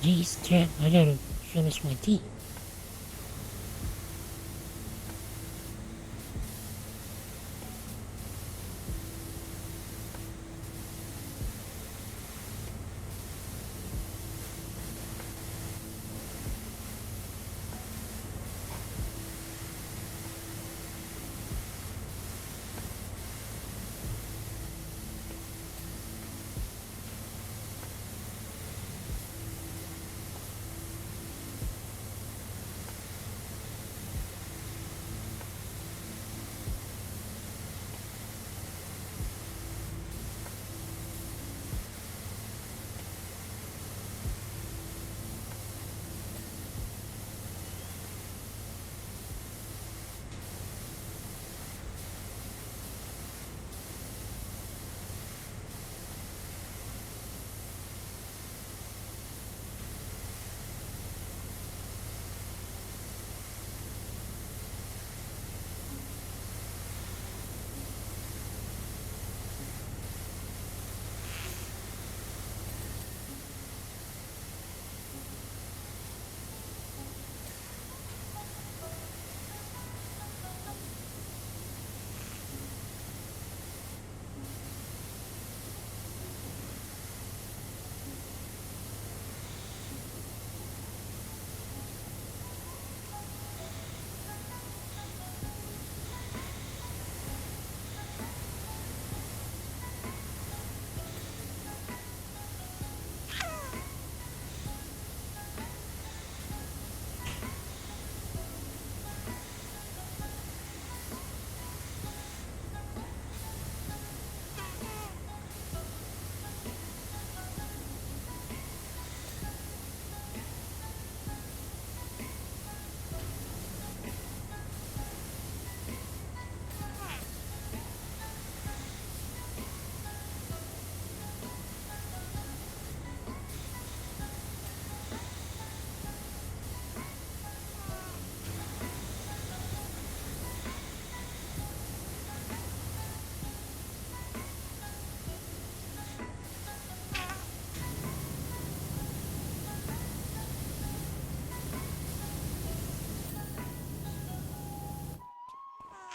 Jeez, chat, I gotta finish my tea.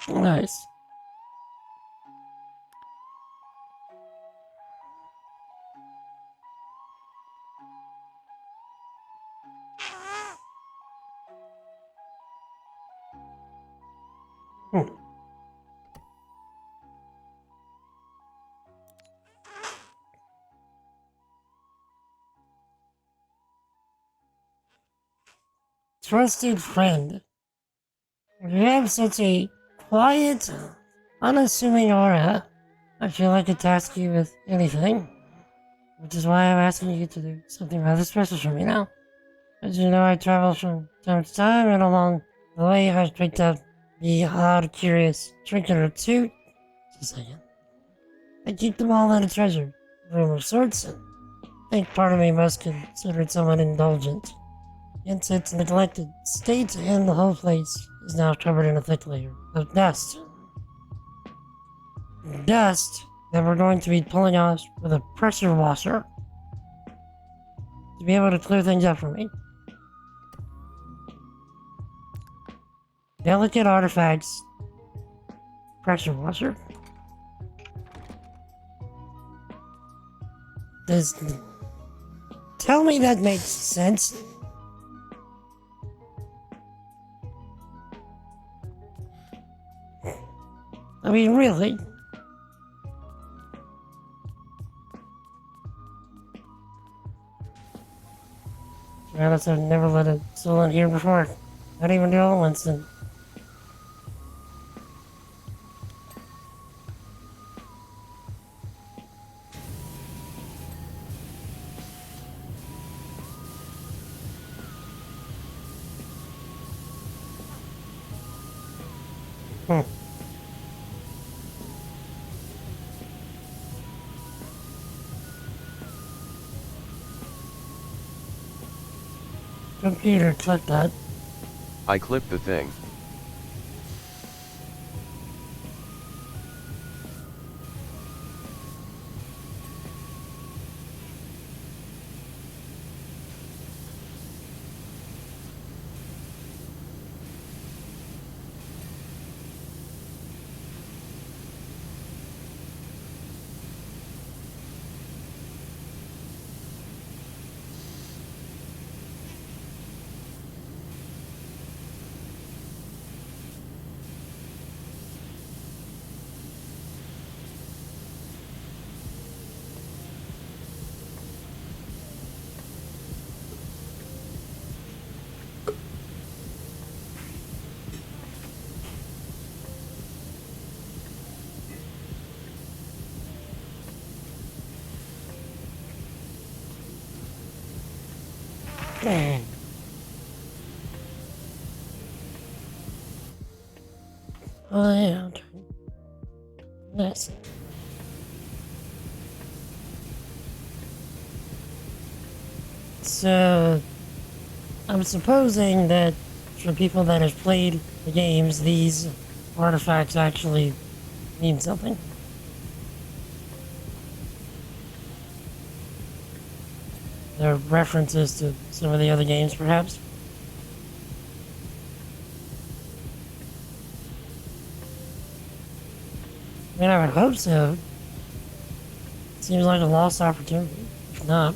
Nice. Hmm. Trusted friend. You have such a quiet, unassuming aura. I feel I could task you with anything, which is why I'm asking you to do something rather special for me now. As you know, I travel from time to time, and along the way, I've picked up the odd, curious trinket or two. Just a second. I keep them all in a treasure room of sorts, and I think part of me must consider it somewhat indulgent. Hence its neglected state, and the whole place is now covered in a thick layer of dust. Dust that we're going to be pulling out with a pressure washer to be able to clear things up for me. Delicate artifacts. Pressure washer. Tell me that makes sense. I mean, really. To be honest, I've never let a soul in here before. Not even the old ones. And Computer, click that. I clipped the thing. Oh yeah, okay. Yes. So, I'm supposing that for people that have played the games, these artifacts actually mean something. They're references to some of the other games, perhaps. I mean, I would hope so. Seems like a lost opportunity. If not.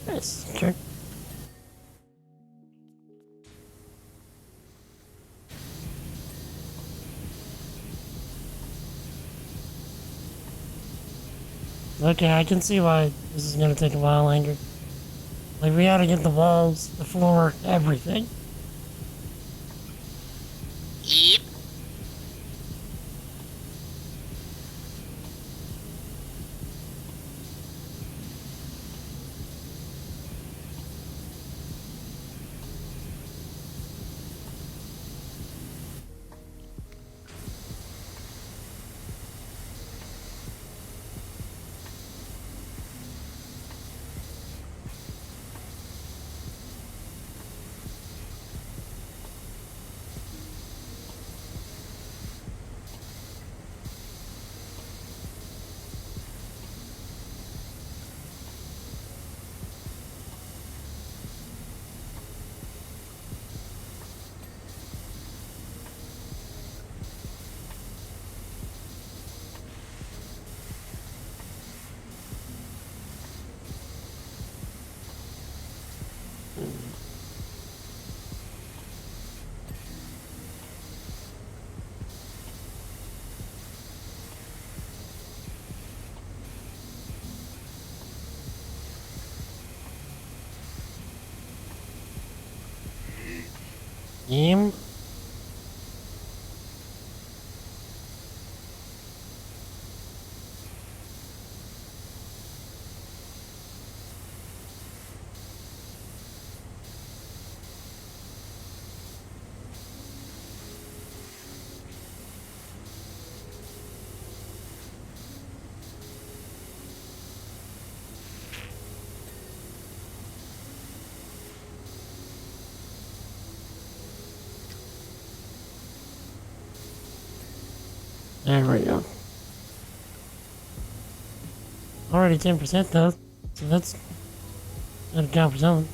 Yes, sure. Okay, I can see why this is gonna take a while longer. Like, we gotta get the walls, the floor, everything. Yep. game. There we go. Already 10% though, so that's gonna count for something.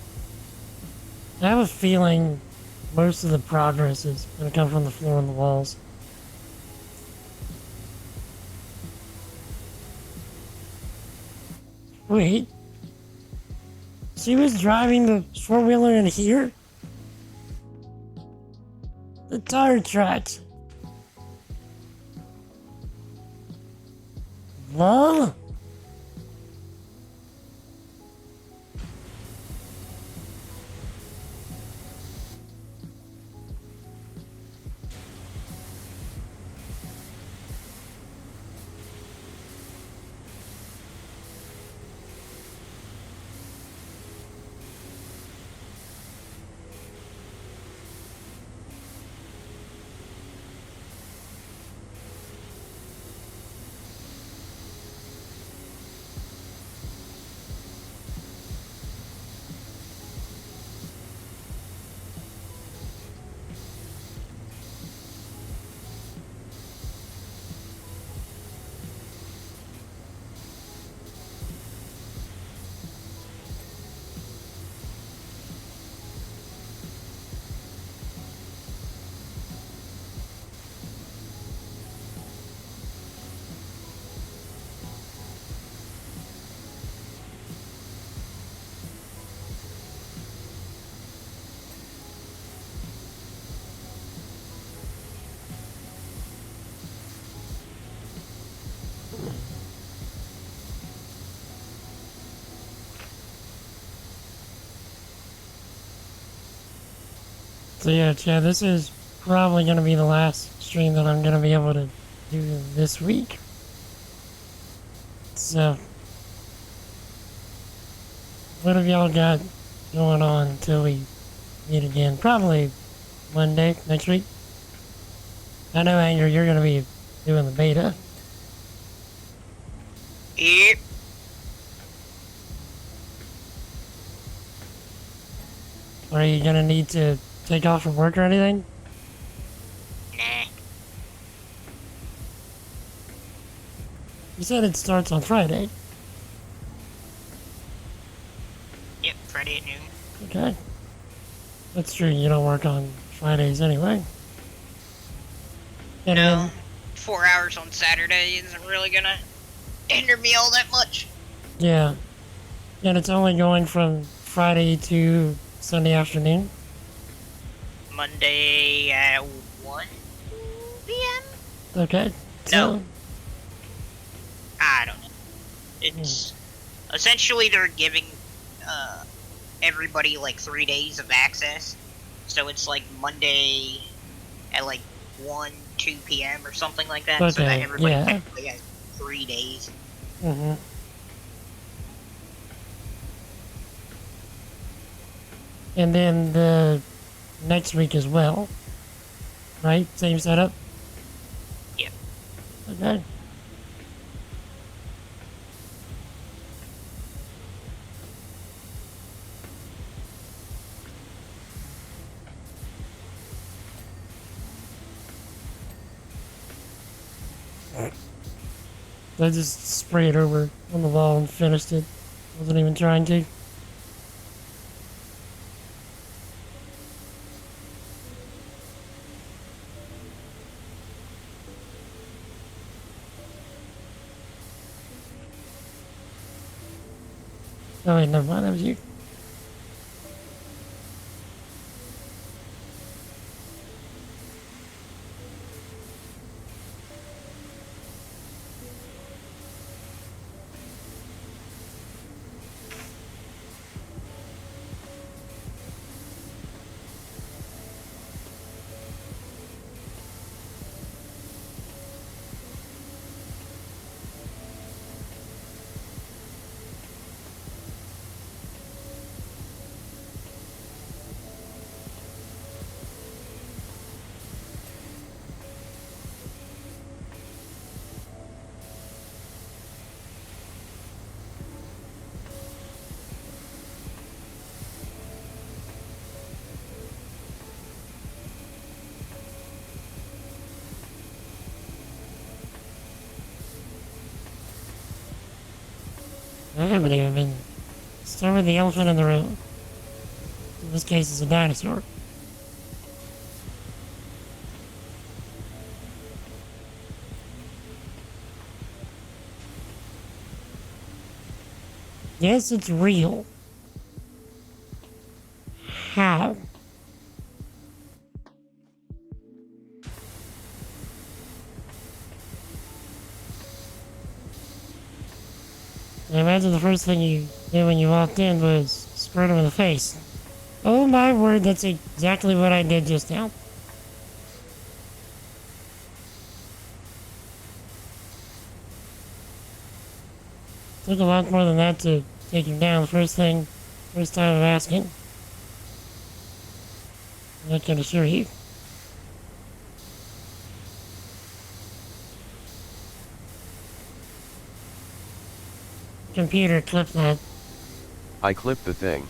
I have a feeling most of the progress is gonna come from the floor and the walls. Wait. She was driving the four-wheeler in here? The tire tracks. Mom? So yeah, Chad, this is probably going to be the last stream that I'm going to be able to do this week. So, what have y'all got going on until we meet again? Probably Monday next week. I know, Anger, you're going to be doing the beta. Yep. Are you going to need to take off from work or anything? Nah. You said it starts on Friday. Yep, Friday at noon. Okay. That's true, you don't work on Fridays anyway. And No. then, 4 hours on Saturday isn't really gonna hinder me all that much. yeah. And it's only going from Friday to Sunday afternoon. Monday at 1 p.m.? Okay. No. I don't know. It's essentially they're giving everybody like 3 days of access. So it's like Monday at like 1, 2 p.m. or something like that. So that Okay, everybody yeah. technically has 3 days. Mm-hmm. And then the next week as well. Right? Same setup? Yep. Okay. I just sprayed over on the wall and finished it. Wasn't even trying to. Oh wait, never mind, that was you. I haven't even been. Start with the elephant in the room. In this case, it's a dinosaur. Yes, it's real. How? I imagine the first thing you did when you walked in was squirt him in the face. Oh my word, that's exactly what I did just now. Took a lot more than that to take him down. First time of asking. I can assure you. Computer, clip that. I clipped the thing.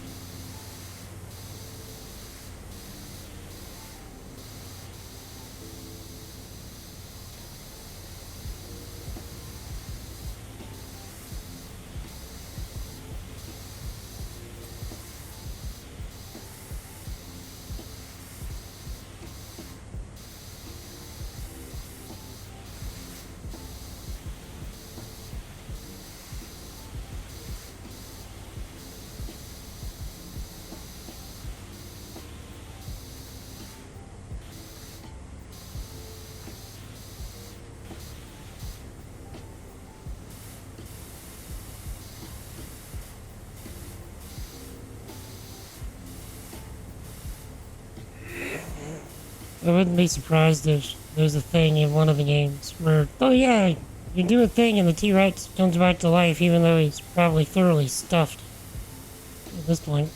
I wouldn't be surprised if there's a thing in one of the games where, oh yeah, you do a thing and the T-Rex comes back to life even though he's probably thoroughly stuffed at this point.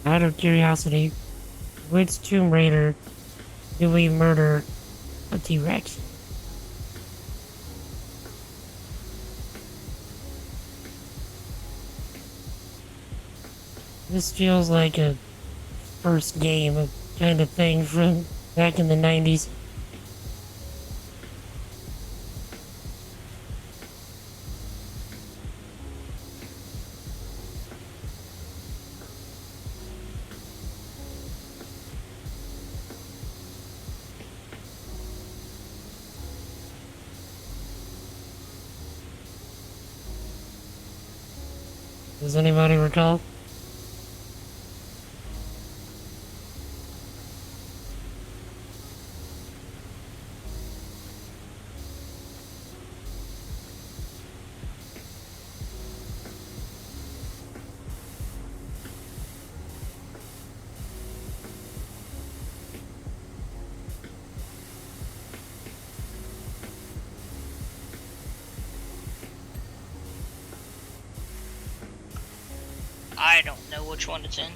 Out of curiosity, which Tomb Raider do we murder a T-Rex? This feels like a first game kind of thing from back in the 90s. Does anybody recall? I don't know which one it's in.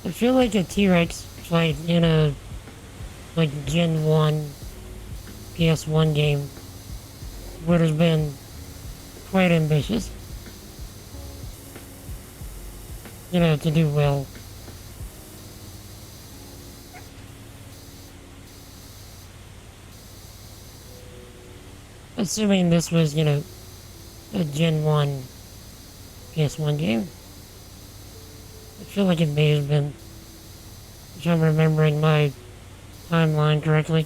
I feel like a T-Rex fight in a Gen 1 PS1 game would have been quite ambitious. To do well. Assuming this was, a Gen 1 PS1 game. I feel like it may have been, if I'm remembering my timeline correctly.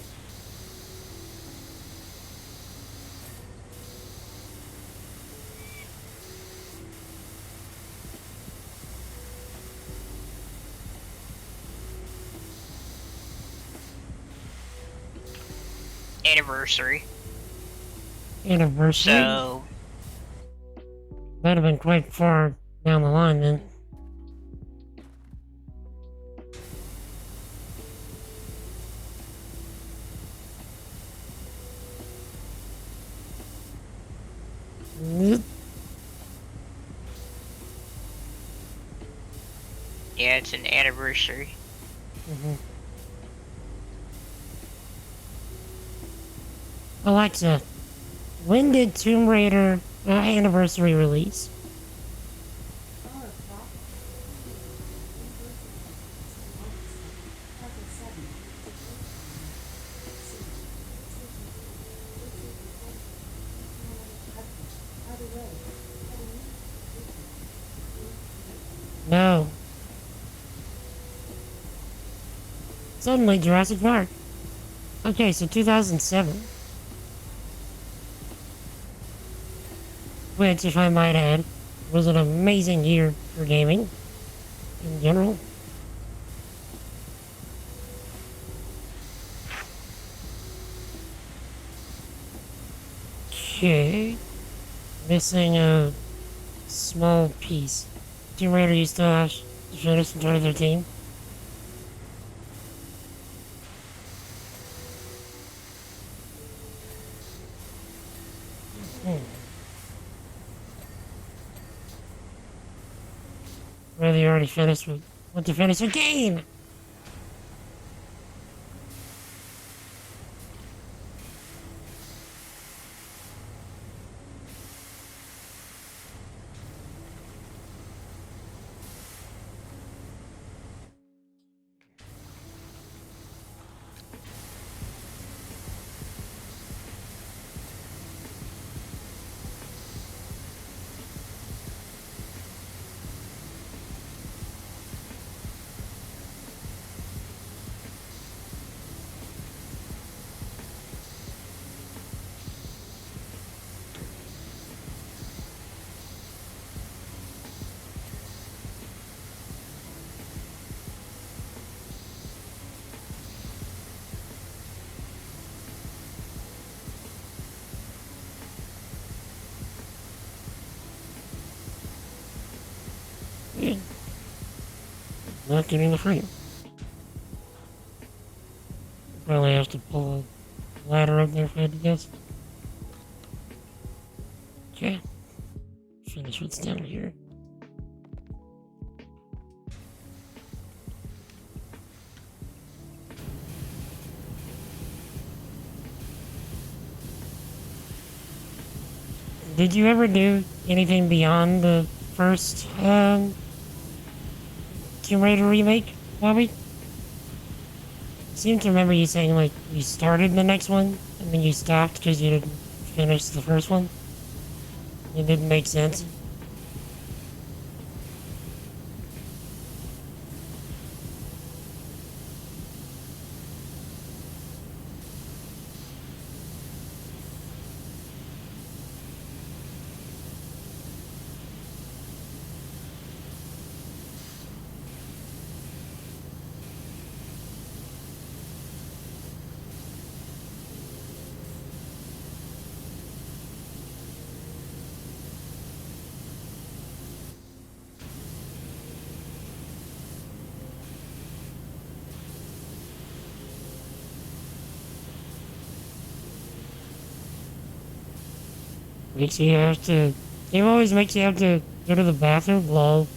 Anniversary. Anniversary? So, Might have been quite far down the line then. yeah, it's an anniversary. Alexa, when did Tomb Raider Anniversary release? No. Suddenly Jurassic Park. Okay, so 2007. Which, if I might add, was an amazing year for gaming in general. Okay. Missing a small piece. Tomb Raider you still have to finish in 2013. Really already finished with want to finish a game. Not getting the frame. Probably have to pull a ladder up there if I had to guess. Okay. Finish what's down here. Did you ever do anything beyond the first Tomb Raider remake, Bobby? I seem to remember you saying like you started the next one and then you stopped because you didn't finish the first one. It didn't make sense. Makes you have to. Game always makes you have to go to the bathroom. Lol.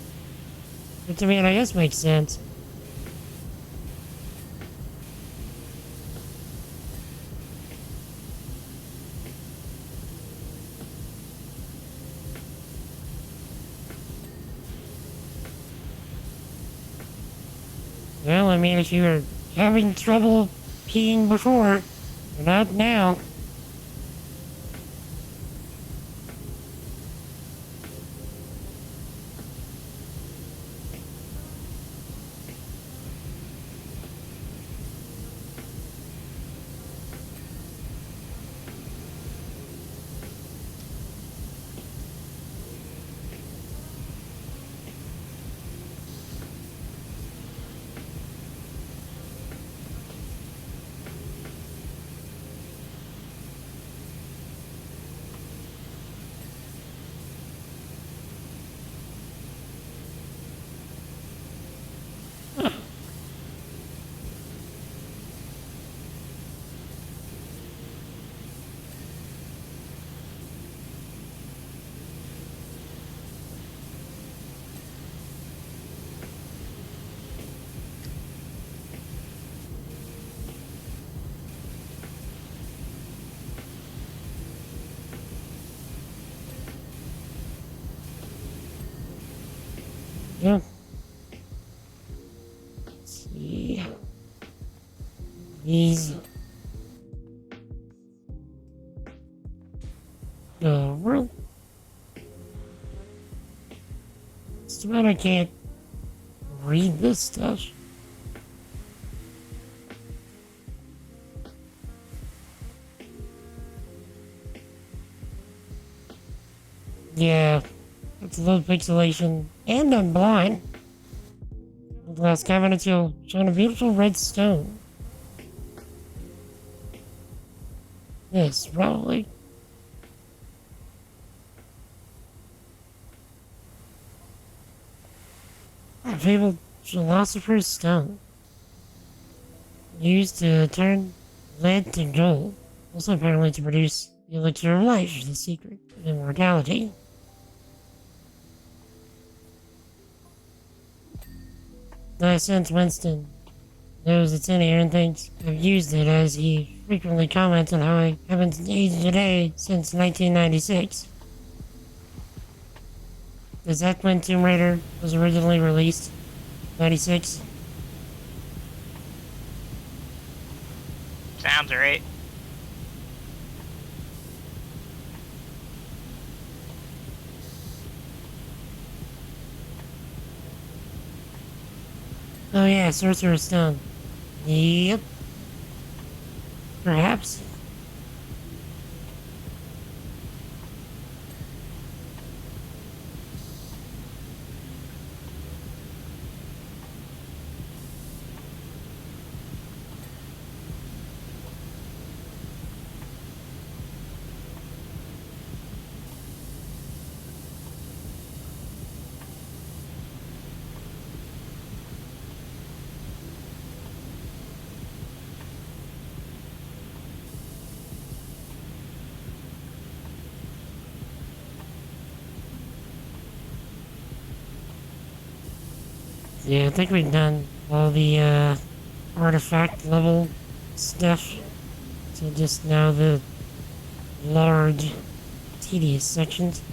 Which I mean, I guess makes sense. Well, I mean, if you were having trouble peeing before, you're not now. the world? It's too bad I can't read this stuff. Yeah, it's low pixelation, and I'm blind. The last cabinet you'll show a beautiful red stone. This, probably. A fabled philosopher's stone. Used to turn lead to gold. Also apparently to produce the elixir of life, the secret of immortality. Since Winston knows it's in here and thinks I've used it, as he frequently comments on how I haven't aged a day since 1996. Is that when Tomb Raider was originally released? 96? Sounds right. Oh yeah, Sorcerer's Stone. Yep. Perhaps. Yeah, I think we've done all the artifact level stuff. So just now the large, tedious sections.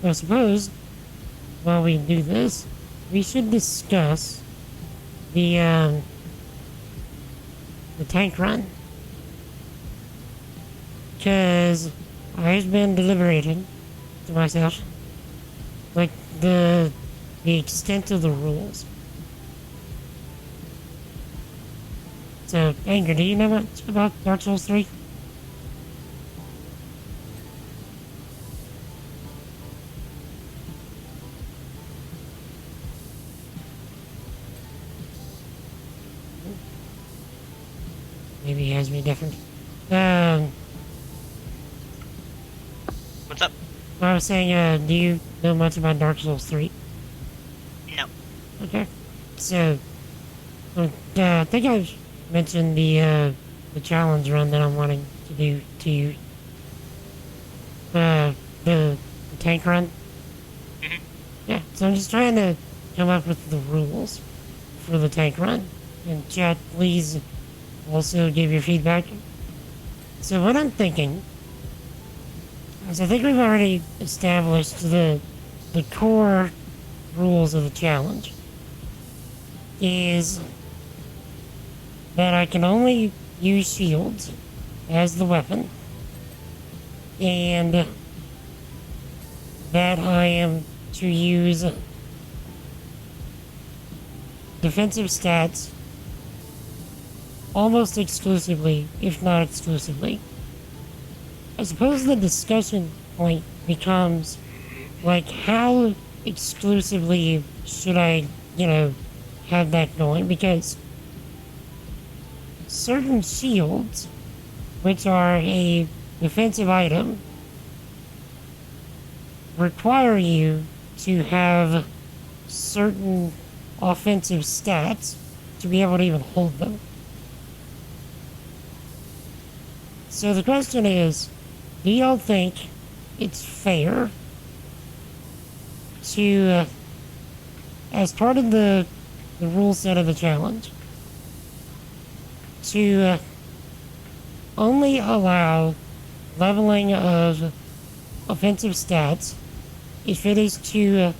I suppose, while we do this, we should discuss the tank run. Because I've been deliberating to myself, like, the extent of the rules. So, Anger, do you know much about Dark Souls 3? Maybe he has me different. What's up? I was saying, do you know much about Dark Souls 3? No. Okay. So, I think I've mentioned the challenge run that I'm wanting to do to you. The tank run? Mhm. Yeah, so I'm just trying to come up with the rules for the tank run. And chat, please also give your feedback. So what I'm thinking is I think we've already established the core rules of the challenge. is that I can only use shields as the weapon, and that I am to use defensive stats almost exclusively, if not exclusively. I suppose the discussion point becomes, like, how exclusively should I, have that going? Because certain shields, which are a defensive item, require you to have certain offensive stats to be able to even hold them. So the question is, do y'all think it's fair to, as part of the rule set of the challenge, to only allow leveling of offensive stats if it is to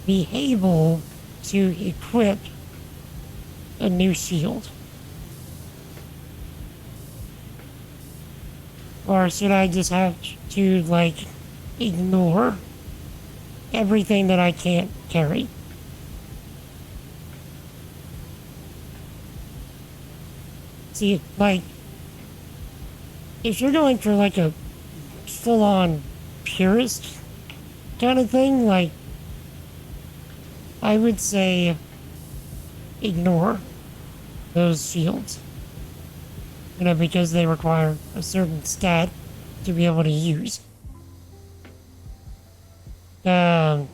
be able to equip a new shield? Or should I just have to, like, ignore everything that I can't carry? See, like, if you're going for, like, a full-on purist kind of thing, like, I would say ignore those shields. Because they require a certain stat to be able to use. But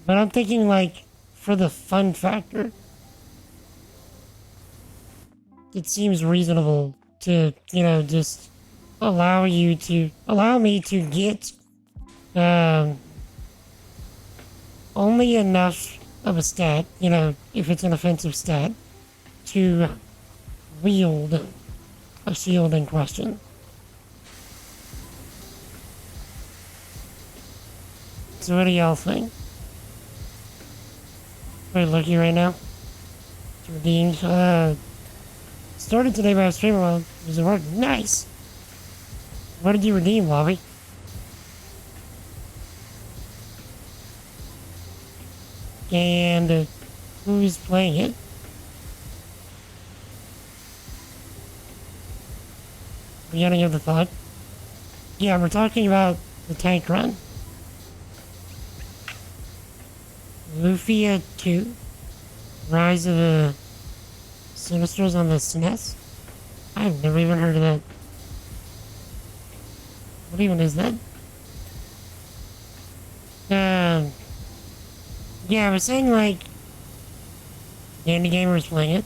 I'm thinking, like, for the fun factor, it seems reasonable to, just allow me to get only enough of a stat, if it's an offensive stat, to wield a shield in question. So what do y'all think? Very lucky right now. It's redeemed. Started today by a streamer while it was at work. Nice! What did you redeem, Lobby? And who's playing it? Beginning of the thought. Yeah, we're talking about the tank run. Lufia 2. Rise of the Sinisters on the SNES? I've never even heard of that. What even is that? Yeah, I was saying, like, Dandy Gamer's playing it.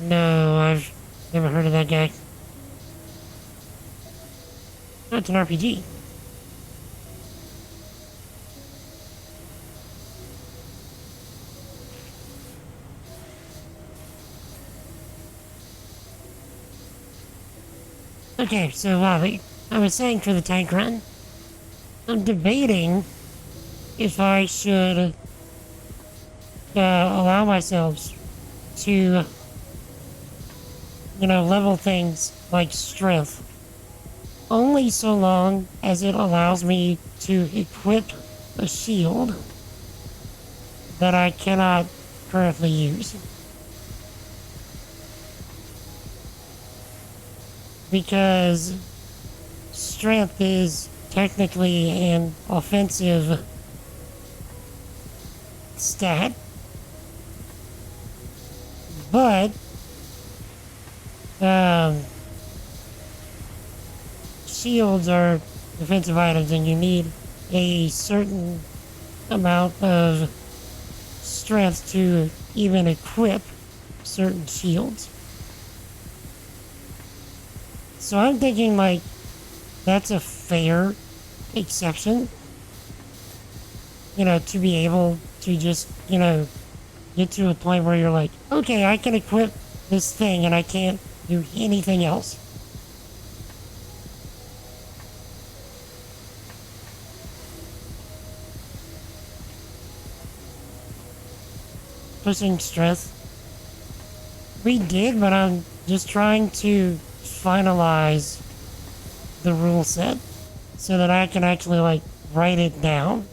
No, I've never heard of that guy. Oh, it's an RPG. Okay, so Lobby, I was saying for the tank run, I'm debating if I should allow myself to, level things like strength only so long as it allows me to equip a shield that I cannot currently use. Because strength is technically an offensive stat, but shields are defensive items and you need a certain amount of strength to even equip certain shields. So I'm thinking, like, that's a fair exception, to be able to just, get to a point where you're like, okay, I can equip this thing and I can't do anything else. pushing stress. We did, but I'm just trying to finalize the rule set so that I can actually, like, write it down.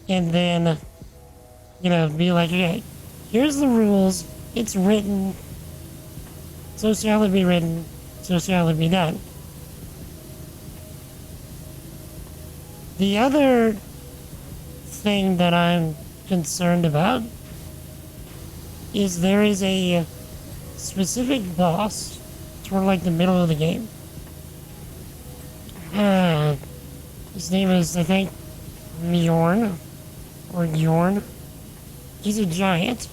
And then, you know, be like, okay, here's the rules. It's written. So shall it be written. So shall it be done. The other thing that I'm concerned about is there is a specific boss toward like the middle of the game. His name is, I think, Mjorn or Yorn. He's a giant.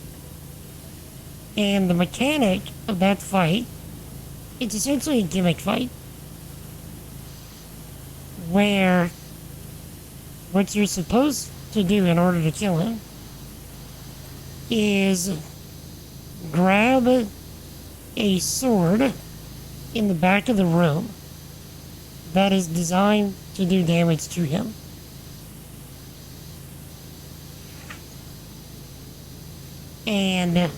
And the mechanic of that fight, it's essentially a gimmick fight where what you're supposed to do in order to kill him is grab a sword in the back of the room that is designed to do damage to him. And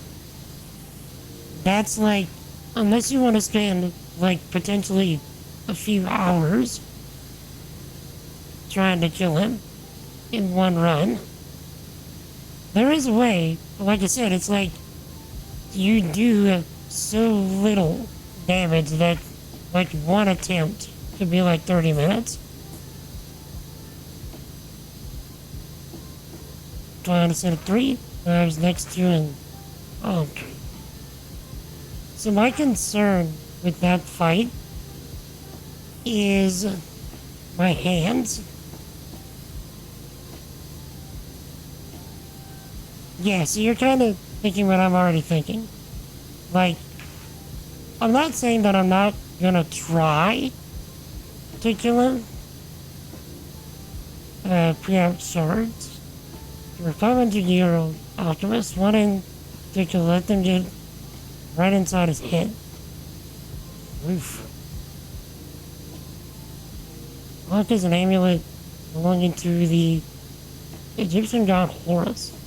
that's like, unless you want to spend like potentially a few hours trying to kill him in one run, there is a way. Like I said, it's like you do so little damage that like one attempt could be like 30 minutes. Trying to set a 3. I was next to an oak. So my concern with that fight is my hands. Yeah, so you're kind of thinking what I'm already thinking. Like, I'm not saying that I'm not gonna try to kill him. Pre-out shards. For a 500-year-old alchemist wanting to let them get right inside his head. Oof. Lock is an amulet belonging to the Egyptian god Horus.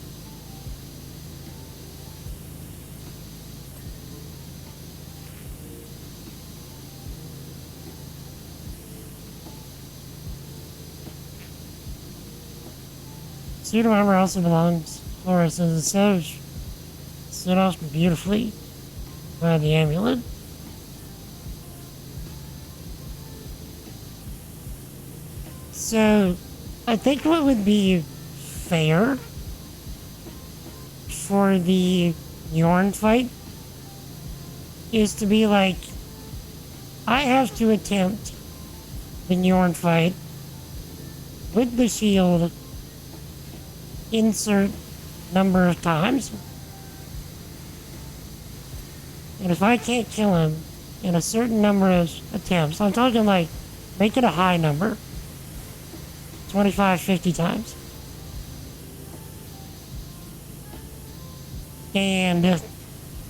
Suit of armor also belongs to Horus as a savage, set off beautifully by the amulet. So, I think what would be fair for the Yorn fight is to be like, I have to attempt the Yorn fight with the shield, insert number of times. And if I can't kill him in a certain number of attempts, I'm talking like, make it a high number, 25, 50 times. And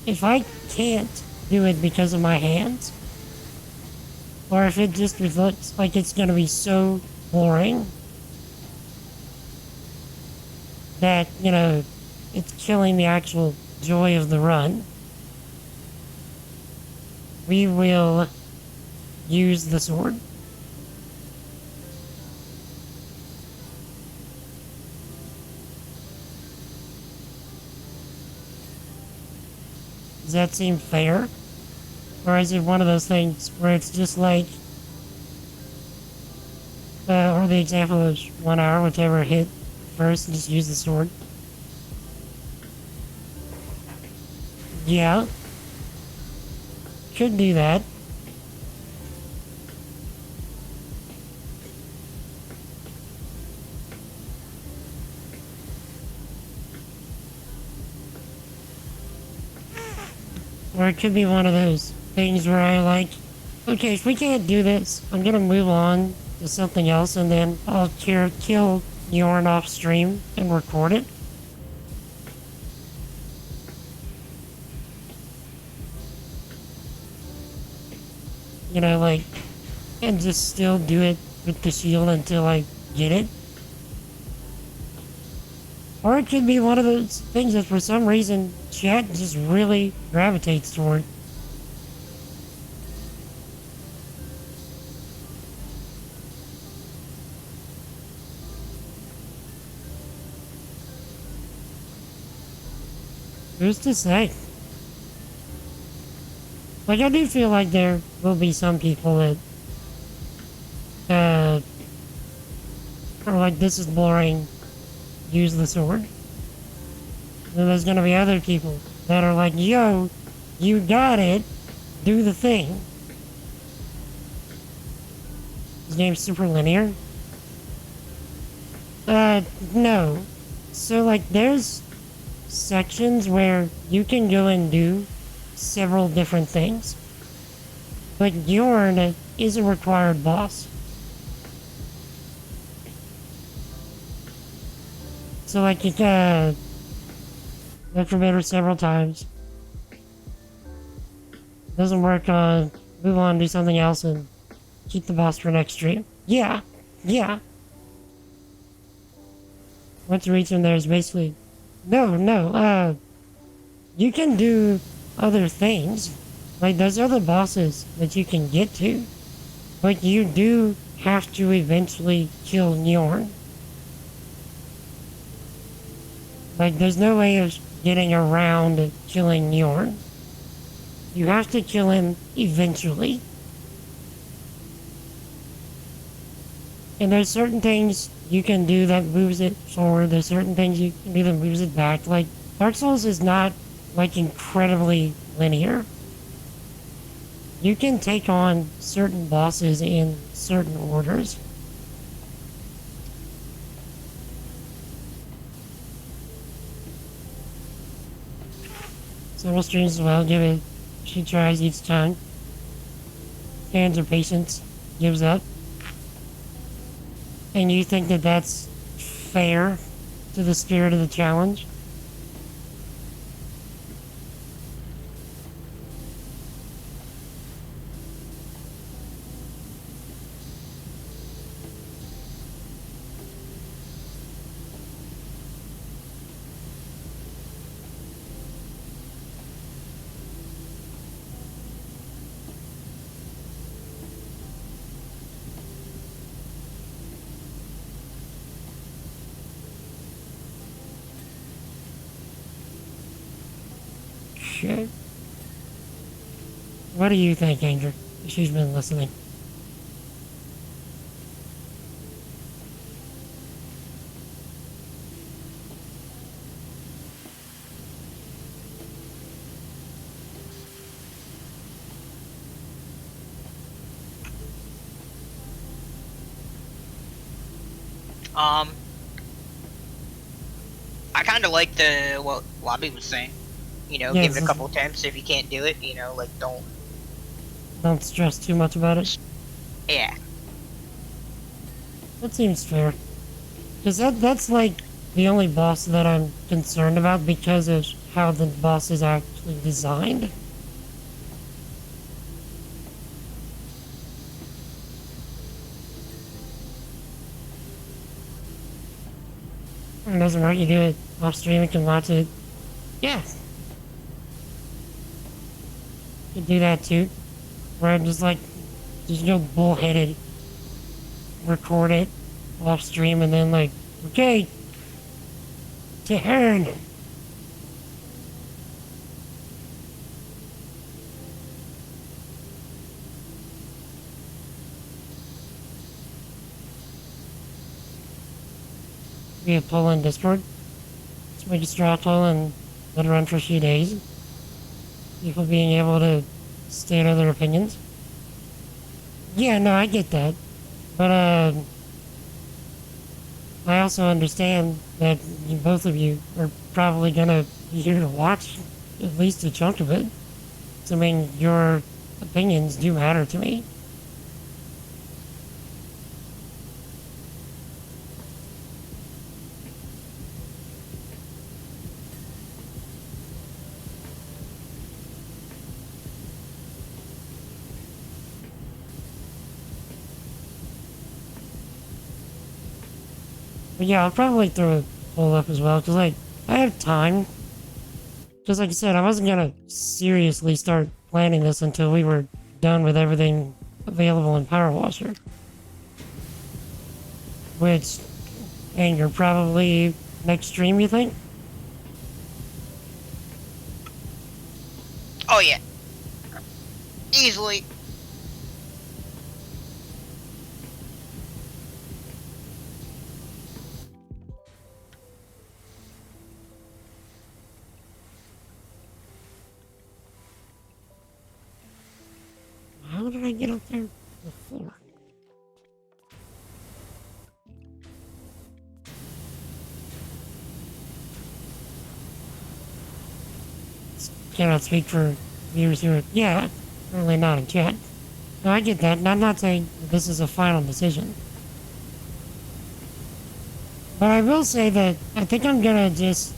if I can't do it because of my hands, or if it just looks like it's going to be so boring that, you know, it's killing the actual joy of the run, we will use the sword. Does that seem fair? Or is it one of those things where it's just like, or the example is 1 hour, whichever hit first, and just use the sword? Yeah. Could do that. Or it could be one of those things where I like, okay, if we can't do this, I'm gonna move on to something else, and then I'll kill Yorn off stream and record it. You know, like, and just still do it with the shield until I get it. Or it could be one of those things that for some reason chat just really gravitates toward. Who's to say? Like, I do feel like there will be some people that, are like, this is boring, use the sword. Then there's gonna be other people that are like, yo, you got it, do the thing. His game's super linear. No. So, like, there's sections where you can go and do several different things. But Yorn is a required boss. So, like, you can look for better several times. Doesn't work on, move on, do something else, and keep the boss for next stream. Yeah. Once you reach him, there's basically... No, you can do other things. Like, there's other bosses that you can get to. But you do have to eventually kill Njorn. Like, there's no way of getting around killing Njorn. You have to kill him eventually. And there's certain things you can do that moves it forward. There's certain things you can do that moves it back. Like, Dark Souls is not, like, incredibly linear. You can take on certain bosses in certain orders. Several streams as well, give it, she tries each time. Fans or patience, gives up. And you think that that's fair to the spirit of the challenge? Shit. What do you think, Andrew? She's been listening. I kind of like what Lobby was saying. You know, Yes, give it a couple attempts. If you can't do it, you know, like, Don't stress too much about it. yeah. That seems fair. Because that's like the only boss that I'm concerned about because of how the boss is actually designed. It doesn't hurt you do it off stream, you can watch it. Yeah. You can do that too. Where I'm just like, just go bullheaded. Record it off stream and then like, okay. Turn. We have poll in Discord. Let's make a straw poll and let it run for a few days. People being able to state other opinions. Yeah, no, I get that. But, I also understand that both of you are probably gonna be here to watch at least a chunk of it. So, I mean, your opinions do matter to me. But yeah, I'll probably throw pull up as well, because, like, I have time. Because, like I said, I wasn't gonna seriously start planning this until we were done with everything available in PowerWasher. Which, anger, probably next stream, you think? Oh yeah. Easily. How did I get up there before? Cannot speak for viewers who are, yeah, currently not in chat. No, I get that, and I'm not saying this is a final decision. But I will say that I think I'm gonna just,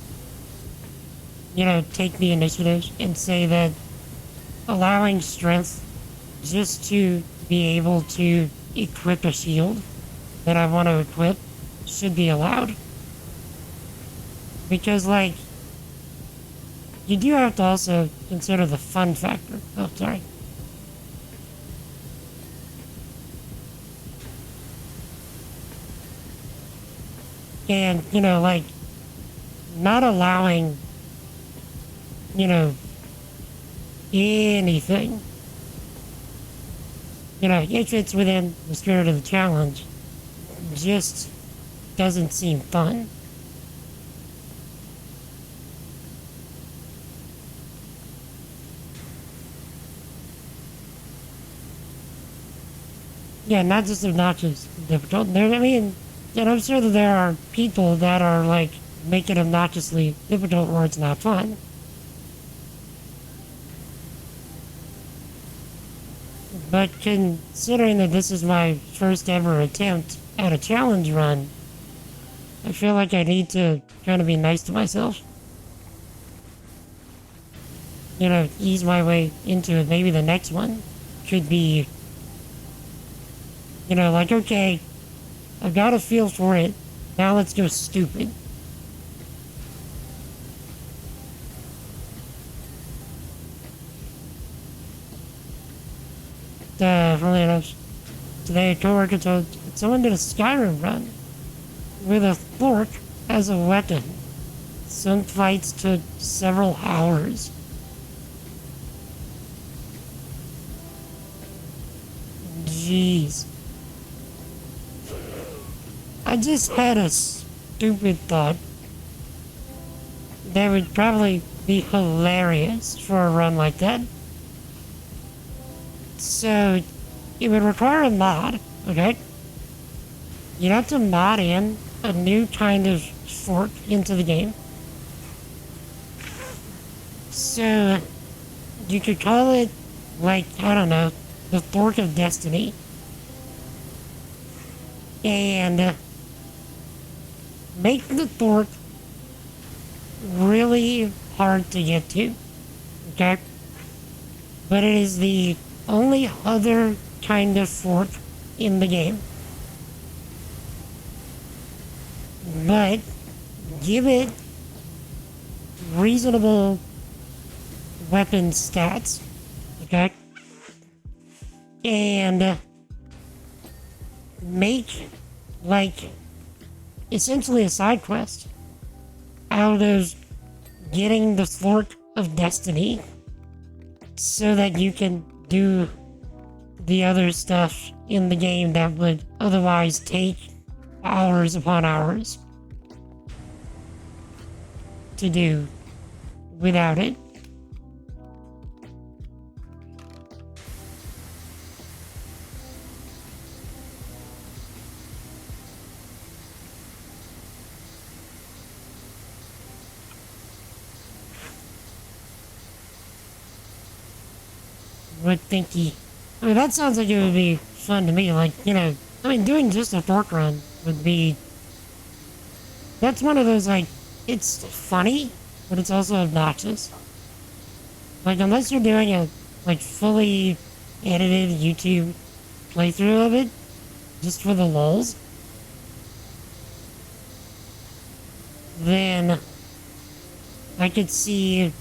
take the initiative and say that allowing strength just to be able to equip a shield that I want to equip should be allowed. Because, like, you do have to also consider the fun factor. Oh, sorry. And, like, not allowing, anything. If it's within the spirit of the challenge, just doesn't seem fun. Yeah, not just obnoxious, difficult. And I'm sure that there are people that are, like, make it obnoxiously difficult where it's not fun. But considering that this is my first ever attempt at a challenge run, I feel like I need to kind of be nice to myself. Ease my way into it. Maybe the next one could be, like, okay, I've got a feel for it. Now let's go stupid. Funnily enough, today a coworker told someone did a Skyrim run with a fork as a weapon. Some fights took several hours. Jeez. I just had a stupid thought that would probably be hilarious for a run like that. So, it would require a mod, okay? You'd have to mod in a new kind of fork into the game. So, you could call it, like, I don't know, the Fork of Destiny. And make the fork really hard to get to, okay? But it is the only other kind of fork in the game. But give it reasonable weapon stats, okay? And make, like, essentially a side quest out of getting the Fork of Destiny so that you can do the other stuff in the game that would otherwise take hours upon hours to do without it. Would think that sounds like it would be fun to me. Like, doing just a fork run would be. That's one of those, like, it's funny, but it's also obnoxious. Like, unless you're doing a, like, fully edited YouTube playthrough of it, just for the lulz, then I could see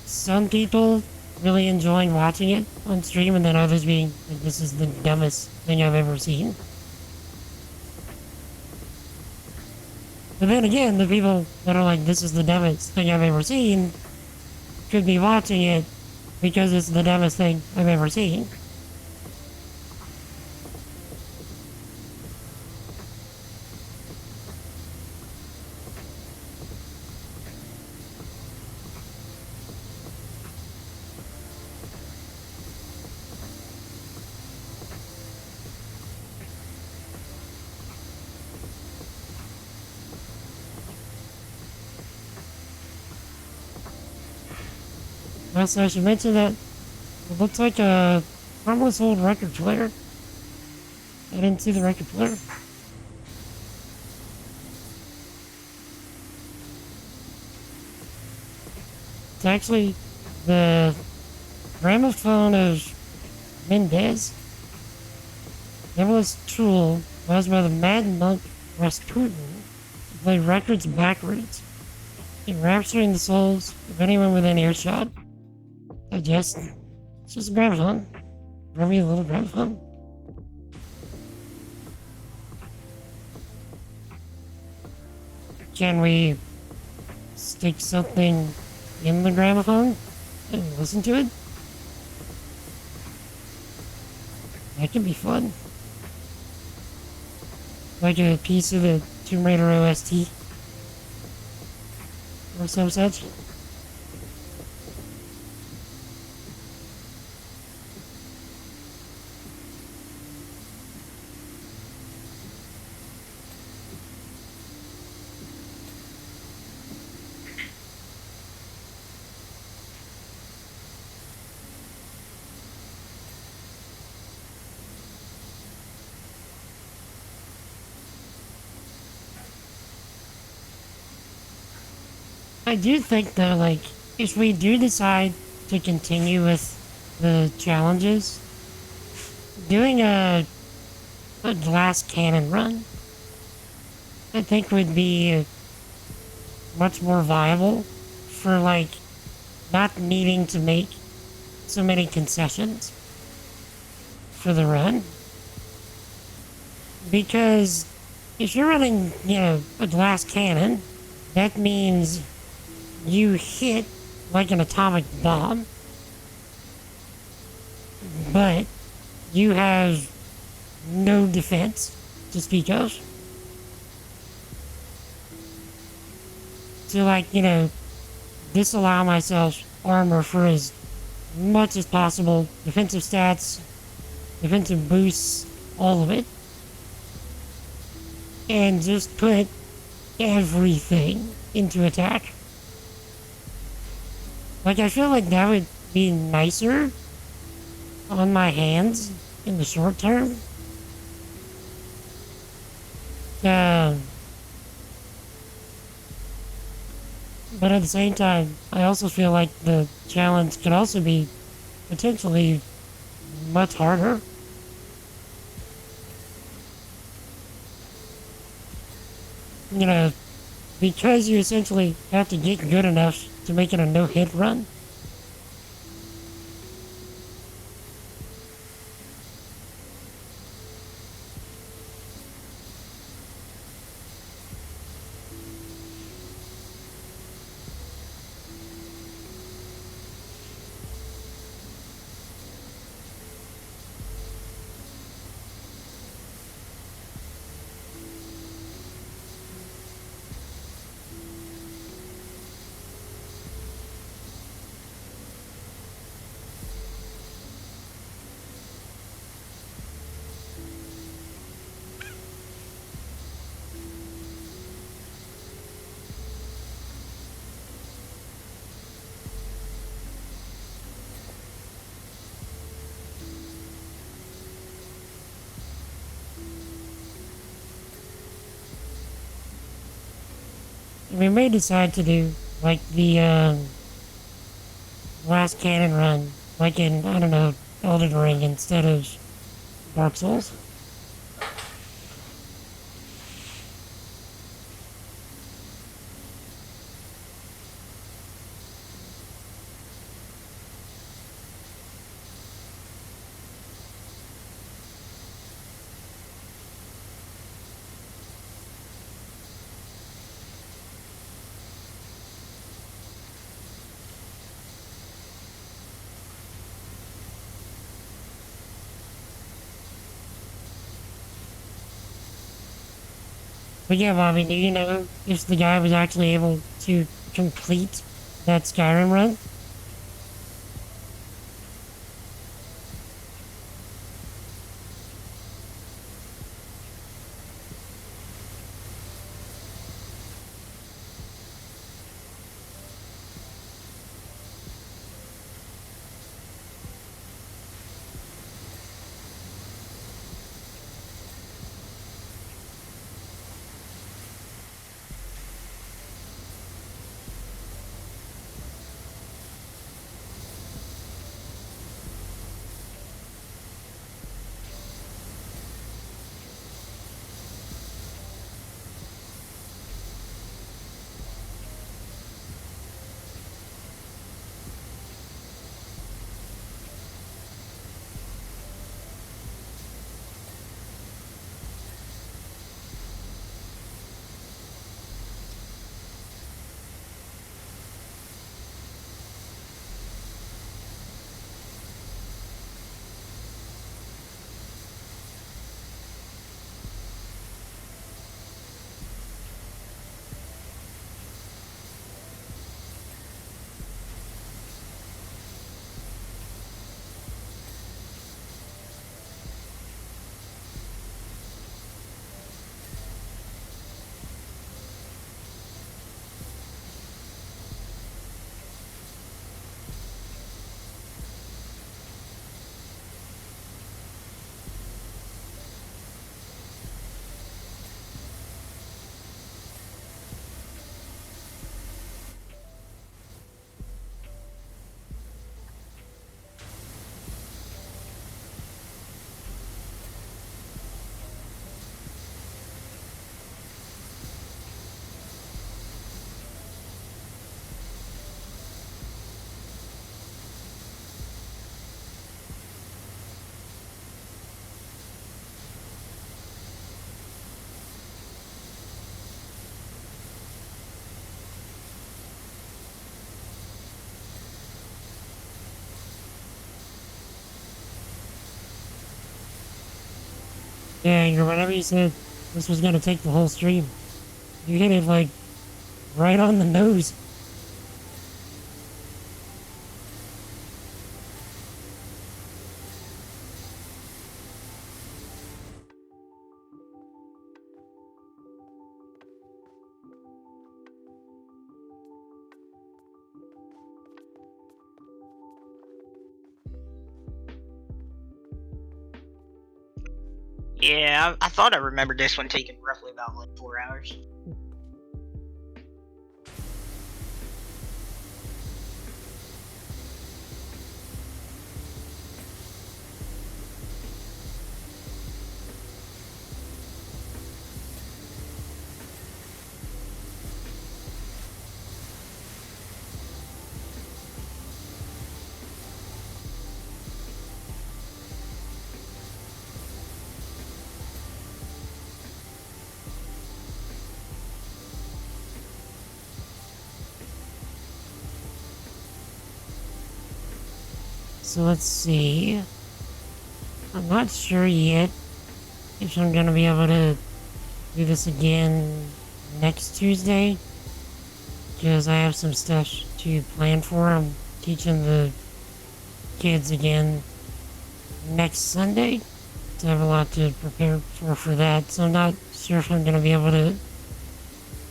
some people really enjoying watching it on stream, and then others being like, this is the dumbest thing I've ever seen. But then again, the people that are like, this is the dumbest thing I've ever seen, could be watching it because it's the dumbest thing I've ever seen. Also, I should mention that it looks like a harmless old record player. I didn't see the record player. It's actually the gramophone of Mendez. Devil's tool was by the Mad Monk Rasputin to play records backwards, enrapturing the souls of anyone within earshot. I guess it's just a gramophone. Probably a little gramophone. Can we stick something in the gramophone and listen to it? That could be fun. Like a piece of the Tomb Raider OST or some such. I do think though, like, if we do decide to continue with the challenges, doing a glass cannon run, I think would be much more viable for, like, not needing to make so many concessions for the run. Because if you're running, you know, a glass cannon, that means you hit like an atomic bomb, but you have no defense to speak of. To, like, you know, disallow myself armor for as much as possible, defensive stats, defensive boosts, all of it, and just put everything into attack. Like, I feel like that would be nicer on my hands in the short term. But at the same time, I also feel like the challenge could also be potentially much harder. You know, because you essentially have to get good enough to make it a no-hit run. We may decide to do, like, the, last cannon run, like in, I don't know, Elden Ring instead of Dark Souls. But yeah, Bobby, do you know if the guy was actually able to complete that Skyrim run? Yeah, whenever you said this was gonna take the whole stream, you hit it like right on the nose. Yeah, I thought I remembered this one taking roughly about like 4 hours. So let's see. I'm not sure yet if I'm gonna be able to do this again next Tuesday, because I have some stuff to plan for. I'm teaching the kids again next Sunday, so I have a lot to prepare for that. So I'm not sure if I'm gonna be able to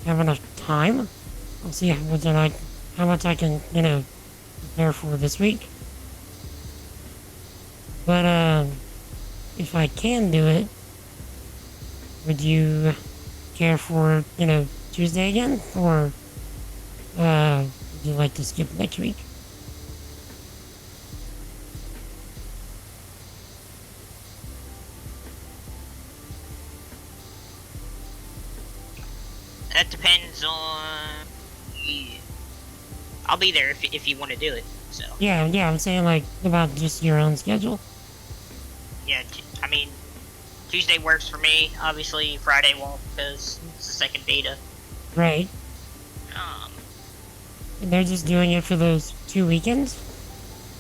have enough time. I'll see how much I can, prepare for this week. But if I can do it, would you care for, Tuesday again? Or would you like to skip next week? That depends on you. I'll be there if you want to do it. So Yeah, I'm saying like about just your own schedule. yeah, I mean Tuesday works for me. Obviously Friday won't because it's the second beta. Right. And they're just doing it for those 2 weekends?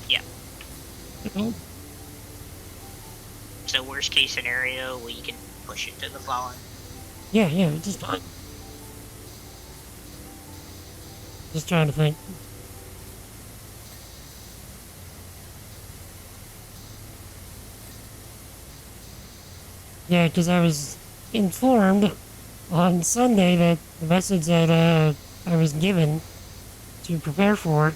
Yeah. Okay. So worst case scenario, we can push it to the following. Yeah, it's just fine. Just trying to think. Yeah, because I was informed on Sunday that the message that I was given to prepare for,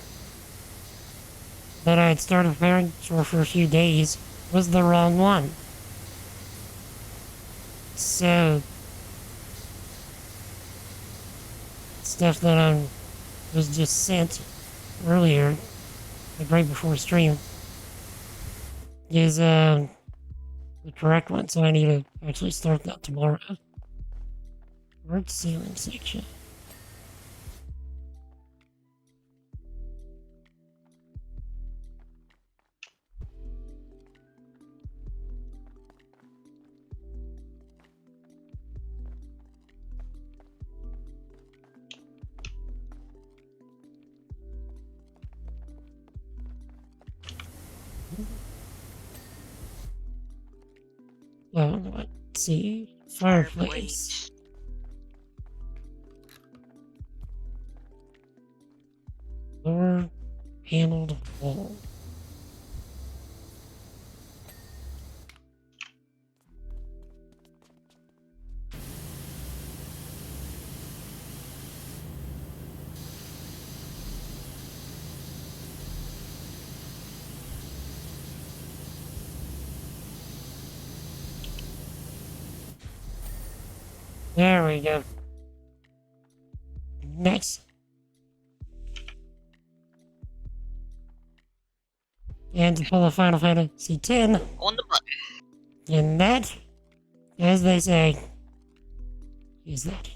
that I had started preparing for a few days, was the wrong one. So, stuff that I was just sent earlier, like right before stream, is the correct one, so I need to actually start that tomorrow. Art ceiling section. Oh, let's see. Fireplace. Door paneled wall. There we go. Next. And to pull a Final Fantasy X. On the button. And that, as they say, is that.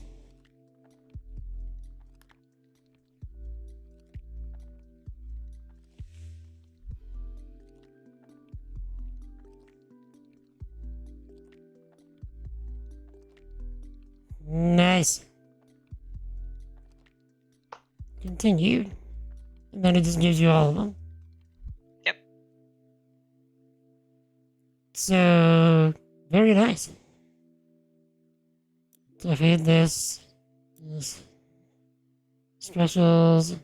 Nice. Continue. And then it just gives you all of them. Yep. So, very nice. So I've hit this specials.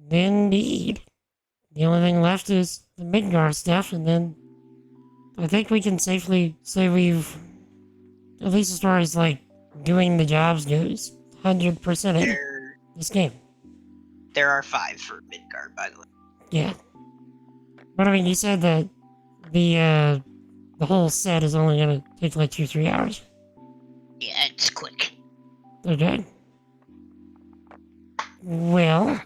Indeed. The only thing left is the Midgar stuff, and then I think we can safely say we've, at least as far as like doing the jobs goes, 100% in this game. There are 5 for Midgard, by the way. Yeah. But I mean, you said that the whole set is only gonna take like 2-3 hours. Yeah, it's quick. Okay. Well,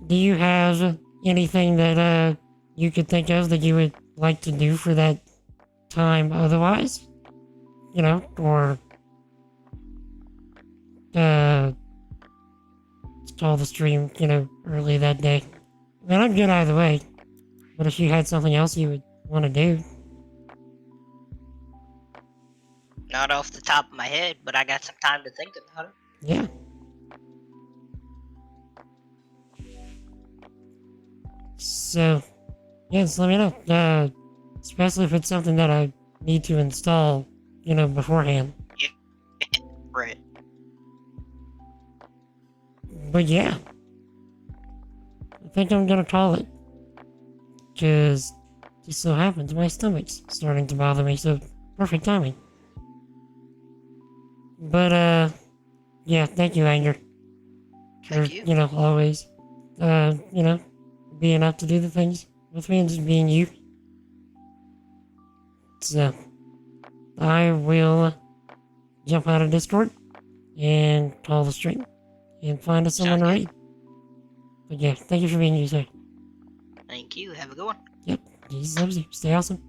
do you have anything that you could think of that you would like to do for that time otherwise? You know, or install the stream, you know, early that day. I mean, I'm good either way. But if you had something else you would want to do. Not off the top of my head, but I got some time to think about it. Yeah. So, yeah, just let me know. Especially if it's something that I need to install, you know, beforehand. Yeah. Right. But yeah. I think I'm gonna call it. Because it just so happens my stomach's starting to bother me, so perfect timing. But, yeah, thank you, Anger. For, Thank you. Always, being up to do the things with me and just being you. So, I will jump out of Discord and call the stream and find us someone to raid. But yeah, thank you for being you, sir. Thank you. Have a good one. Yep, Jesus loves you. Stay awesome.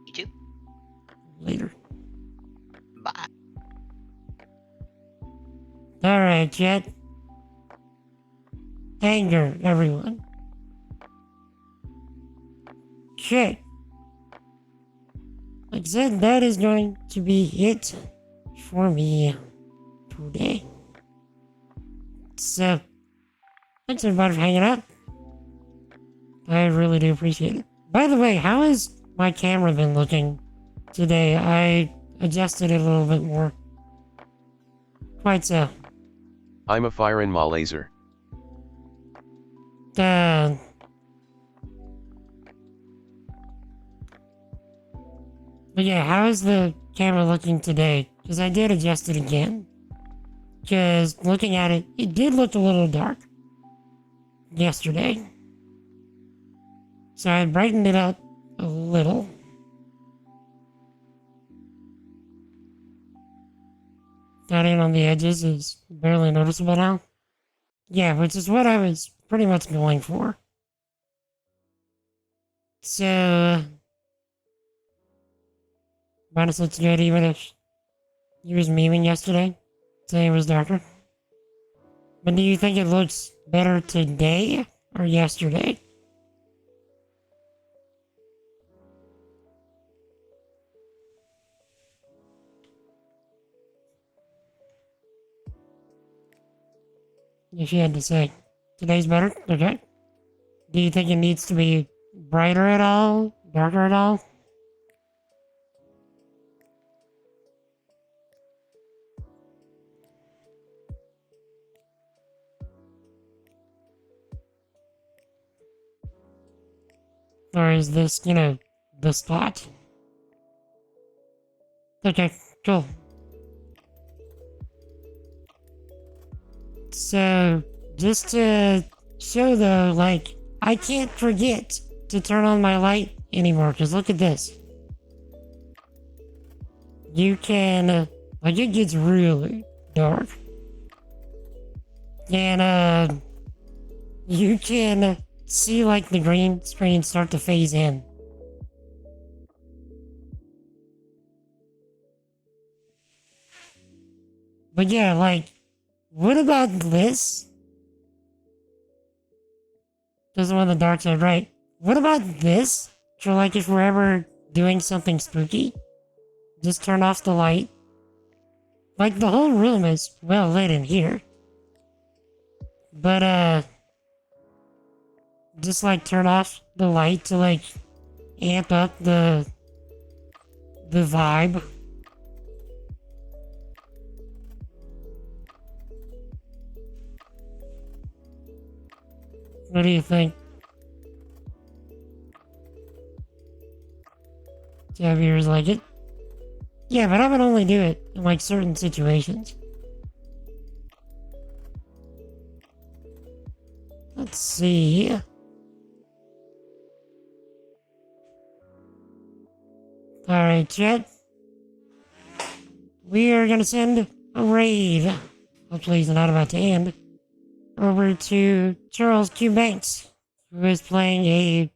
You too. Later. Bye. Alright, chat. Anger, everyone. Okay. Like I said, that is going to be it for me today. So, thanks everybody for hanging out. I really do appreciate it. By the way, how has my camera been looking today. I adjusted it a little bit more. Quite so. I'm a firin' ma laser. Uh, but yeah, how is the camera looking today? Because I did adjust it again. Because looking at it, it did look a little dark yesterday. So I brightened it up a little. That in on the edges is barely noticeable now. Yeah, which is what I was pretty much going for. So, honestly, it's good even if he was memeing yesterday, saying it was darker. But do you think it looks better today or yesterday? If you had to say, today's better? Okay. Do you think it needs to be brighter at all? Darker at all? Or is this, the spot? Okay, cool. So, just to show though, I can't forget to turn on my light anymore, because look at this. You can, it gets really dark. And, you can see, the green screen start to phase in. But yeah, what about this? Doesn't want the dark side, right? What about this? So, if we're ever doing something spooky, just turn off the light. The whole room is well lit in here. But, just, turn off the light to, amp up the vibe. What do you think? Do you have viewers like it? Yeah, but I would only do it in certain situations. Let's see. Alright, chat. We are gonna send a raid. Hopefully he's not about to end. Over to Charles Q. Banks, who is playing a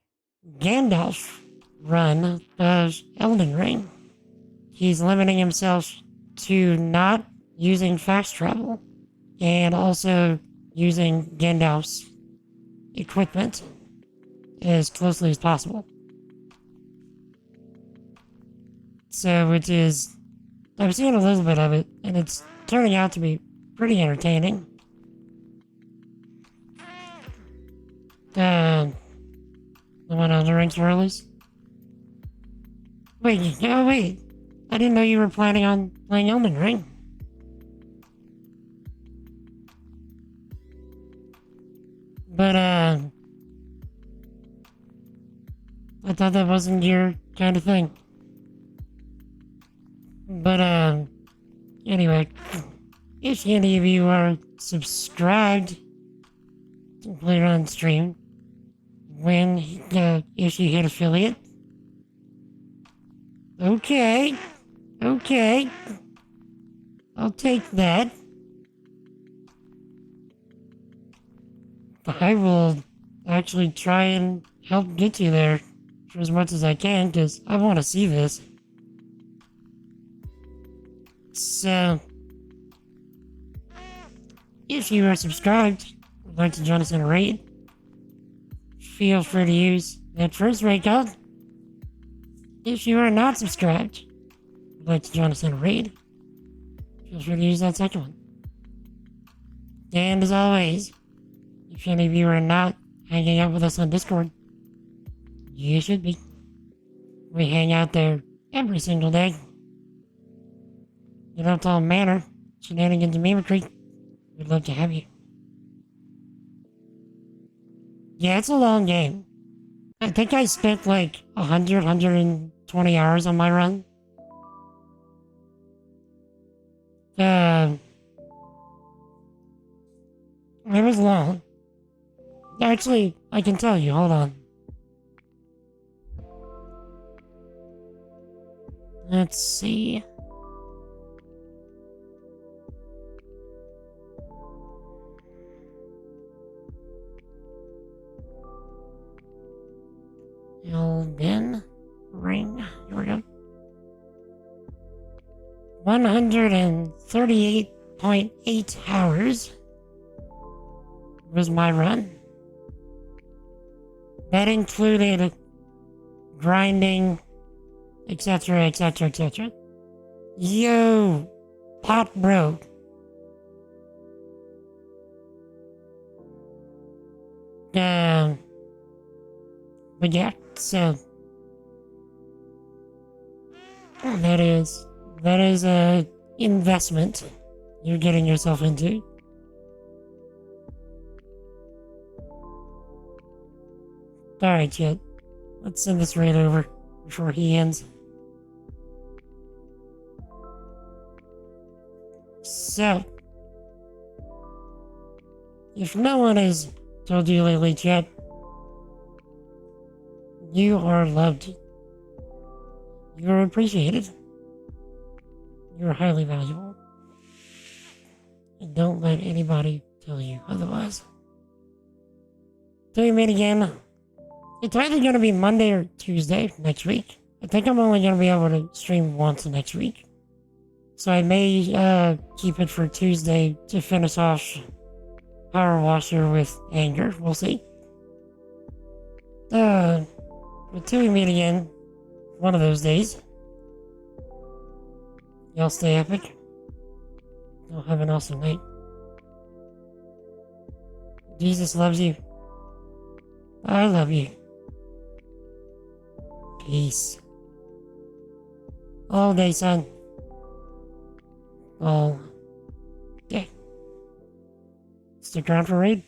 Gandalf run of Elden Ring. He's limiting himself to not using fast travel and also using Gandalf's equipment as closely as possible. So, which is, I've seen a little bit of it, and it's turning out to be pretty entertaining. The one on the ranks release? Wait, wait. I didn't know you were planning on playing Elden Ring. But, I thought that wasn't your kind of thing. But, anyway, if any of you are subscribed to Player on Stream, if you hit affiliate, okay, I'll take that. I will actually try and help get you there for as much as I can, because I want to see this. So, if you are subscribed, would like to join us in a raid, feel free to use that first raid code. If you are not subscribed, would like to join us in a raid, feel free to use that second one. And as always, if any of you are not hanging out with us on Discord, you should be. We hang out there every single day. Get up to all manner, shenanigans and mimicry. We'd love to have you. Yeah, it's a long game. I think I spent like 120 hours on my run. It was long. Actually, I can tell you, hold on. Let's see. Elden Ring. Here we go. 138.8 hours was my run. That included grinding, etc., etc., etc. Yo, pot bro. But yeah, so that is a investment you're getting yourself into. Alright, kid. Let's send this raid over before he ends. So, if no one has told you lately, chat, you are loved. You are appreciated. You are highly valuable. And don't let anybody tell you otherwise. Till we meet again, it's either going to be Monday or Tuesday next week. I think I'm only going to be able to stream once next week. So I may keep it for Tuesday to finish off Power Washer with Anger. We'll see. Until we meet again, one of those days, y'all stay epic. Y'all have an awesome night. Jesus loves you. I love you. Peace. All day, son. All day. Stick around for raid.